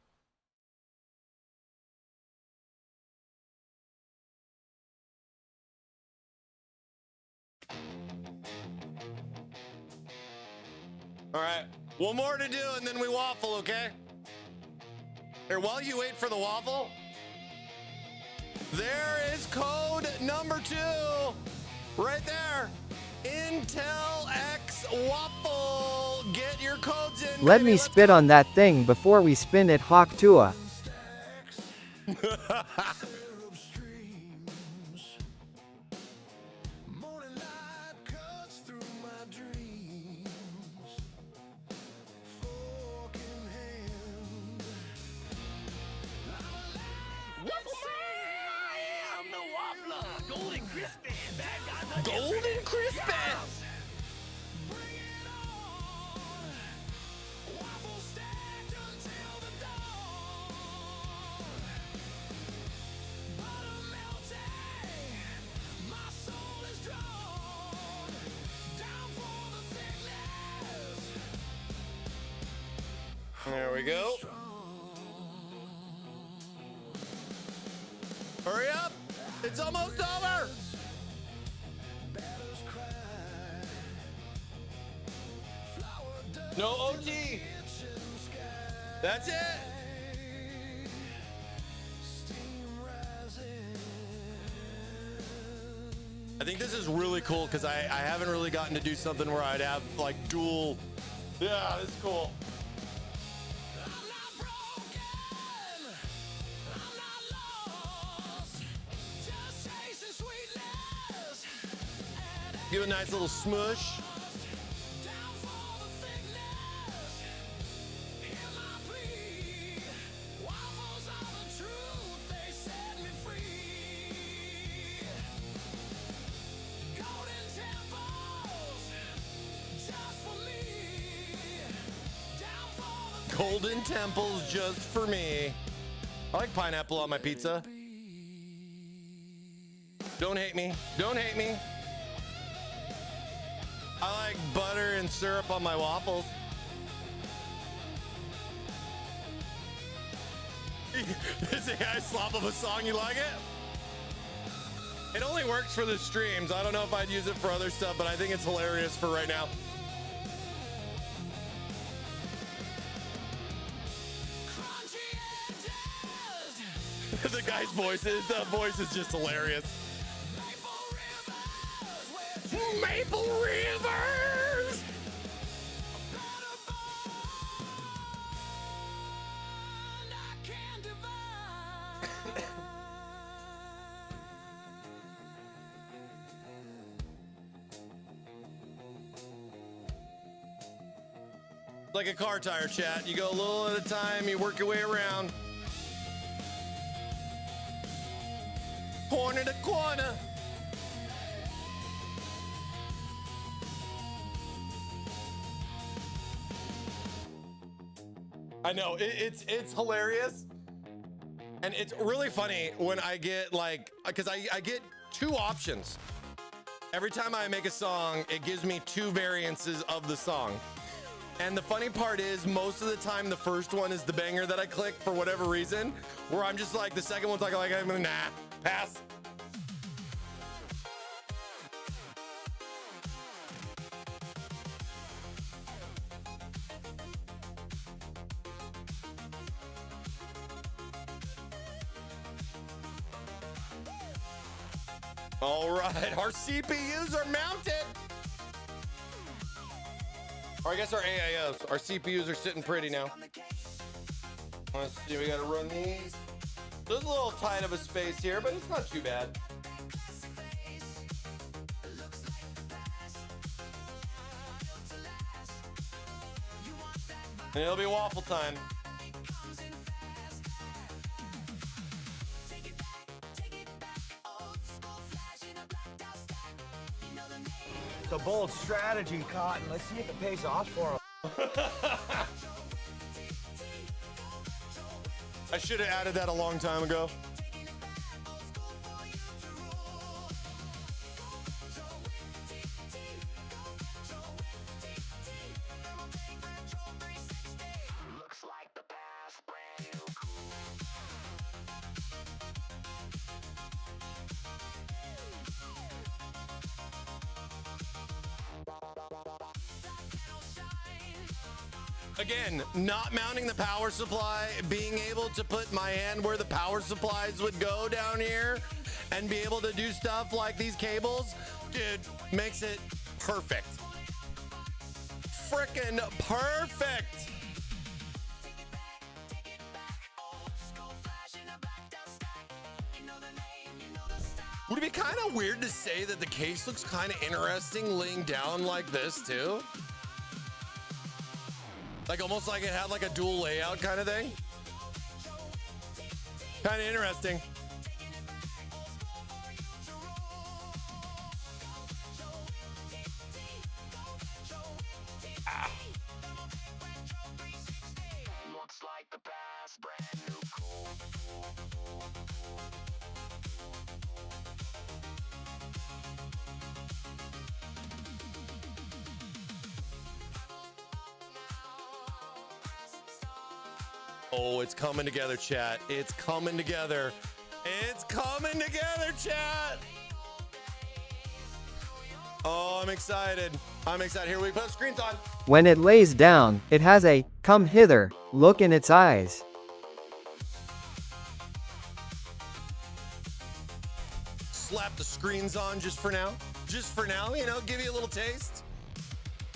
All right, one more to do and then we waffle, okay? Here, while you wait for the waffle, there is code number 2 right there. Intel X Waffle. Get your codes in. Let baby. me Let's spit go. on that thing before we spin it, Hawk Tua. Golden crispy. There we go. Hurry up. It's almost over. No OT. That's it. I think this is really cool because I haven't really gotten to do something where I'd have like dual. Yeah, it's cool. Give a nice little smush. Golden temples just for me. I like pineapple on my pizza. Don't hate me. Don't hate me. I like butter and syrup on my waffles. This is a guy slop of a song. You like it? It only works for the streams. I don't know if I'd use it for other stuff, but I think it's hilarious for right now. The guy's voice is just hilarious. Maple Rivers. Like a car tire, chat. You go a little at a time, you work your way around. Corner to corner. I know, it's hilarious. And it's really funny when I get like, because I get two options. Every time I make a song, it gives me two variances of the song. And the funny part is, most of the time, the first one is the banger that I click for whatever reason, where I'm just like, the second one's like nah, pass. All right, our CPUs are mounted. Or I guess our AIOs, our CPUs are sitting pretty now. Let's see, we gotta run these. There's a little tight of a space here, but it's not too bad. And it'll be waffle time. It's a bold strategy, Cotton. Let's see if it pays off for him. I should have added that a long time ago. Again, not mounting the power supply, being able to put my hand where the power supplies would go down here and be able to do stuff like these cables, dude, makes it perfect. Frickin' perfect. Would it be kind of weird to say that the case looks kind of interesting laying down like this too? Like almost like it had like a dual layout kind of thing. Kind of interesting. Ah. Looks like the past, brand new cool. Oh, it's coming together, chat. It's coming together. It's coming together, chat. Oh, I'm excited. I'm excited. Here we put the screens on. When it lays down, it has a "come hither" look in its eyes. Slap the screens on just for now. Just for now, you know, give you a little taste.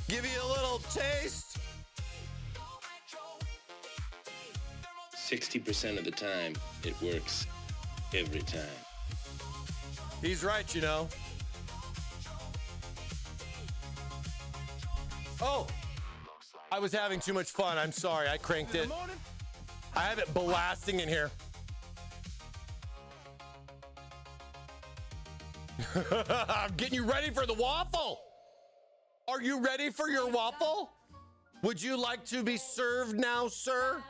Give you a little taste. 60% of the time, it works every time. He's right, you know. Oh, I was having too much fun. I'm sorry. I cranked it. I have it blasting in here. I'm getting you ready for the waffle. Are you ready for your waffle? Would you like to be served now, sir?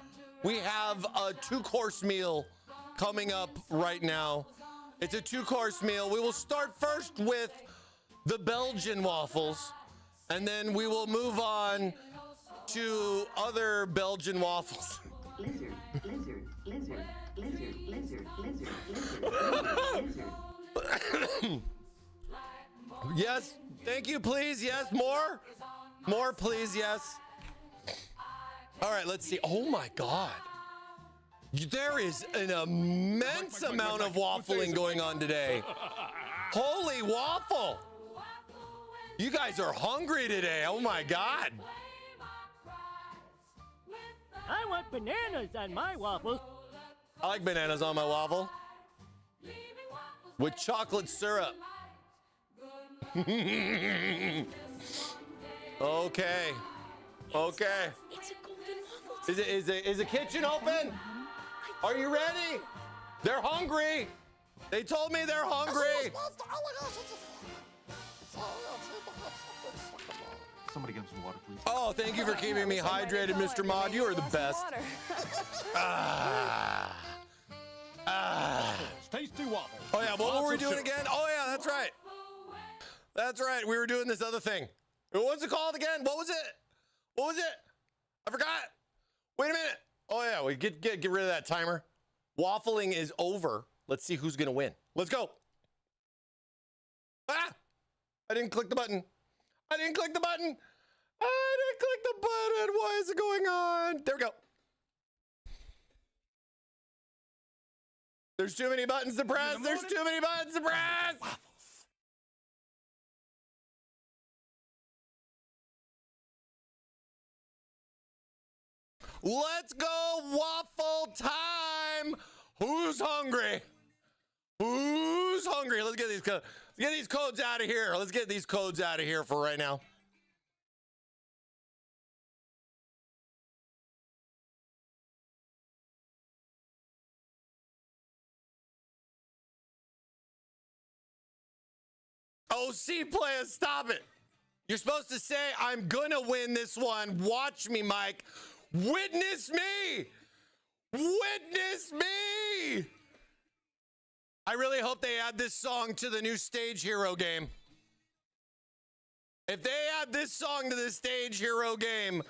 We have a 2-course meal coming up right now. It's a 2-course meal. We will start first with the Belgian waffles, and then we will move on to other Belgian waffles. Lizard, lizard, lizard, lizard, lizard, lizard, lizard, lizard. Yes, thank you, please. Yes, more. More, please, yes. All right, let's see. Oh my God. There is an immense amount of waffling going on today. Holy waffle. You guys are hungry today. Oh my God. I want bananas on my waffles. I like bananas on my waffle. With chocolate syrup. Okay. Okay. It's a golden waffle. Is the kitchen open? Are you ready? They're hungry. They told me they're hungry. Somebody get some water, please. Oh, thank you for keeping me hydrated, Mr. Mod. You are the best. Tasty waffles. Oh yeah, what were we doing again? Oh yeah, that's right. That's right. We were doing this other thing. What's it called again? What was it? What was it? I forgot. Wait a minute. Oh yeah, we get rid of that timer. Waffling is over. Let's see who's gonna win. Let's go. Ah! I didn't click the button. I didn't click the button. I didn't click the button. What is going on? There we go. There's too many buttons to press. There's too many buttons to press. Let's go waffle time. Who's hungry? Who's hungry? Let's get these codes out of here. Let's get these codes out of here for right now. OC player, stop it. You're supposed to say, I'm gonna win this one. Watch me, Mike. Witness me. Witness me. I really hope they add this song to the new Stage Hero game. If they add this song to the Stage Hero game,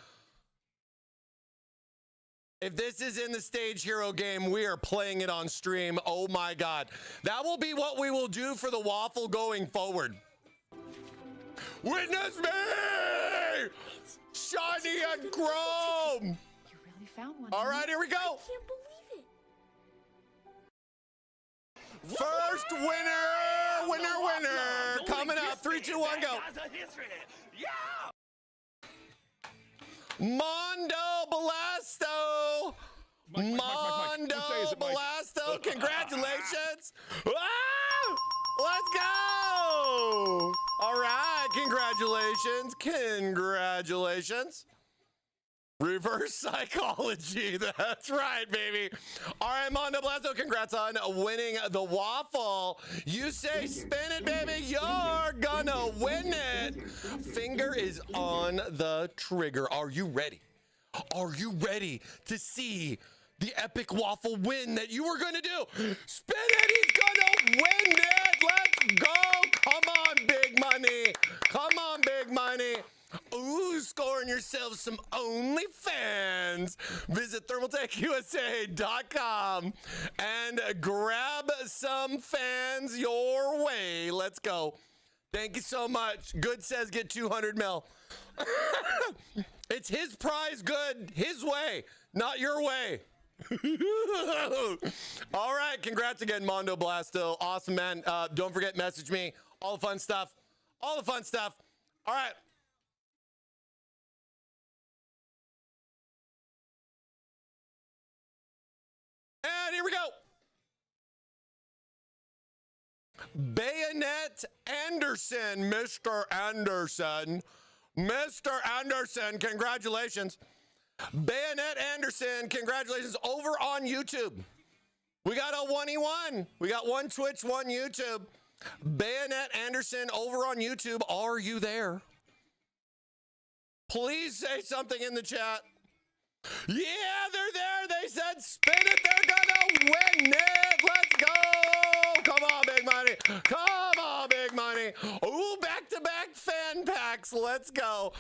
if this is in the Stage Hero game, we are playing it on stream. Oh my God. That will be what we will do for the waffle going forward. Witness me! Shiny and chrome! You really found one. All right, here we go. I can't believe it. First winner, winner. Coming up, 3, 2, 1, go. Mondo Belasto. Mondo Belasto, congratulations. Ah! Let's go. All right, congratulations. Congratulations. Reverse psychology. That's right, baby. All right, Mondo Blasto, congrats on winning the waffle. You say spin it, baby. You're gonna win it. Finger is on the trigger. Are you ready? Are you ready to see the epic waffle win that you were gonna do? Spin it. He's gonna win it. Let's go. Come on, big money. Come on, big money. Ooh, scoring yourself some OnlyFans. Visit thermaltakeusa.com and grab some fans your way. Let's go. Thank you so much. Good says get 200 mil. It's his prize, good, his way, not your way. All right, congrats again, Mondo Blasto. Awesome, man. Don't forget, message me. All the fun stuff. All the fun stuff. All right. And here we go. Bayonet Anderson, Mr. Anderson. Mr. Anderson, congratulations. Bayonet Anderson, congratulations. Over on YouTube. We got a 1E1. We got one Twitch, one YouTube. Bayonet Anderson over on YouTube. Are you there? Please say something in the chat. Yeah, they're there. They said spin it. They're gonna win it. Let's go. Come on, big money. Come on, big money. Ooh, back-to-back fan packs. Let's go.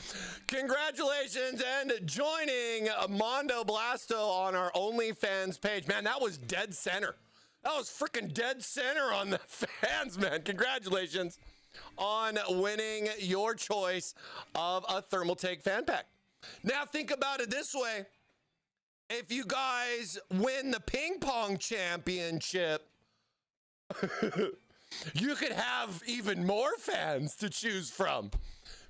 Congratulations and joining Mondo Blasto on our OnlyFans page. Man, that was dead center. That was freaking dead center on the fans, man. Congratulations on winning your choice of a Thermaltake fan pack. Now think about it this way. If you guys win the ping pong championship, you could have even more fans to choose from.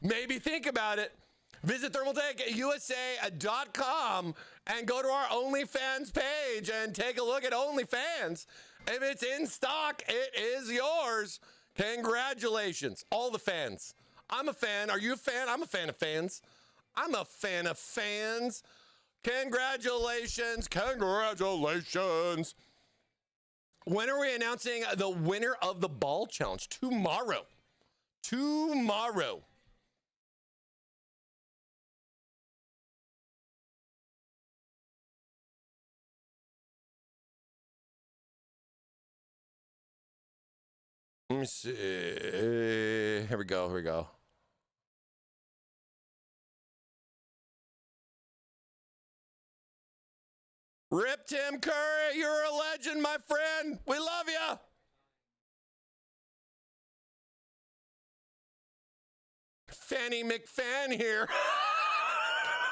Maybe think about it. Visit thermaltakeusa.com and go to our OnlyFans page and take a look at OnlyFans. If it's in stock, it is yours. Congratulations, all the fans. I'm a fan. Are you a fan? I'm a fan of fans. I'm a fan of fans. Congratulations. Congratulations. When are we announcing the winner of the ball challenge? Tomorrow. Tomorrow. Let me see. Here we go. Here we go. Rip Tim Curry, you're a legend, my friend. We love you. Fanny McFan here.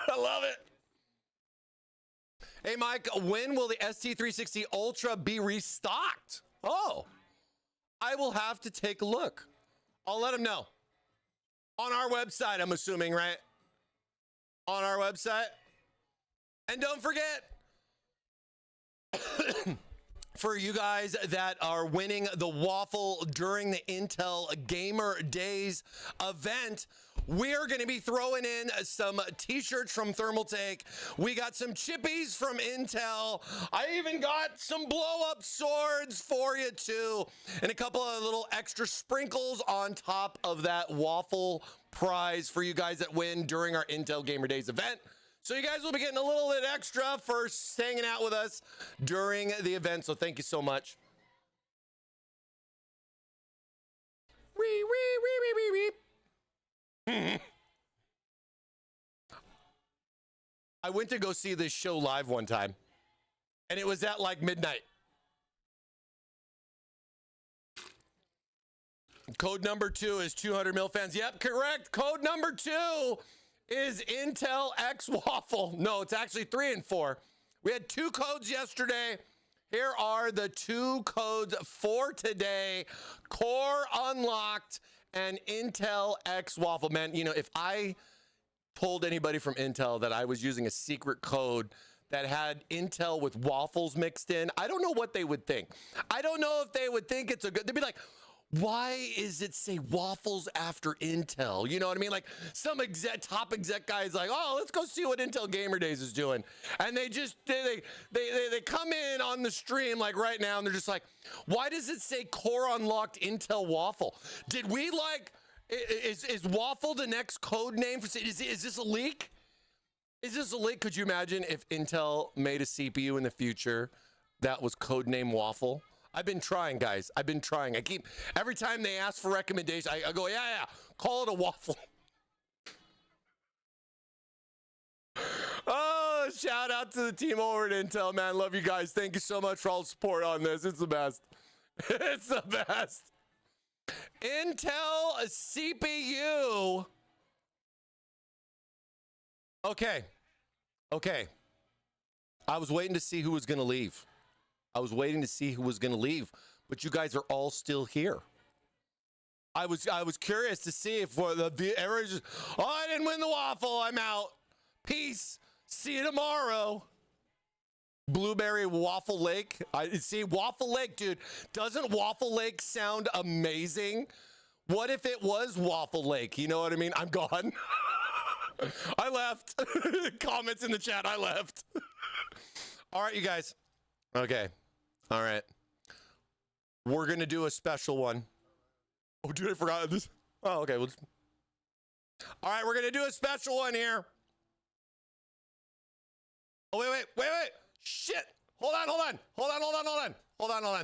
I love it. Hey, Mike, when will the ST360 Ultra be restocked? Oh, I will have to take a look. I'll let him know. On our website, I'm assuming, right? On our website. And don't forget, for you guys that are winning the Waffle during the Intel Gamer Days event, we are going to be throwing in some t-shirts from Thermaltake. We got some chippies from Intel. I even got some blow-up swords for you too, and a couple of little extra sprinkles on top of that Waffle prize for you guys that win during our Intel Gamer Days event. So you guys will be getting a little bit extra for hanging out with us during the event. So thank you so much. Wee, wee, wee, wee, wee, wee. I went to go see this show live one time, and it was at like midnight. Code number 2 is 200 mil fans. Yep, correct. Code number 2 is Intel X Waffle. No, it's actually 3 and 4. We had 2 codes yesterday. Here are the 2 codes for today. Core Unlocked and Intel X Waffle. Man, you know, if I told anybody from Intel that I was using a secret code that had Intel with waffles mixed in, I don't know what they would think. I don't know if they would think it's a good, they'd be like, why is it say waffles after Intel? You know what I mean? Like some top exec guy is like, oh, let's go see what Intel Gamer Days is doing. And they just, they come in on the stream like right now and they're just like, why does it say Core Unlocked Intel Waffle? Did we like, is Waffle the next code name for, is this a leak? Is this a leak? Could you imagine if Intel made a CPU in the future that was codename Waffle? I've been trying, guys. I've been trying. Every time they ask for recommendations, I go, yeah, call it a Waffle. Oh, shout out to the team over at Intel, man. Love you guys. Thank you so much for all the support on this. It's the best. It's the best. Intel CPU. Okay. I was waiting to see who was going to leave. But you guys are all still here. I was curious to see if everyone's just, oh, I didn't win the Waffle, I'm out. Peace. See you tomorrow. Blueberry Waffle Lake. See, Waffle Lake, dude. Doesn't Waffle Lake sound amazing? What if it was Waffle Lake? You know what I mean? I'm gone. I left. Comments in the chat, I left. All right, you guys. Okay. All right. We're going to do a special one. Oh, dude, I forgot this. Oh, okay. All right, we're going to do a special one here. Oh, wait. Shit. Hold on.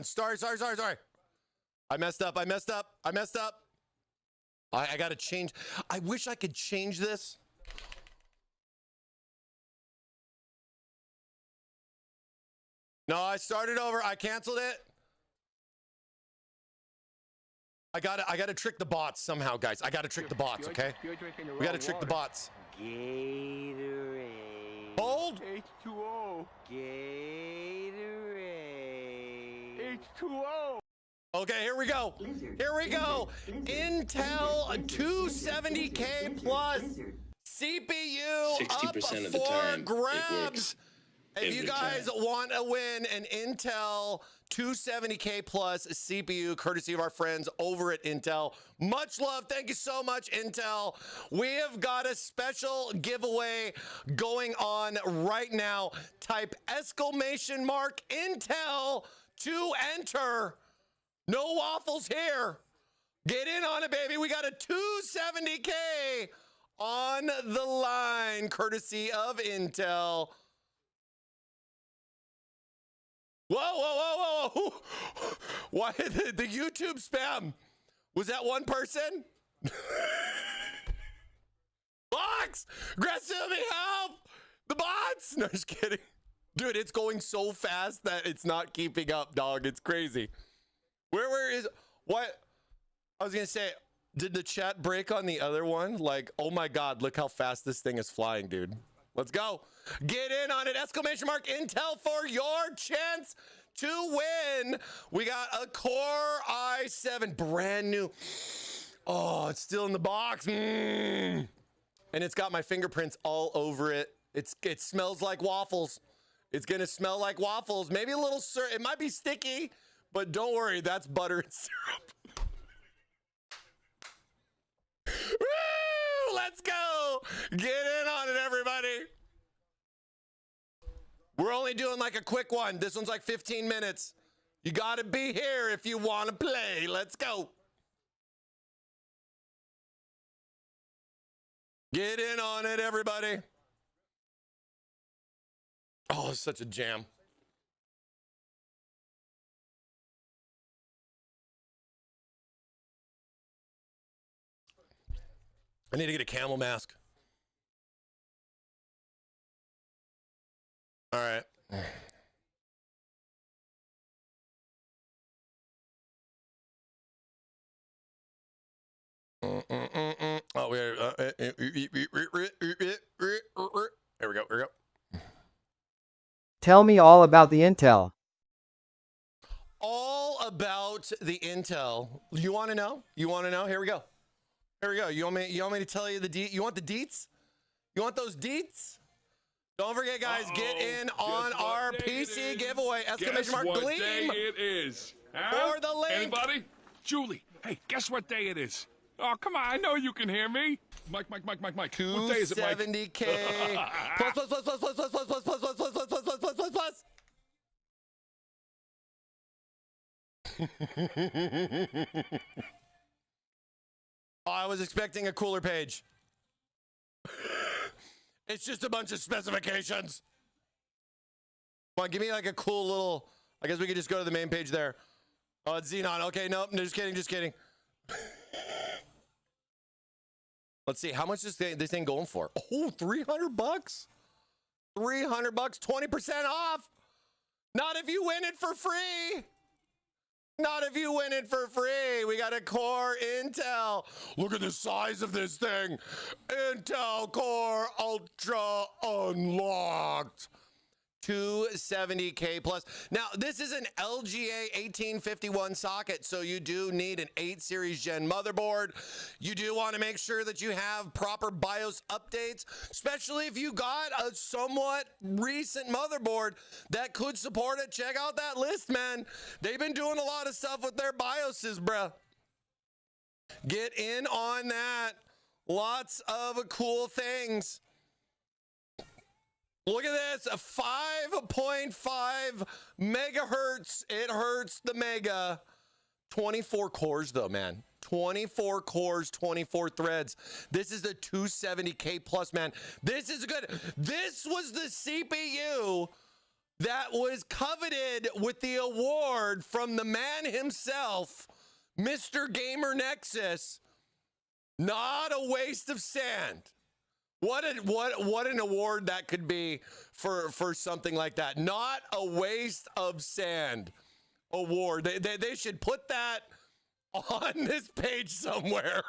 Sorry. I messed up. I got to change. I wish I could change this. No, I started over. I canceled it. I gotta trick the bots somehow, guys. I gotta trick the bots, okay? We gotta trick the bots. Gatorade. Bold. H2O. Gatorade. H2O. Okay, here we go. Intel 270K plus CPU 60% up of the for time, grabs. it works If you guys want to win an Intel 270K plus CPU, courtesy of our friends over at Intel, much love. Thank you so much, Intel. We have got a special giveaway going on right now. Type exclamation mark Intel to enter. No waffles here. Get in on it, baby. We got a 270K on the line, courtesy of Intel. Whoa, whoa, whoa, whoa. Why the YouTube spam? Was that one person? Box! Grasumi, help! The bots! No, just kidding. Dude, it's going so fast that it's not keeping up, dog. It's crazy. Where is... What? I was going to say, did the chat break on the other one? Like, oh my God, look how fast this thing is flying, dude. Let's go. Get in on it. Exclamation mark Intel for your chance to win. We got a Core i7, brand new. Oh, it's still in the box. And it's got my fingerprints all over it. It smells like waffles. It's going to smell like waffles. Maybe a little syrup. It might be sticky, but don't worry. That's butter and syrup. Woo! Let's go. Get in on it, everybody. We're only doing like a quick one. This one's like 15 minutes. You got to be here if you want to play. Let's go. Get in on it, everybody. Oh, it's such a jam. I need to get a camel mask. All right. Oh, we're there we go. Here we go. Tell me all about the Intel. All about the Intel. You want to know? You want to know? Here we go. Here we go. You want me to tell you the deets? You want the deets? You want those deets? Don't forget, guys, get in on our PC giveaway. Exclamation mark Gleam. Guess what day it is? Or the link. Anybody? Julie, hey, guess what day it is? Oh, come on, I know you can hear me. Mike. What day is it, Mike? 270K. plus. Oh, I was expecting a cooler page. It's just a bunch of specifications. Come on, give me like a cool little... I guess we could just go to the main page there. Oh, it's Xenon. Okay, nope, just kidding. Let's see, how much is this thing going for? Oh, $300? $300, 20% off. Not if you win it for free. Not if you win it for free. We got a Core Intel. Look at the size of this thing. Intel Core Ultra Unlocked. 270K plus. Now, this is an LGA 1851 socket, so you do need an 8 series gen motherboard. You do want to make sure that you have proper BIOS updates, especially if you got a somewhat recent motherboard that could support it. Check out that list, man. They've been doing a lot of stuff with their BIOSes, bruh. Get in on that. Lots of cool things. Look at this, a 5.5 megahertz. It hurts the mega. 24 cores though, man. 24 cores, 24 threads. This is the 270K plus, man. This is good. This was the CPU that was coveted with the award from the man himself, Mr. Gamer Nexus. Not a waste of sand. What an award that could be for something like that. Not a waste of sand award. They should put that on this page somewhere.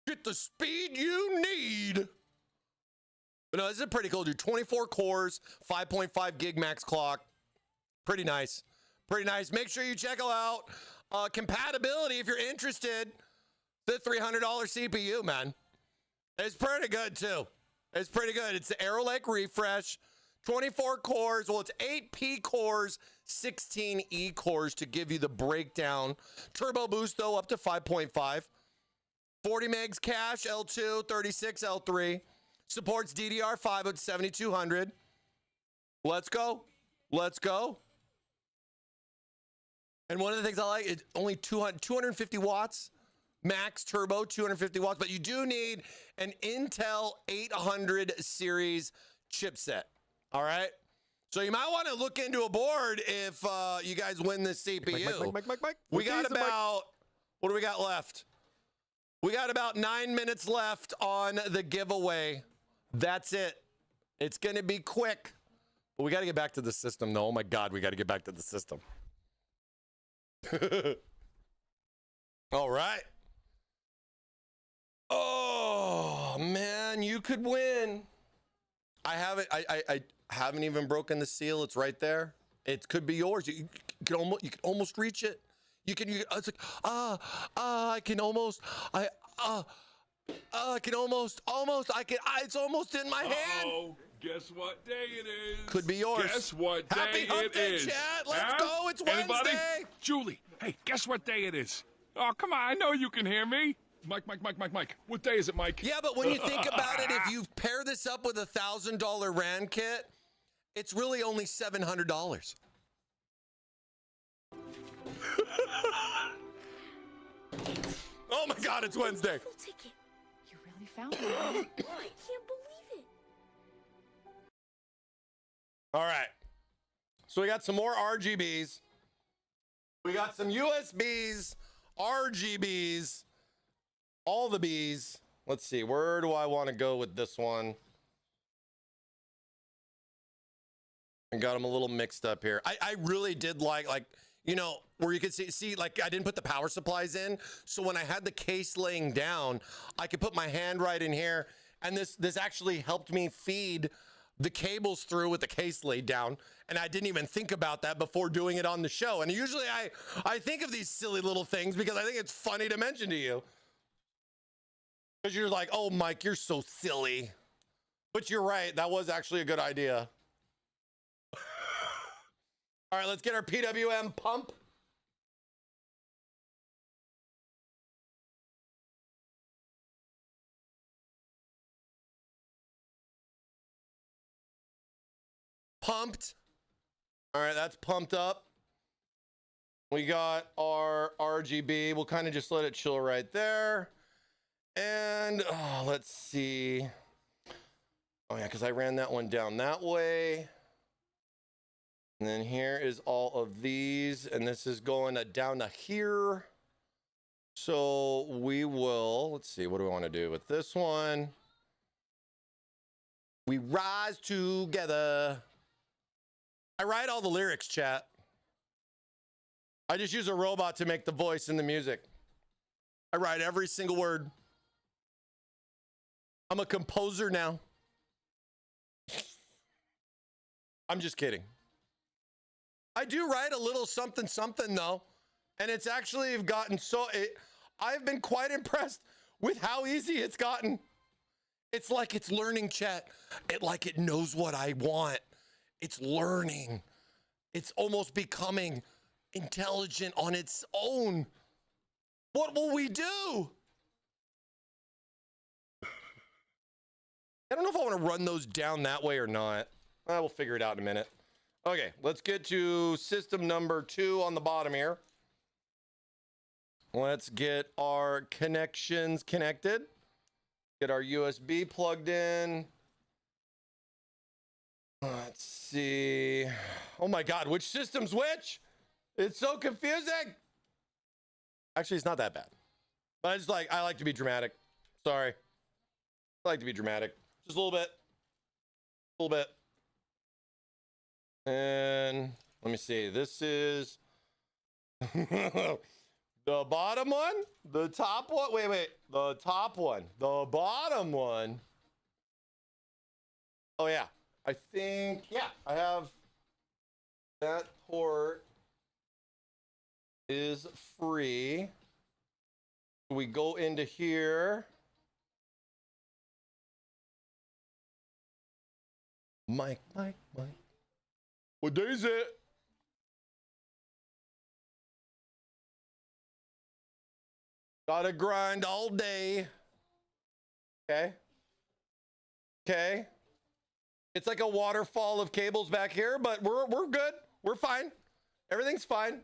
Get the speed you need. But no, this is pretty cool, dude. 24 cores, 5.5 gig max clock. Pretty nice. Pretty nice. Make sure you check out compatibility if you're interested. The $300 CPU, man. It's pretty good, too. It's pretty good. It's the Aerolake Refresh. 24 cores. Well, it's 8 P cores, 16 E cores to give you the breakdown. Turbo boost, though, up to 5.5. 40 megs cache, L2, 36 L3. Supports DDR5 at 7200. Let's go. Let's go. And one of the things I like is only 250 watts. Max turbo, 250 watts. But you do need an Intel 800 series chipset. All right? So you might want to look into a board if you guys win this CPU. Mike. We got about, what do we got left? We got about 9 minutes left on the giveaway. That's it. It's going to be quick. But we got to get back to the system, though. Oh, my God, we got to get back to the system. All right. Oh, man, you could win. I haven't even broken the seal. It's right there. It could be yours. You could almost reach it. It's like, I can almost, it's almost in my hand. Oh, guess what day it is? Could be yours. Guess what day Happy hump it day, is? chat. Let's go. It's Anybody? Wednesday. Julie, hey, guess what day it is? Oh, come on. I know you can hear me. Mike. What day is it, Mike? Yeah, but when you think about it, if you pair this up with a $1,000 RAN kit, it's really only $700. Oh my God, it's Wednesday. Ticket. You really found it. I can't believe it. All right. So we got some more RGBs. We got some USBs, RGBs, all the Bs. Let's see. Where do I want to go with this one? I got them a little mixed up here. I really did like, you know, where you could see, like, I didn't put the power supplies in. So when I had the case laying down, I could put my hand right in here. And this actually helped me feed the cables through with the case laid down. And I didn't even think about that before doing it on the show. And usually I think of these silly little things because I think it's funny to mention to you. Because you're like, oh, Mike, you're so silly. But you're right. That was actually a good idea. All right, let's get our PWM pump. Pumped. All right, that's pumped up. We got our RGB. We'll kind of just let it chill right there. And let's see. Oh, yeah, because I ran that one down that way. And then here is all of these. And this is going down to here. So we will, let's see, what do we want to do with this one? We rise together. I write all the lyrics, chat. I just use a robot to make the voice and the music. I write every single word. I'm a composer now. I'm just kidding. I do write a little something though. And it's actually gotten I've been quite impressed with how easy it's gotten. It's like it's learning, chat. It knows what I want. It's learning. It's almost becoming intelligent on its own. What will we do? I don't know if I want to run those down that way or not. We'll figure it out in a minute. Okay, let's get to system number 2 on the bottom here. Let's get our connections connected. Get our USB plugged in. Let's see. Oh my God, which system's which? It's so confusing. Actually, it's not that bad. But I like to be dramatic. Sorry. I like to be dramatic. Just a little bit. A little bit. And let me see. This is the bottom one, the top one. Wait. The top one, the bottom one. Oh, yeah. I think, yeah, I have that port is free. We go into here. Mike. What day is it? Gotta grind all day. Okay. It's like a waterfall of cables back here, but we're good. We're fine. Everything's fine.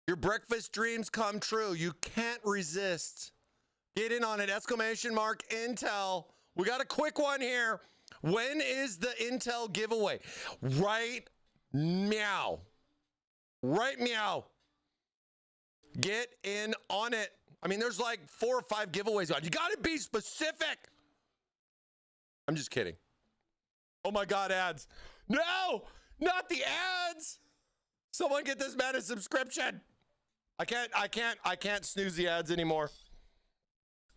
Your breakfast dreams come true. You can't resist. Get in on it. Exclamation mark Intel. We got a quick one here. When is the Intel giveaway? Right meow. Get in on it. I mean, there's like 4 or 5 giveaways on. You got to be specific. I'm just kidding. Oh my God, ads. No, not the ads. Someone get this man a subscription. I can't snooze the ads anymore.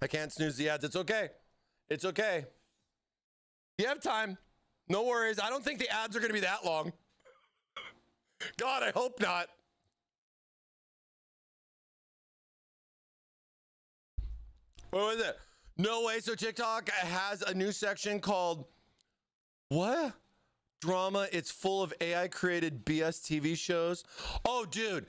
I can't snooze the ads. It's okay. You have time. No worries. I don't think the ads are going to be that long. God, I hope not. What was it? No way. So TikTok has a new section called what? Drama. It's full of AI created BS TV shows. Oh, dude.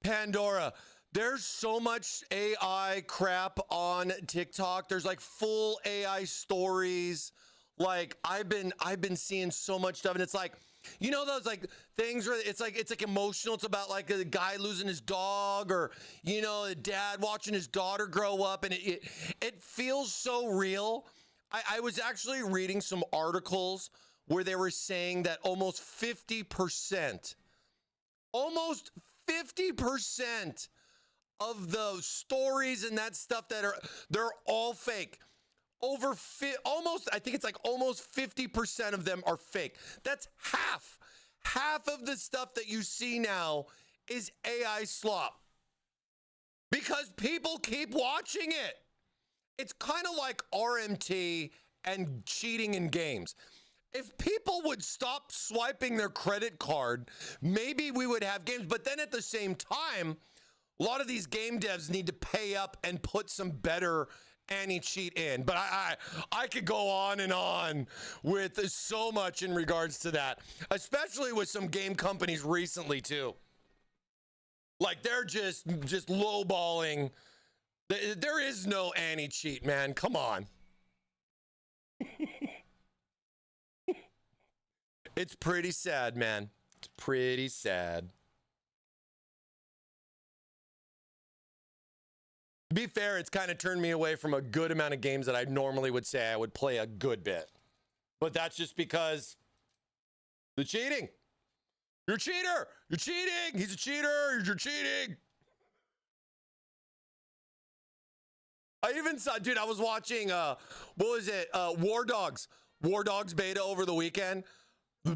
Pandora. There's so much AI crap on TikTok. There's like full AI stories. Like I've been seeing so much stuff, and it's like, you know, those like things where it's like emotional. It's about like a guy losing his dog, or you know, a dad watching his daughter grow up, and it feels so real. I was actually reading some articles where they were saying that almost 50% of the stories and that stuff they're all fake. I think it's like almost 50% of them are fake. That's half of the stuff that you see now is AI slop, because people keep watching it. It's kind of like RMT and cheating in games. If people would stop swiping their credit card, maybe we would have games. But then at the same time, a lot of these game devs need to pay up and put some better anti-cheat in. But I could go on and on with so much in regards to that, especially with some game companies recently too. Like they're just lowballing. There is no anti-cheat, man. Come on. It's pretty sad, man. It's pretty sad. To be fair, it's kind of turned me away from a good amount of games that I normally would say I would play a good bit. But that's just because the cheating. You're a cheater. You're cheating. He's a cheater. You're cheating. I even saw, dude, I was watching, what was it? War Dogs beta over the weekend.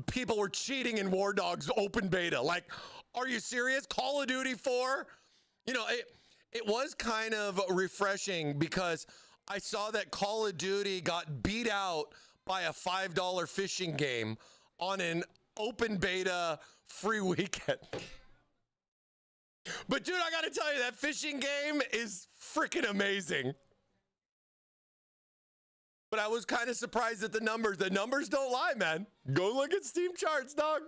People were cheating in War Dogs open beta. Like, are you serious? Call of Duty 4? You know, it was kind of refreshing because I saw that Call of Duty got beat out by a $5 fishing game on an open beta free weekend. But dude, I gotta tell you, that fishing game is freaking amazing. But I was kind of surprised at the numbers. The numbers don't lie, man. Go look at Steam charts, dog.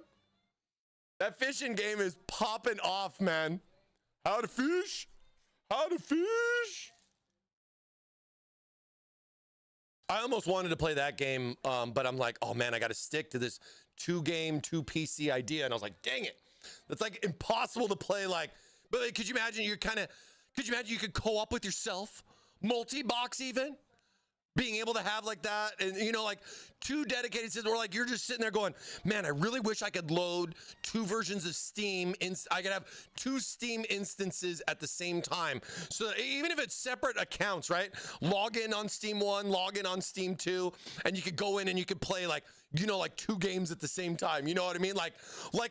That fishing game is popping off, man. How to fish? How to fish? I almost wanted to play that game, but I'm like, oh man, I got to stick to this 2-game, 2-PC idea. And I was like, dang it. That's like impossible to play. Like, but like, could you imagine you could co-op with yourself? Multi-box even? Being able to have like that, and you know, like 2 dedicated systems where like you're just sitting there going, man, I really wish I could load 2 versions of Steam. I could have 2 Steam instances at the same time. So that even if it's separate accounts, right? Log in on Steam 1, log in on Steam 2, and you could go in and you could play like, you know, like 2 games at the same time. You know what I mean? Like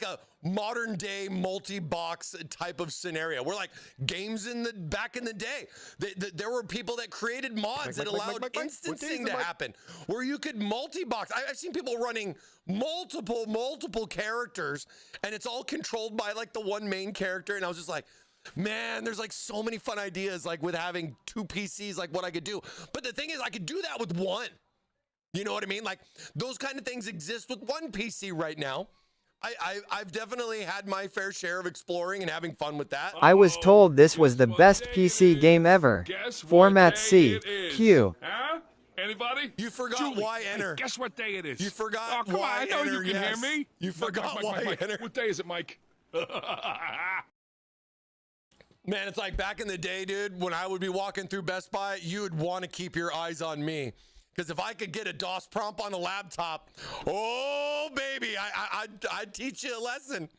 a modern day multi-box type of scenario where like games back in the day, there were people that created mods that allowed instancing to happen where you could multi-box. I've seen people running multiple characters, and it's all controlled by like the one main character. And I was just like, Man, there's like so many fun ideas like with having 2 PCs, like what I could do. But the thing is, I could do that with one. You know what I mean? Like those kind of things exist with one PC right now. I've definitely had my fair share of exploring and having fun with that. I was told this was the best PC game ever. Format C. Q. Huh? Anybody? You forgot Julie, why enter. Hey, guess what day it is? You forgot Oh, come why on, I know enter, you can yes. hear me. You forgot why enter. What day is it, Mike? Man, it's like back in the day, dude, when I would be walking through Best Buy, you would want to keep your eyes on me. Because if I could get a DOS prompt on a laptop, oh, baby, I'd teach you a lesson.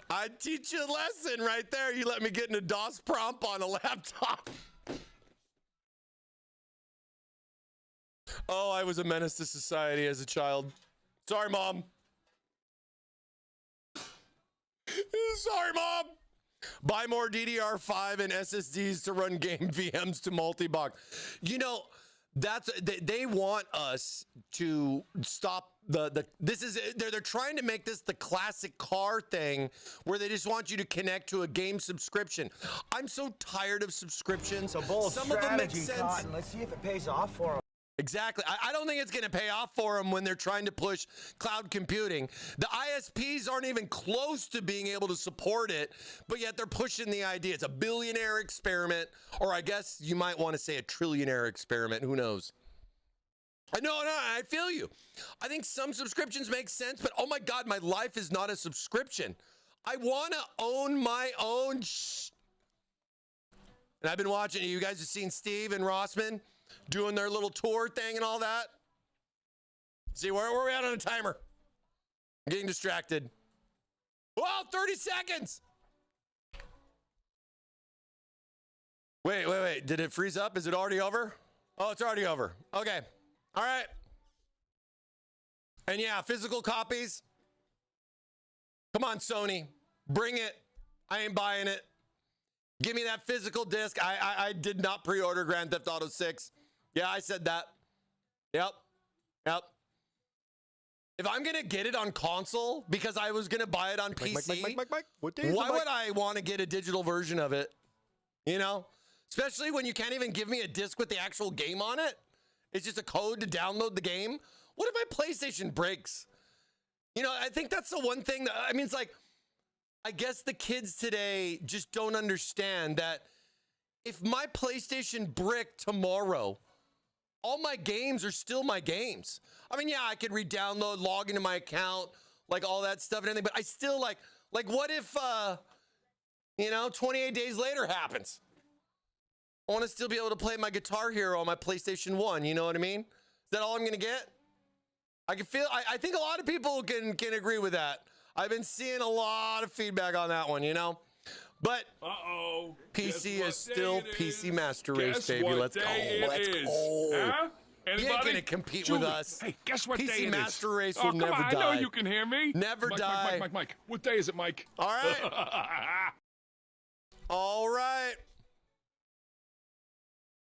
I'd teach you a lesson right there. You let me get in a DOS prompt on a laptop. Oh, I was a menace to society as a child. Sorry, Mom. Sorry, Mom. Buy more DDR5 and SSDs to run game VMs to multi-box. You know, they want us to stop they're trying to make this the classic car thing where they just want you to connect to a game subscription. I'm so tired of subscriptions. It's a bold Some of them make strategy, sense. Cotton. Let's see if it pays off for them. Exactly. I don't think it's going to pay off for them when they're trying to push cloud computing. The ISPs aren't even close to being able to support it, but yet they're pushing the idea. It's a billionaire experiment, or I guess you might want to say a trillionaire experiment. Who knows? No, I feel you. I think some subscriptions make sense, but oh my God, my life is not a subscription. I want to own my own And I've been watching, you guys have seen Steve and Rossman doing their little tour thing and all that. See, where are we at on a timer? I'm getting distracted. Well, 30 seconds. Wait. Did it freeze up? Is it already over? Oh, it's already over. Okay. All right. And yeah, physical copies. Come on, Sony. Bring it. I ain't buying it. Give me that physical disc. I did not pre-order Grand Theft Auto 6. Yeah, I said that. Yep. If I'm going to get it on console because I was going to buy it on PC, Mike. why would I want to get a digital version of it? You know? Especially when you can't even give me a disc with the actual game on it. It's just a code to download the game. What if my PlayStation breaks? You know, I think that's the one thing that, I mean, it's like, I guess the kids today just don't understand that if my PlayStation brick tomorrow, all my games are still my games. I mean, yeah, I could re-download, log into my account, like all that stuff and everything, but I still like what if, 28 days later happens? I want to still be able to play my Guitar Hero on my PlayStation 1, you know what I mean? Is that all I'm going to get? I think a lot of people can agree with that. I've been seeing a lot of feedback on that one, you know? But PC is still PC Master Race, baby. Let's go. Let's go. Huh? Anybody? You ain't going to compete with us. Hey, guess what day PC it is? Master Race Oh, will come never on, die. I know you can hear me. Never die. Mike. What day is it, Mike? All right. All right.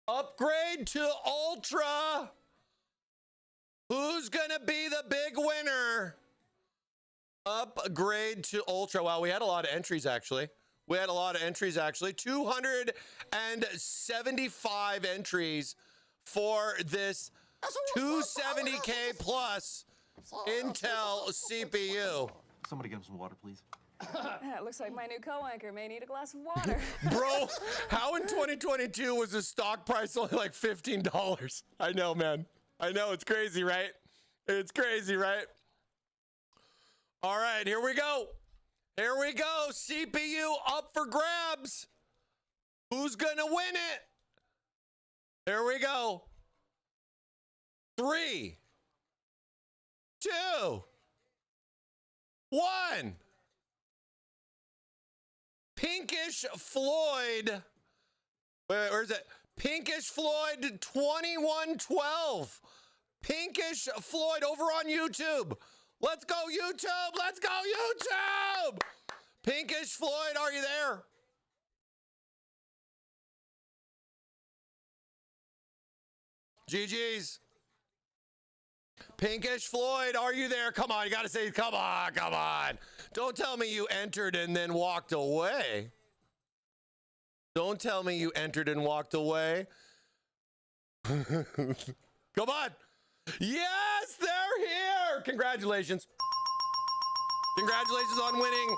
Upgrade to Ultra. Who's going to be the big winner? Upgrade to Ultra. Wow, we had a lot of entries, actually. 275 entries for this 270K plus Intel CPU. Somebody get him some water, please. It looks like my new co-anchor may need a glass of water. Bro, how in 2022 was the stock price only like $15? I know, man. I know, it's crazy, right? It's crazy, right? All right, here we go. CPU up for grabs. Who's gonna win it? Here we go. 3, 2, 1. Pinkish Floyd. Wait, where is it? Pinkish Floyd 2112. Pinkish Floyd over on YouTube. Let's go, YouTube. Let's go, YouTube. Pinkish Floyd, are you there? GG's. Pinkish Floyd, are you there? Come on, you got to say, come on. Don't tell me you entered and then walked away. Don't tell me you entered and walked away. Come on. Yes, they're here. Congratulations. Congratulations on winning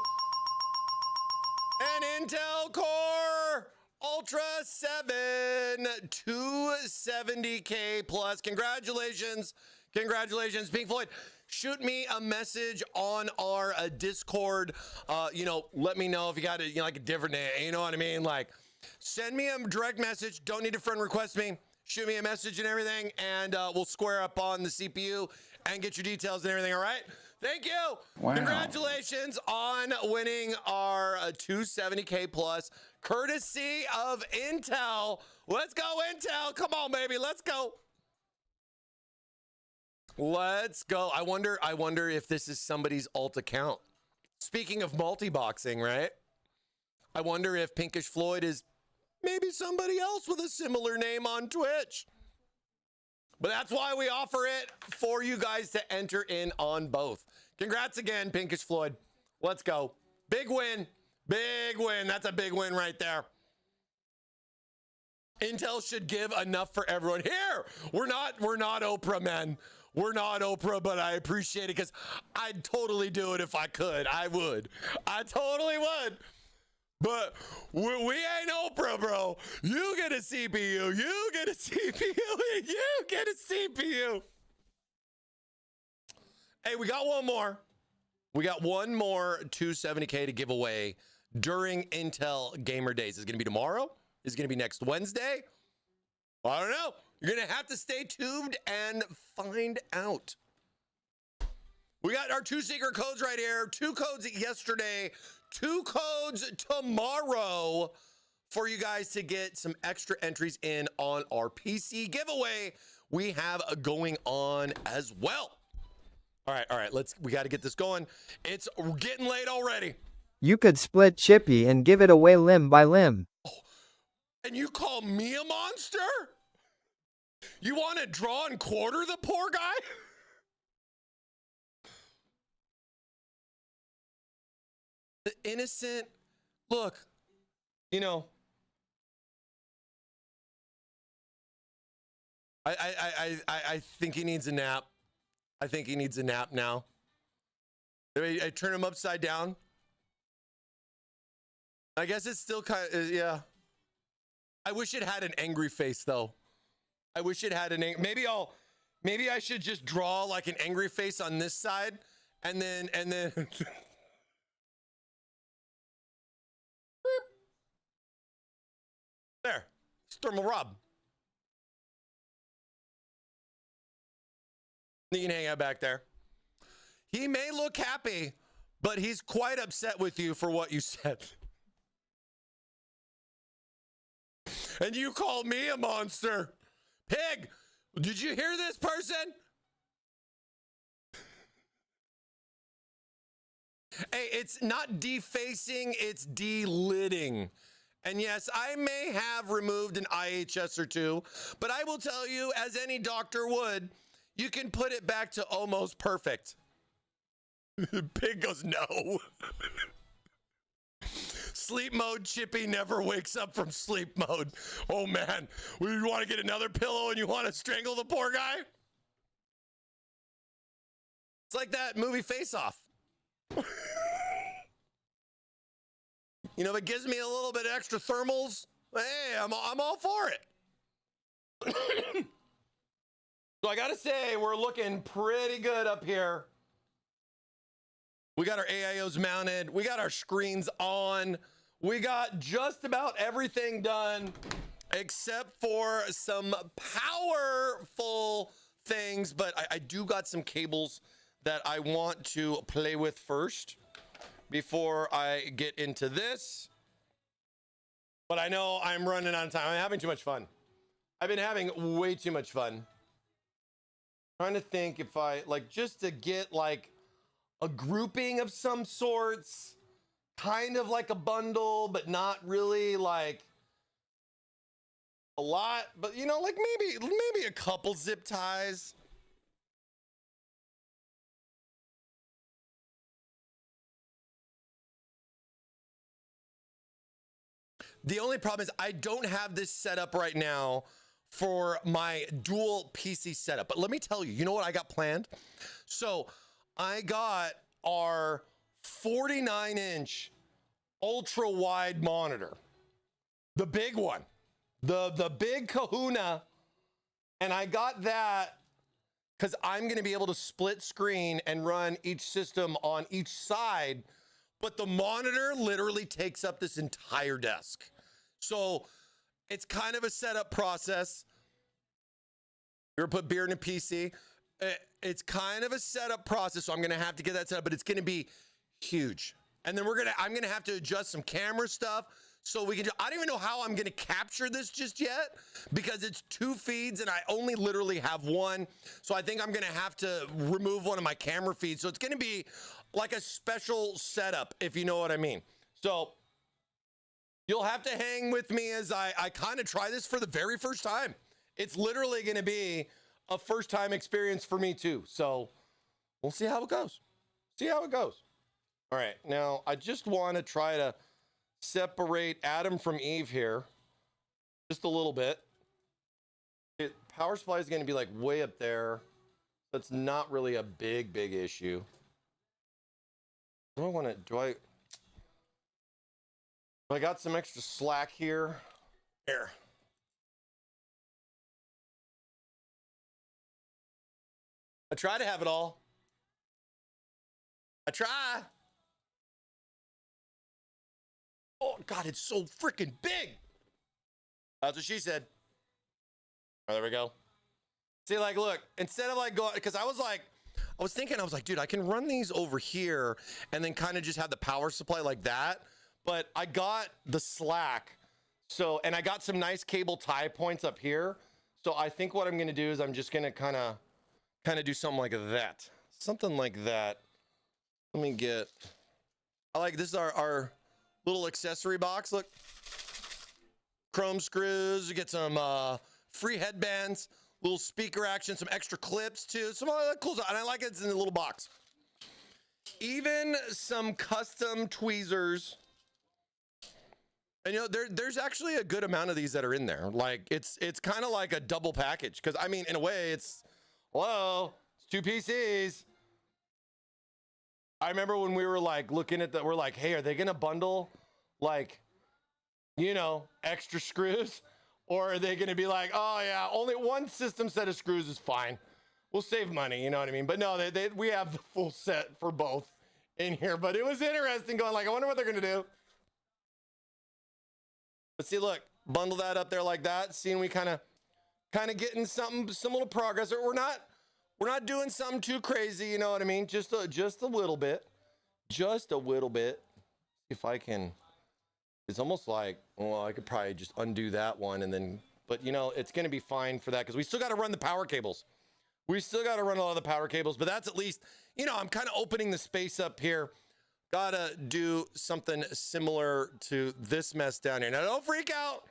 an Intel Core Ultra 7 270K plus. Congratulations. Congratulations, Pink Floyd. Shoot me a message on our Discord. Let me know if you got like a different name. You know what I mean? Like, send me a direct message. Don't need to friend request me. Shoot me a message and everything, and we'll square up on the CPU and get your details and everything. All right? Thank you. Wow. Congratulations on winning our 270K plus, courtesy of Intel. Let's go, Intel. Come on, baby. Let's go. Let's go. I wonder if this is somebody's alt account. Speaking of multi-boxing, right? I wonder if Pinkish Floyd is maybe somebody else with a similar name on Twitch. But that's why we offer it for you guys to enter in on both. Congrats again, Pinkish Floyd. Let's go. Big win. Big win. That's a big win right there. Intel should give enough for everyone. Here, we're not Oprah, man. We're not Oprah, but I appreciate it because I'd totally do it if I could. I would. I totally would. But we ain't Oprah, bro. You get a CPU. You get a CPU. You get a CPU. Hey, we got one more. We got one more 270K to give away during Intel Gamer Days. Is it going to be tomorrow? Is it going to be next Wednesday? I don't know. You're going to have to stay tuned and find out. We got our 2 secret codes right here. 2 codes yesterday. 2 codes tomorrow for you guys to get some extra entries in on our PC giveaway we have going on as well. All right. We got to get this going. It's getting late already. You could split Chippy and give it away limb by limb. Oh, and you call me a monster? You want to draw and quarter the poor guy? The innocent, look, I think he needs a nap. I think he needs a nap now. I turn him upside down. I guess it's still kind of, yeah. I wish it had an angry face though. I wish it had an maybe I should just draw like an angry face on this side and then there, it's Thermal Rob. You can hang out back there. He may look happy, but he's quite upset with you for what you said. And you call me a monster. Pig, did you hear this person? Hey, it's not defacing, it's delidding. And yes, I may have removed an IHS or two, but I will tell you, as any doctor would, you can put it back to almost perfect. Pig goes, no. Sleep mode, Chippy never wakes up from sleep mode. Oh man, you want to get another pillow and you want to strangle the poor guy? It's like that movie Face Off. If it gives me a little bit extra thermals, hey, I'm all for it. So I gotta say, we're looking pretty good up here. We got our AIOs mounted. We got our screens on. We got just about everything done except for some powerful things. But I do got some cables that I want to play with first before I get into this. But I know I'm running out of time. I'm having too much fun. I've been having way too much fun. Trying to think if I, just to get, a grouping of some sorts, kind of like a bundle, but not really, a lot. But, maybe a couple zip ties. The only problem is I don't have this set up right now for my dual PC setup. But let me tell you, you know what I got planned? So I got our 49-inch ultra wide monitor, the big one, the big kahuna. And I got that because I'm going to be able to split screen and run each system on each side. But the monitor literally takes up this entire desk. So it's kind of a setup process. You're gonna put beer in a PC. It's kind of a setup process, so I'm gonna have to get that set up, but it's gonna be huge. And then I'm gonna have to adjust some camera stuff so we can. I don't even know how I'm gonna capture this just yet because it's 2 feeds and I only literally have one. So I think I'm gonna have to remove one of my camera feeds. So it's gonna be like a special setup, if you know what I mean. So you'll have to hang with me as I kind of try this for the very first time. It's literally going to be a first time experience for me too. So we'll see how it goes. See how it goes. All right. Now I just want to try to separate Adam from Eve here just a little bit. Power supply is going to be like way up there. That's not really a big issue. I got some extra slack here. Here. I try to have it all. I try. Oh, God, it's so freaking big. That's what she said. Oh, there we go. See, like, look, instead of like going, because I was thinking, dude, I can run these over here and then kind of just have the power supply like that. But I got the slack. So, and I got some nice cable tie points up here. So I think what I'm going to do is I'm just going to kind of do something like that. Something like that. Let me get, this is our little accessory box. Look, chrome screws. You get some free headbands, little speaker action, some extra clips too. Some other cool stuff. And I like it. It's in a little box. Even some custom tweezers. And there's actually a good amount of these that are in there. Like it's kind of like a double package. Cause I mean, in a way it's 2 PCs. I remember when we were like looking at that, we're like, hey, are they going to bundle like, extra screws? Or are they going to be like, oh yeah, only one system set of screws is fine. We'll save money. You know what I mean? But no, we have the full set for both in here, but it was interesting going like, I wonder what they're going to do. But see, look, bundle that up there like that. Seeing we kind of getting some little progress. We're not doing something too crazy. You know what I mean? Just a little bit, If I can, it's almost like, well, I could probably just undo that one and then, but it's going to be fine for that because we still got to run the power cables. We still got to run a lot of the power cables, but that's at least, I'm kind of opening the space up here. Gotta do something similar to this mess down here. Now, don't freak out.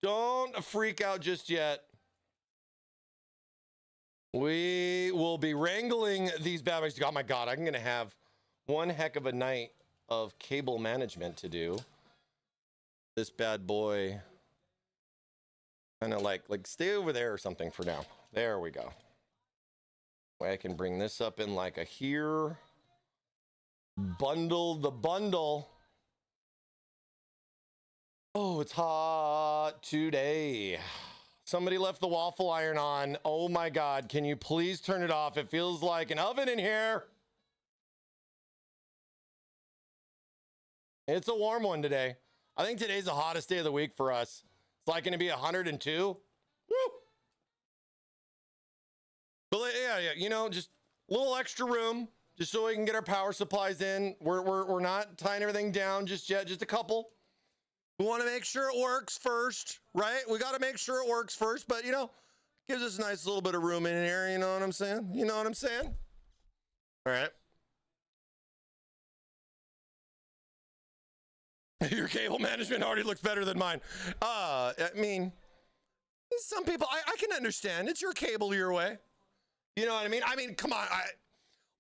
Don't freak out just yet. We will be wrangling these bad boys. Oh my God, I'm going to have one heck of a night of cable management to do. This bad boy. Kind of like stay over there or something for now. There we go. I can bring this up in like a here. Bundle the bundle. Oh, it's hot today. Somebody left the waffle iron on. Oh my God, can you please turn it off? It feels like an oven in here. It's a warm one today. I think today's the hottest day of the week for us. It's like going to be 102. Woo! But yeah, just a little extra room. Just so we can get our power supplies in. We're not tying everything down just yet, just a couple. We want to make sure it works first, right? We got to make sure it works first, but gives us a nice little bit of room in here, you know what I'm saying? You know what I'm saying? All right. Your cable management already looks better than mine. I mean, some people, I can understand. It's your cable your way. You know what I mean? I mean, come on.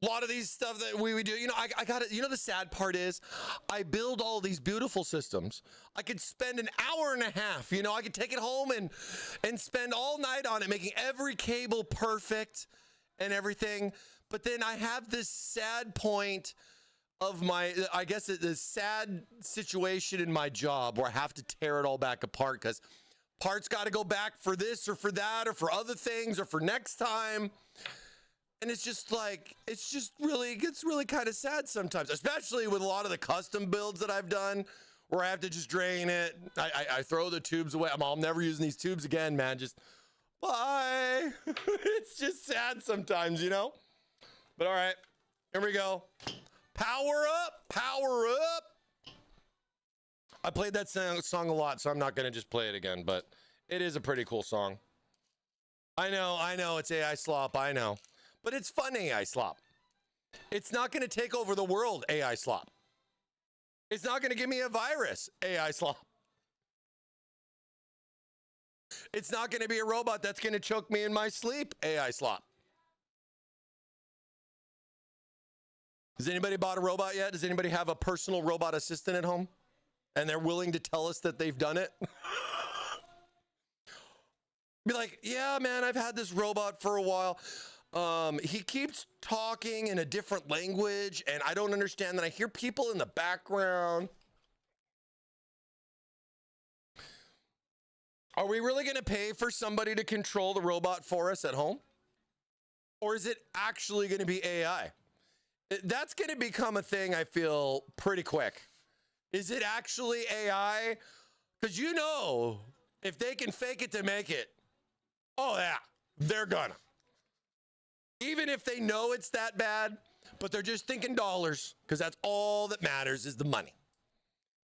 A lot of these stuff that we do, you know, I got it. You know, the sad part is I build all these beautiful systems. I could spend an hour and a half, you know, I could take it home and spend all night on it, making every cable perfect and everything. But then I have this sad point of my, I guess, the sad situation in my job where I have to tear it all back apart because parts got to go back for this or for that or for other things or for next time. And it's just like, it gets really kind of sad sometimes, especially with a lot of the custom builds that I've done where I have to just drain it. I throw the tubes away. I'm never using these tubes again, man. Just bye. It's just sad sometimes, you know? But all right, here we go. Power up, power up. I played that song a lot, so I'm not going to just play it again, but it is a pretty cool song. I know, it's AI slop, I know. But it's fun AI slop. It's not going to take over the world, AI slop. It's not going to give me a virus, AI slop. It's not going to be a robot that's going to choke me in my sleep, AI slop. Has anybody bought a robot yet? Does anybody have a personal robot assistant at home? And they're willing to tell us that they've done it? Be like, yeah, man, I've had this robot for a while. He keeps talking in a different language, and I don't understand that. I hear people in the background. Are we really going to pay for somebody to control the robot for us at home? Or is it actually going to be AI? That's going to become a thing, I feel, pretty quick. Is it actually AI? Because you know, if they can fake it to make it, oh yeah, they're gonna. Even if they know it's that bad, but they're just thinking dollars, because that's all that matters is the money.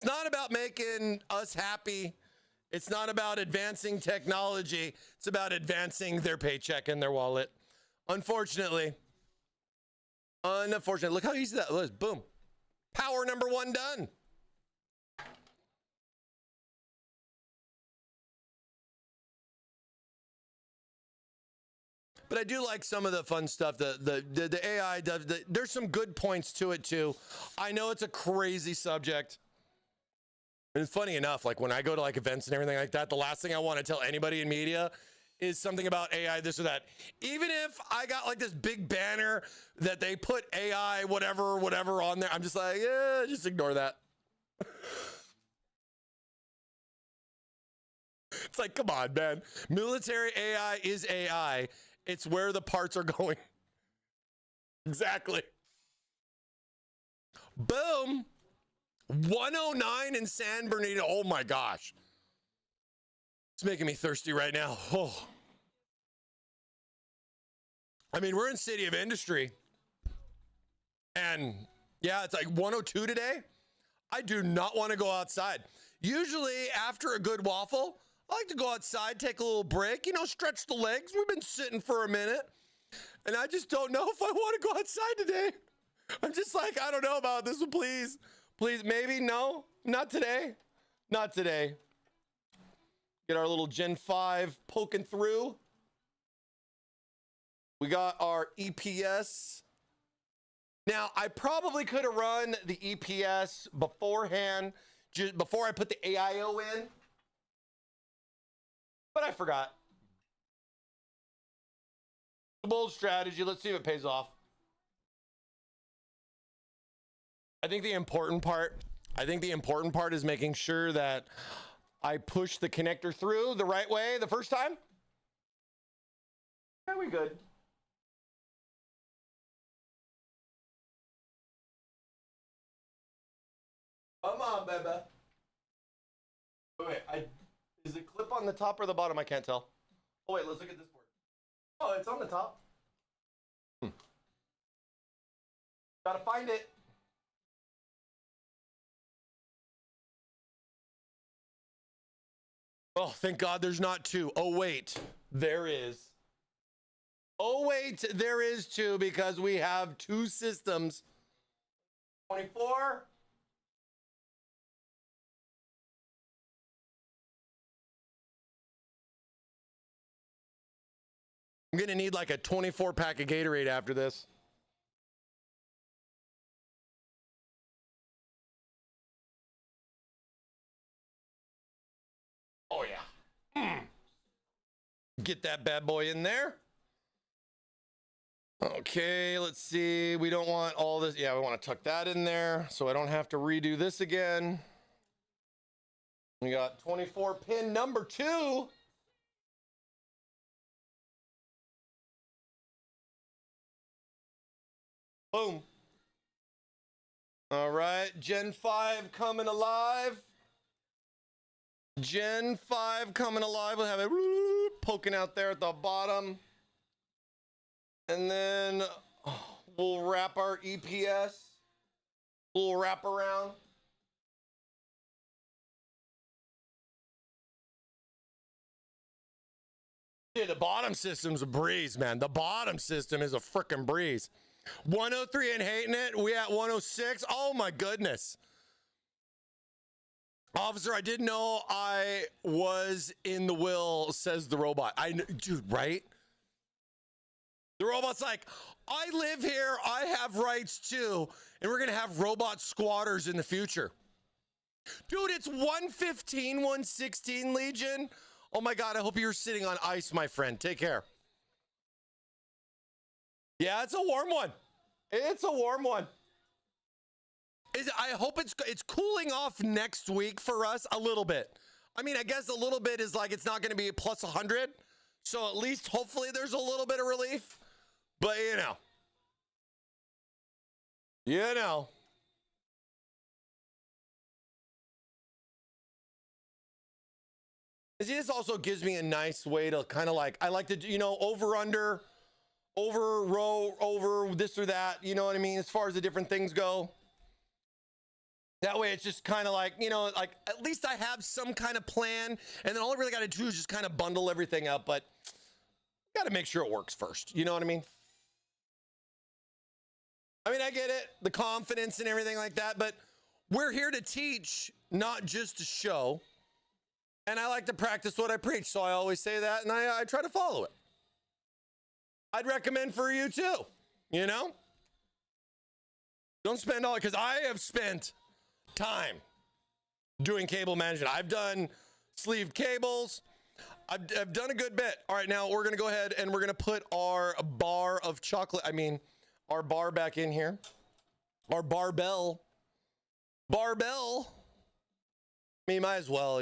It's not about making us happy. It's not about advancing technology. It's about advancing their paycheck and their wallet. Unfortunately. Look how easy that was. Boom. Power number 1 done. But I do like some of the fun stuff. The AI does. There's some good points to it too. I know it's a crazy subject. And it's funny enough, like when I go to like events and everything like that, the last thing I want to tell anybody in media is something about AI, this or that. Even if I got like this big banner that they put AI, whatever on there, I'm just like, yeah, just ignore that. It's like, come on, man. Military AI is AI. It's where the parts are going. Exactly. Boom. 109 in San Bernardino. Oh my gosh. It's making me thirsty right now. Oh. I mean, we're in City of Industry. And yeah, it's like 102 today. I do not want to go outside. Usually after a good waffle, I like to go outside, take a little break, you know, stretch the legs. We've been sitting for a minute. And I just don't know if I want to go outside today. I'm just like, I don't know about this one, please. Please, maybe, no, not today. Not today. Get our little Gen 5 poking through. We got our EPS. Now, I probably could have run the EPS beforehand, just before I put the AIO in. But I forgot. A bold strategy. Let's see if it pays off. I think the important part is making sure that I push the connector through the right way the first time. Yeah, we good. Come on, baby. Wait, is it clip on the top or the bottom? I can't tell. Oh, wait, let's look at this board. Oh, it's on the top. Gotta find it. Oh, thank God there's not 2. Oh, wait, there is. Oh, wait, there is 2 because we have 2 systems. 24. I'm going to need like a 24 pack of Gatorade after this. Get that bad boy in there. Okay, let's see. We don't want all this. Yeah, we want to tuck that in there so I don't have to redo this again. We got 24 pin number 2. Boom. All right, Gen 5 coming alive. Gen 5 coming alive. We'll have it poking out there at the bottom. And then we'll wrap our EPS. We'll wrap around. Dude, the bottom system's a breeze, man. The bottom system is a freaking breeze. 103 and hating it. We at 106. Oh my goodness. Officer, I didn't know I was in the will, says the robot. Dude, right? The robot's like, I live here. I have rights too. And we're going to have robot squatters in the future. Dude, it's 115, 116, Legion. Oh my God, I hope you're sitting on ice, my friend. Take care. Yeah, it's a warm one. It's a warm one. I hope it's cooling off next week for us a little bit. I mean, I guess a little bit is like it's not going to be plus 100. So at least hopefully there's a little bit of relief. But you know. See, this also gives me a nice way to kind of like, I like to, over, under, over, row, over this or that. You know what I mean? As far as the different things go. That way it's just kind of like, like at least I have some kind of plan. And then all I really got to do is just kind of bundle everything up. But got to make sure it works first. You know what I mean? I get it. The confidence and everything like that. But we're here to teach, not just to show. And I like to practice what I preach. So I always say that. And I try to follow it. I'd recommend for you too. Don't spend all, because I have spent time doing cable management. I've done sleeved cables. I've done a good bit. All right, now we're going to go ahead and we're going to put our bar of chocolate. Our bar back in here. Our barbell. Might as well,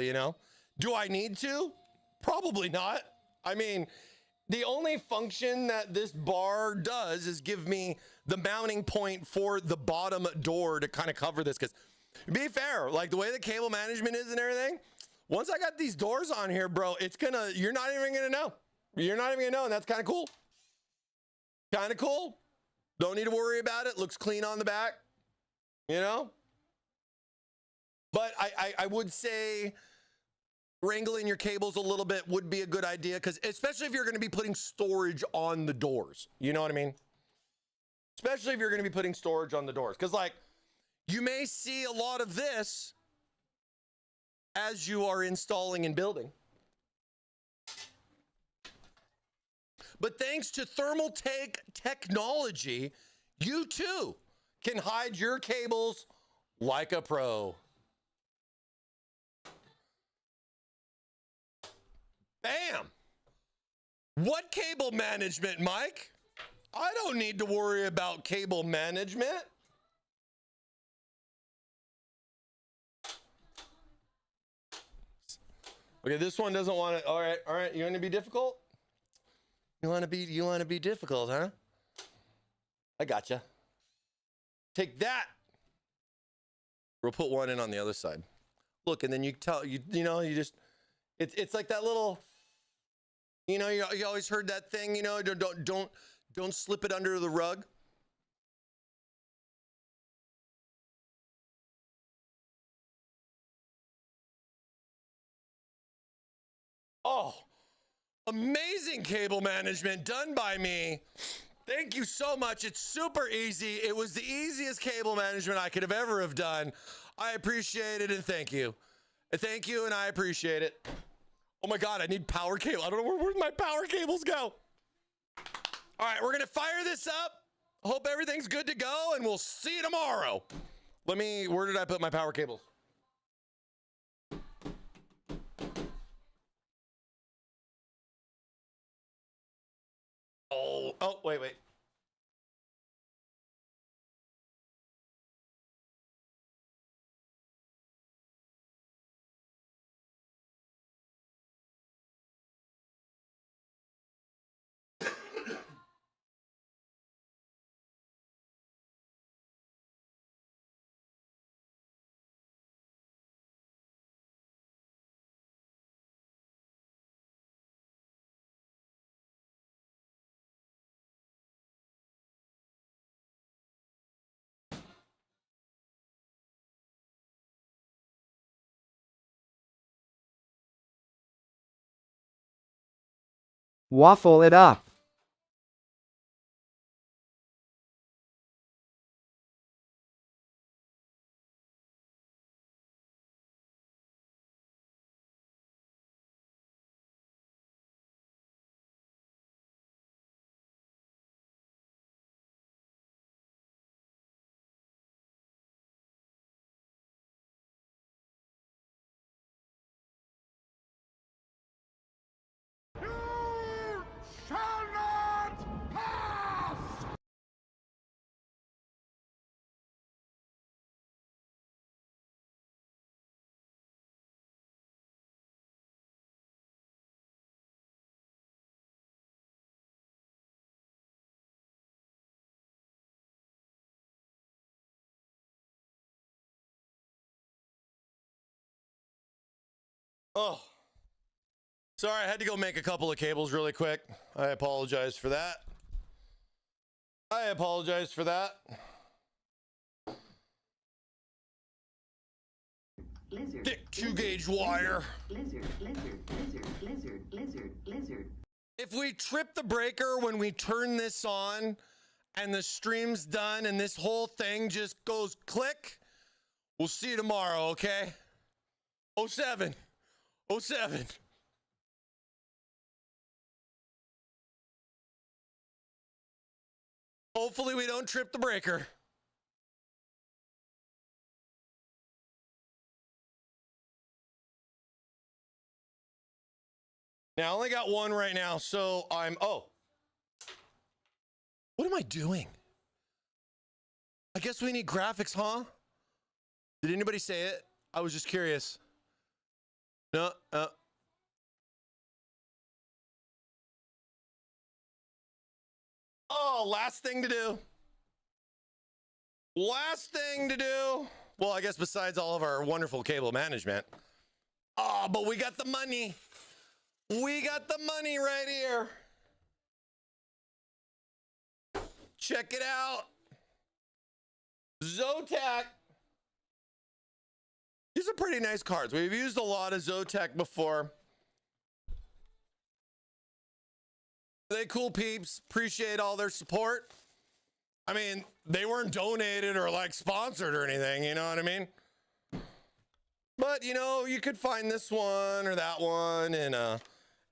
Do I need to? Probably not. The only function that this bar does is give me the mounting point for the bottom door to kind of cover this. Because be fair, like the way the cable management is and everything, once I got these doors on here, bro, you're not even going to know. You're not even going to know. And that's kind of cool. Don't need to worry about it. Looks clean on the back, But I would say wrangling your cables a little bit would be a good idea, because especially if you're going to be putting storage on the doors. You know what I mean? Especially if you're going to be putting storage on the doors. Because, like, you may see a lot of this as you are installing and building. But thanks to Thermaltake technology, you too can hide your cables like a pro. Bam! What cable management, Mike? I don't need to worry about cable management. Okay, this one doesn't want to. All right. You want to be difficult? You want to be difficult, huh? I gotcha. Take that. We'll put one in on the other side. Look, and then you just. It's like that little. You always heard that thing. Don't slip it under the rug. Oh, amazing cable management done by me. Thank you so much. It's super easy. It was the easiest cable management I could have ever have done. I appreciate it and thank you. Thank you and I appreciate it. Oh my God, I need power cable. I don't know where'd my power cables go. All right, we're going to fire this up. Hope everything's good to go and we'll see you tomorrow. Where did I put my power cables? Oh, wait. Waffle it up. Shall not pass! Oh. Sorry, I had to go make a couple of cables really quick. I apologize for that. Lizard. Thick 2-gauge wire. Lizard. If we trip the breaker when we turn this on and the stream's done and this whole thing just goes click, we'll see you tomorrow, okay? 07. Hopefully we don't trip the breaker. Now, I only got one right now, so oh. What am I doing? I guess we need graphics, huh? Did anybody say it? I was just curious. No, Oh, last thing to do. Well, I guess besides all of our wonderful cable management. Oh, but we got the money. We got the money right here. Check it out. Zotac. These are pretty nice cards. We've used a lot of Zotac before. They cool peeps. Appreciate all their support. I mean, they weren't donated or like sponsored or anything, you know what I mean? But, you know, you could find this one or that one in a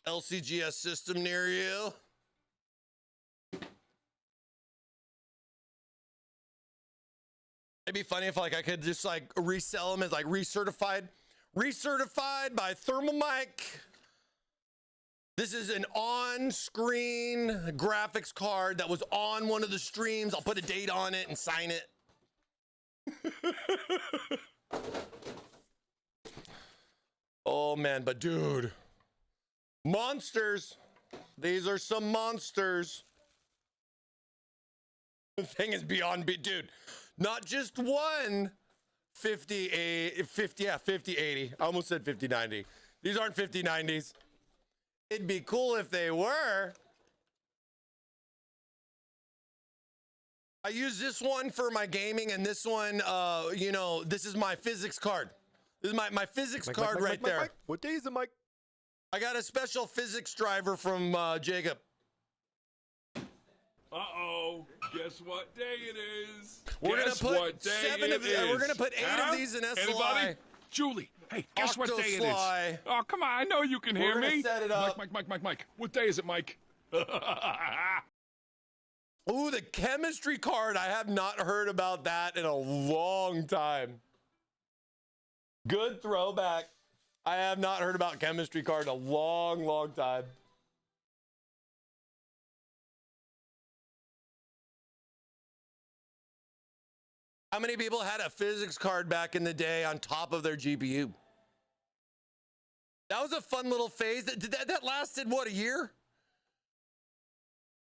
LCGS system near you. It'd be funny if like I could just like resell them as like recertified by ThermalMike. This is an on-screen graphics card that was on one of the streams. I'll put a date on it and sign it. Oh man, but dude, monsters. These are some monsters. The thing is beyond dude. Not just one 5080. I almost said 5090. These aren't 5090s. It'd be cool if they were. I use this one for my gaming, and this one, you know, this is my physics card. This is my physics card right there. What day is it, Mike? I got a special physics driver from Jacob. Uh-oh. Guess what day it is? We're gonna put 7 of these. We're gonna put 8 of these in SLI. Anybody? Julie, hey, guess what day it Octosly. is? Oh, come on, I know you can hear We're gonna me. set it up. Mike. What day is it, Mike? Ooh, the chemistry card. I have not heard about that in a long time. Good throwback. I have not heard about chemistry card in a long time. How many people had a physics card back in the day on top of their GPU? That was a fun little phase. That lasted, what, a year?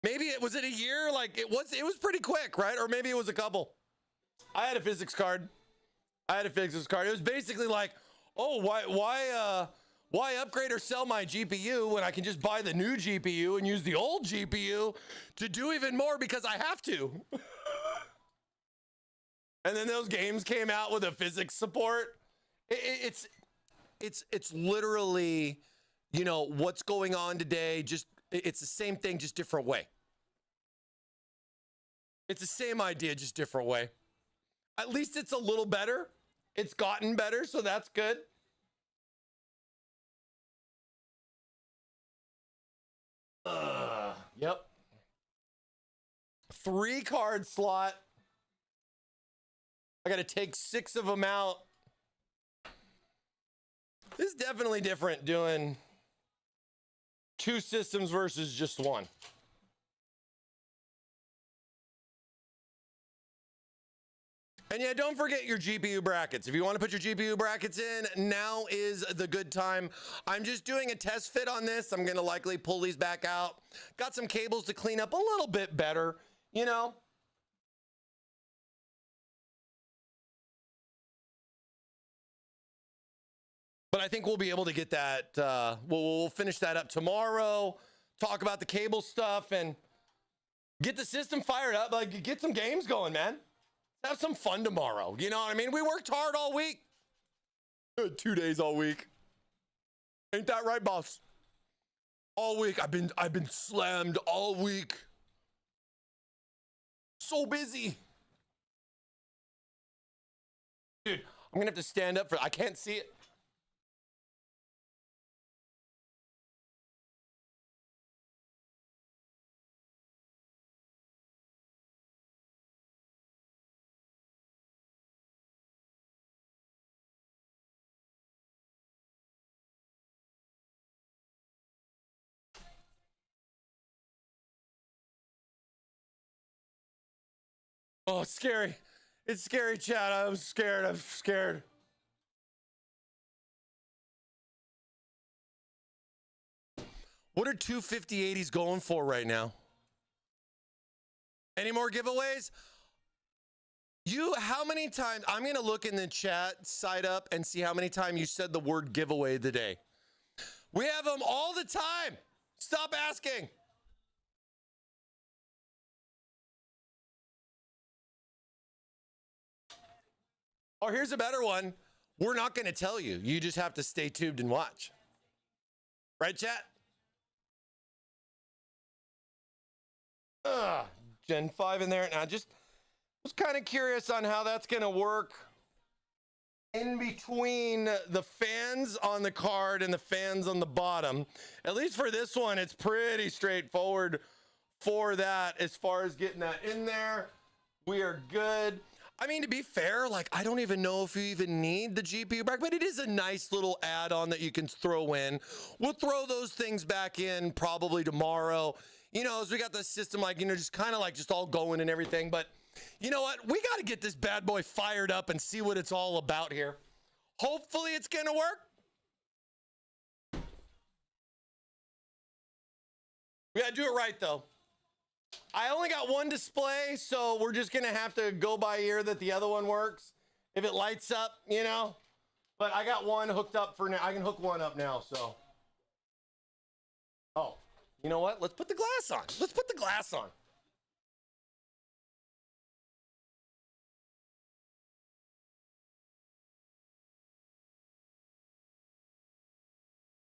Maybe was it a year? Like it was pretty quick, right? Or maybe it was a couple. I had a physics card. It was basically like, oh, why upgrade or sell my GPU when I can just buy the new GPU and use the old GPU to do even more because I have to. And then those games came out with a physics support. It's literally, you know, what's going on today. Just it's the same thing, just different way. It's the same idea, just different way. At least it's a little better. It's gotten better, so that's good. Yep. 3-card slot. I got to take 6 of them out. This is definitely different doing 2 systems versus just 1. And yeah, don't forget your GPU brackets. If you want to put your GPU brackets in, now is the good time. I'm just doing a test fit on this. I'm going to likely pull these back out. Got some cables to clean up a little bit better, you know. But I think we'll be able to get that. We'll finish that up tomorrow, talk about the cable stuff, and get the system fired up. Like, get some games going, man. Have some fun tomorrow. You know what I mean? We worked hard all week. 2 days all week. Ain't that right, boss? All week. I've been slammed all week. So busy. Dude, I'm gonna have to stand up for I can't see it. Oh, it's scary. It's scary, chat. I'm scared. What are 25080s going for right now? Any more giveaways? How many times? I'm going to look in the chat side up and see how many times you said the word giveaway today. We have them all the time. Stop asking. Or here's a better one. We're not going to tell you. You just have to stay tuned and watch. Right, chat? Gen 5 in there. Now, just was kind of curious on how that's going to work in between the fans on the card and the fans on the bottom. At least for this one, it's pretty straightforward for that as far as getting that in there. We are good. I mean, to be fair, like, I don't even know if you even need the GPU bracket, but it is a nice little add-on that you can throw in. We'll throw those things back in probably tomorrow. You know, as we got the system, like, you know, just kind of like just all going and everything. But you know what? We got to get this bad boy fired up and see what it's all about here. Hopefully it's going to work. We got to do it right, though. I only got one display, so we're just going to have to go by ear that the other one works. If it lights up, you know. But I got one hooked up for now. I can hook one up now, so. Oh, you know what? Let's put the glass on. Let's put the glass on.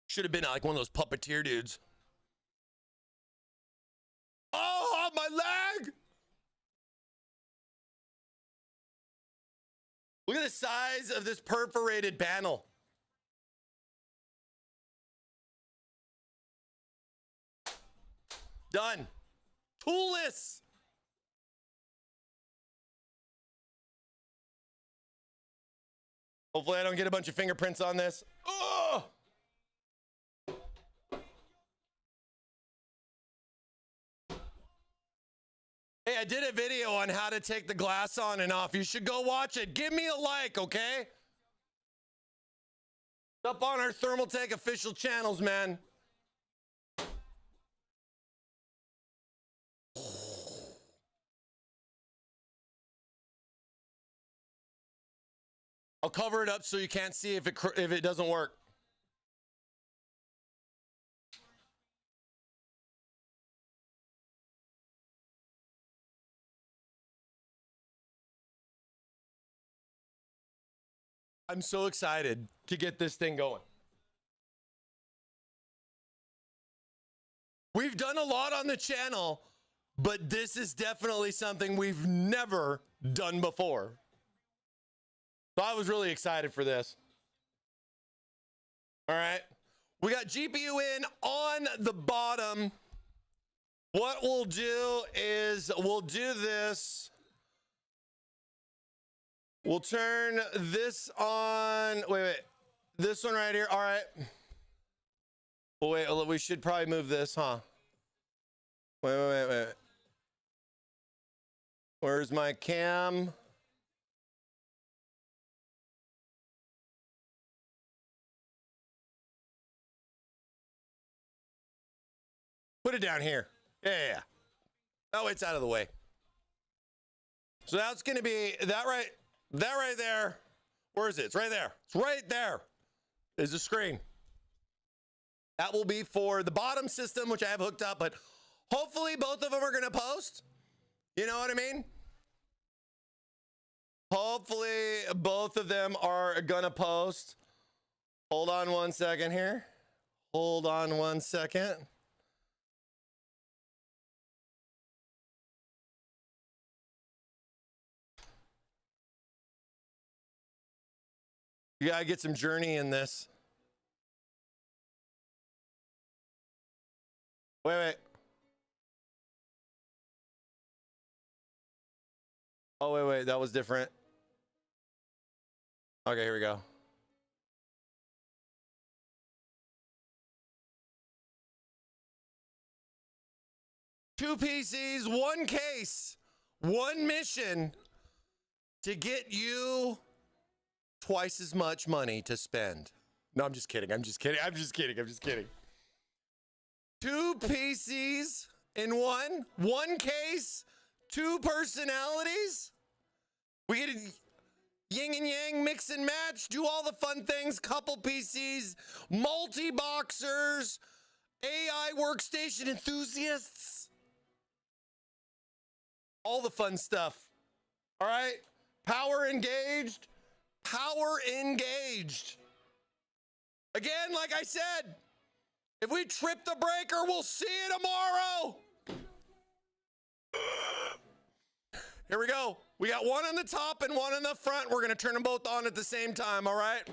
Should have been like one of those puppeteer dudes. Oh, my leg! Look at the size of this perforated panel. Done. Toolless. Hopefully I don't get a bunch of fingerprints on this. Oh! Hey, I did a video on how to take the glass on and off. You should go watch it. Give me a like, okay? It's up on our Thermaltake official channels, man. I'll cover it up so you can't see if it doesn't work. I'm so excited to get this thing going. We've done a lot on the channel, but this is definitely something we've never done before. So I was really excited for this. All right. We got GPU in on the bottom. What we'll do is we'll do this. We'll turn this on. Wait. This one right here. All right. Well, wait, we should probably move this, huh? Wait. Where's my cam? Put it down here. Yeah. Oh, it's out of the way. So that's going to be that right there. Where is it? It's right there. It's right there. Is the screen. That will be for the bottom system, which I have hooked up, but hopefully both of them are going to post. You know what I mean? Hopefully both of them are going to post. Hold on one second here. Hold on one second. You gotta get some journey in this. Wait. Oh, wait. That was different. Okay, here we go. Two PCs, one case, one mission to get you twice as much money to spend. No, I'm just kidding. Two PCs in one case, two personalities. We get yin and yang, mix and match, do all the fun things, couple PCs, multi-boxers, AI workstation enthusiasts, all the fun stuff. All right? Power engaged. Again, like I said, if we trip the breaker, we'll see you tomorrow. Here we go. We got one on the top and one on the front. We're going to turn them both on at the same time, all right?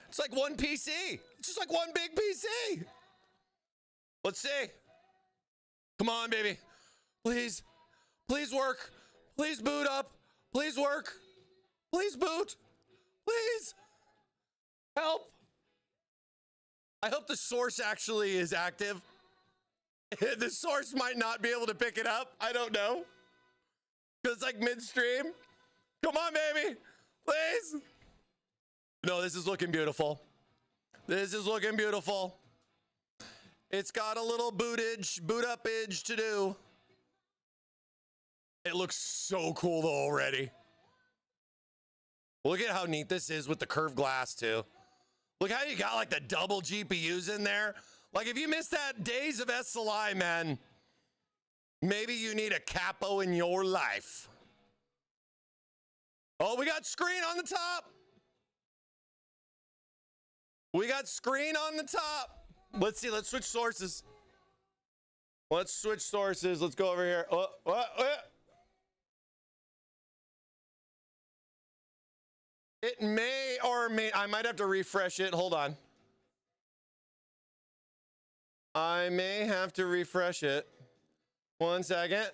It's like one PC. It's just like one big PC. Let's see. Come on, baby. Please work. Please boot up. Please work. Please boot. Please. Help. I hope the source actually is active. The source might not be able to pick it up. I don't know. Because it's like midstream. Come on, baby. Please. No, this is looking beautiful. This is looking beautiful. It's got a little boot up-age to do. It looks so cool though already. Look at how neat this is with the curved glass too. Look how you got like the double GPUs in there. Like if you missed that days of SLI, man, maybe you need a CAPO in your life. Oh, we got screen on the top. We got screen on the top. Let's see. Let's switch sources. Let's go over here. It may or may, I might have to refresh it. Hold on. I may have to refresh it. 1 second.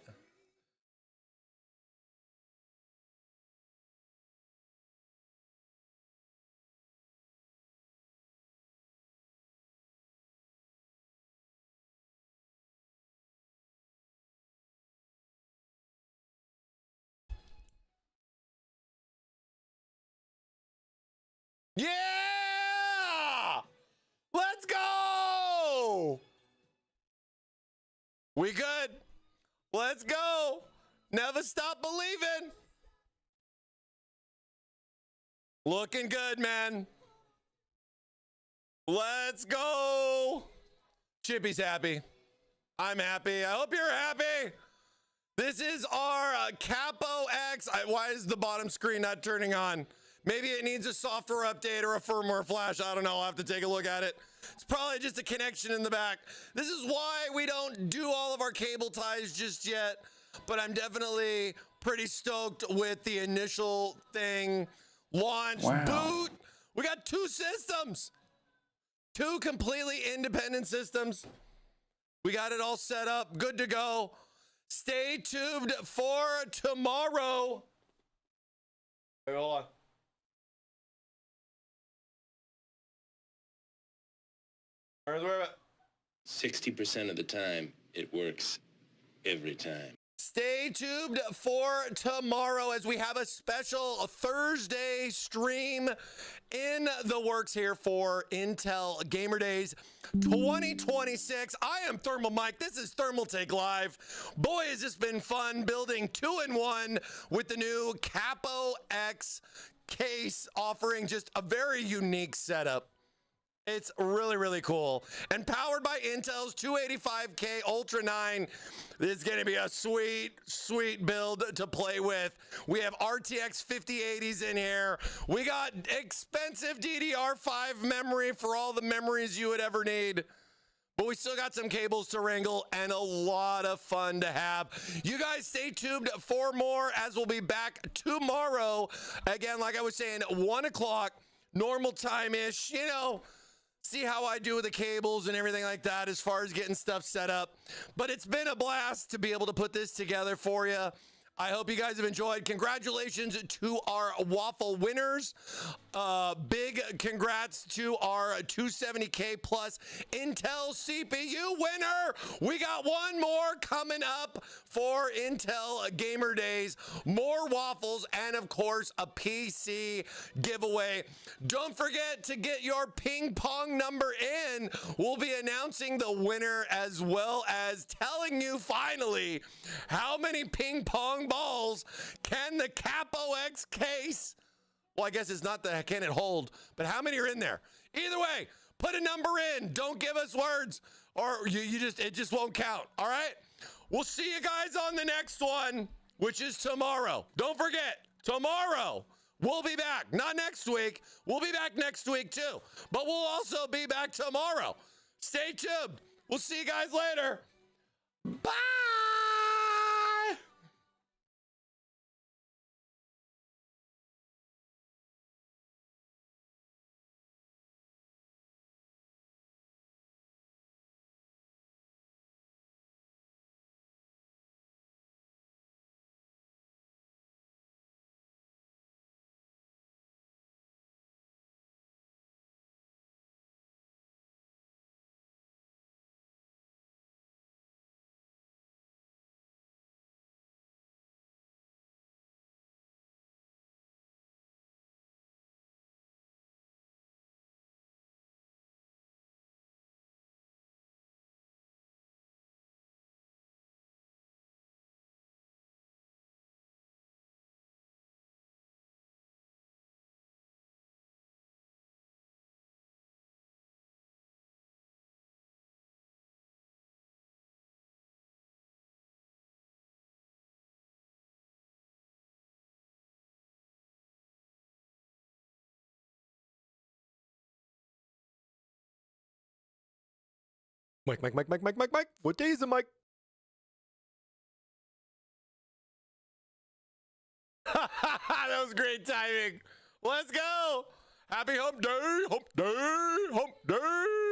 We good. Let's go. Never stop believing. Looking good, man. Let's go. Chippy's happy. I'm happy. I hope you're happy. This is our CAPO X. Why is the bottom screen not turning on? Maybe it needs a software update or a firmware flash. I don't know. I'll have to take a look at it. It's probably just a connection in the back. This is why we don't do all of our cable ties just yet. But I'm definitely pretty stoked with the initial thing. Launch, boot. We got 2 systems. 2 completely independent systems. We got it all set up. Good to go. Stay tuned for tomorrow. Wait, hold on. Where's where? 60% of the time, it works every time. Stay tuned for tomorrow as we have a special Thursday stream in the works here for Intel Gamer Days 2026. I am ThermalMike. This is Thermaltake Live. Boy, has this been fun building 2-in-1 with the new CAPO X case, offering just a very unique setup. It's really, really cool. And powered by Intel's 285K Ultra 9. This is going to be a sweet, sweet build to play with. We have RTX 5080s in here. We got expensive DDR5 memory for all the memories you would ever need. But we still got some cables to wrangle and a lot of fun to have. You guys stay tuned for more as we'll be back tomorrow. Again, like I was saying, 1 o'clock, normal time-ish, you know. See how I do with the cables and everything like that as far as getting stuff set up. But it's been a blast to be able to put this together for you. I hope you guys have enjoyed. Congratulations to our Waffle winners. Big congrats to our 270K plus Intel CPU winner. We got one more coming up for Intel Gamer Days. More waffles and, of course, a PC giveaway. Don't forget to get your ping pong number in. We'll be announcing the winner as well as telling you finally how many ping pong balls can the CAPO X case, well, I guess it's not the can it hold, but how many are in there? Either way, put a number in. Don't give us words or it just won't count. All right. We'll see you guys on the next one, which is tomorrow. Don't forget, tomorrow we'll be back. Not next week. We'll be back next week too, but we'll also be back tomorrow. Stay tuned. We'll see you guys later. Bye. Mike. What day is it, Mike? That was great timing. Let's go. Happy hump day, hump day, hump day.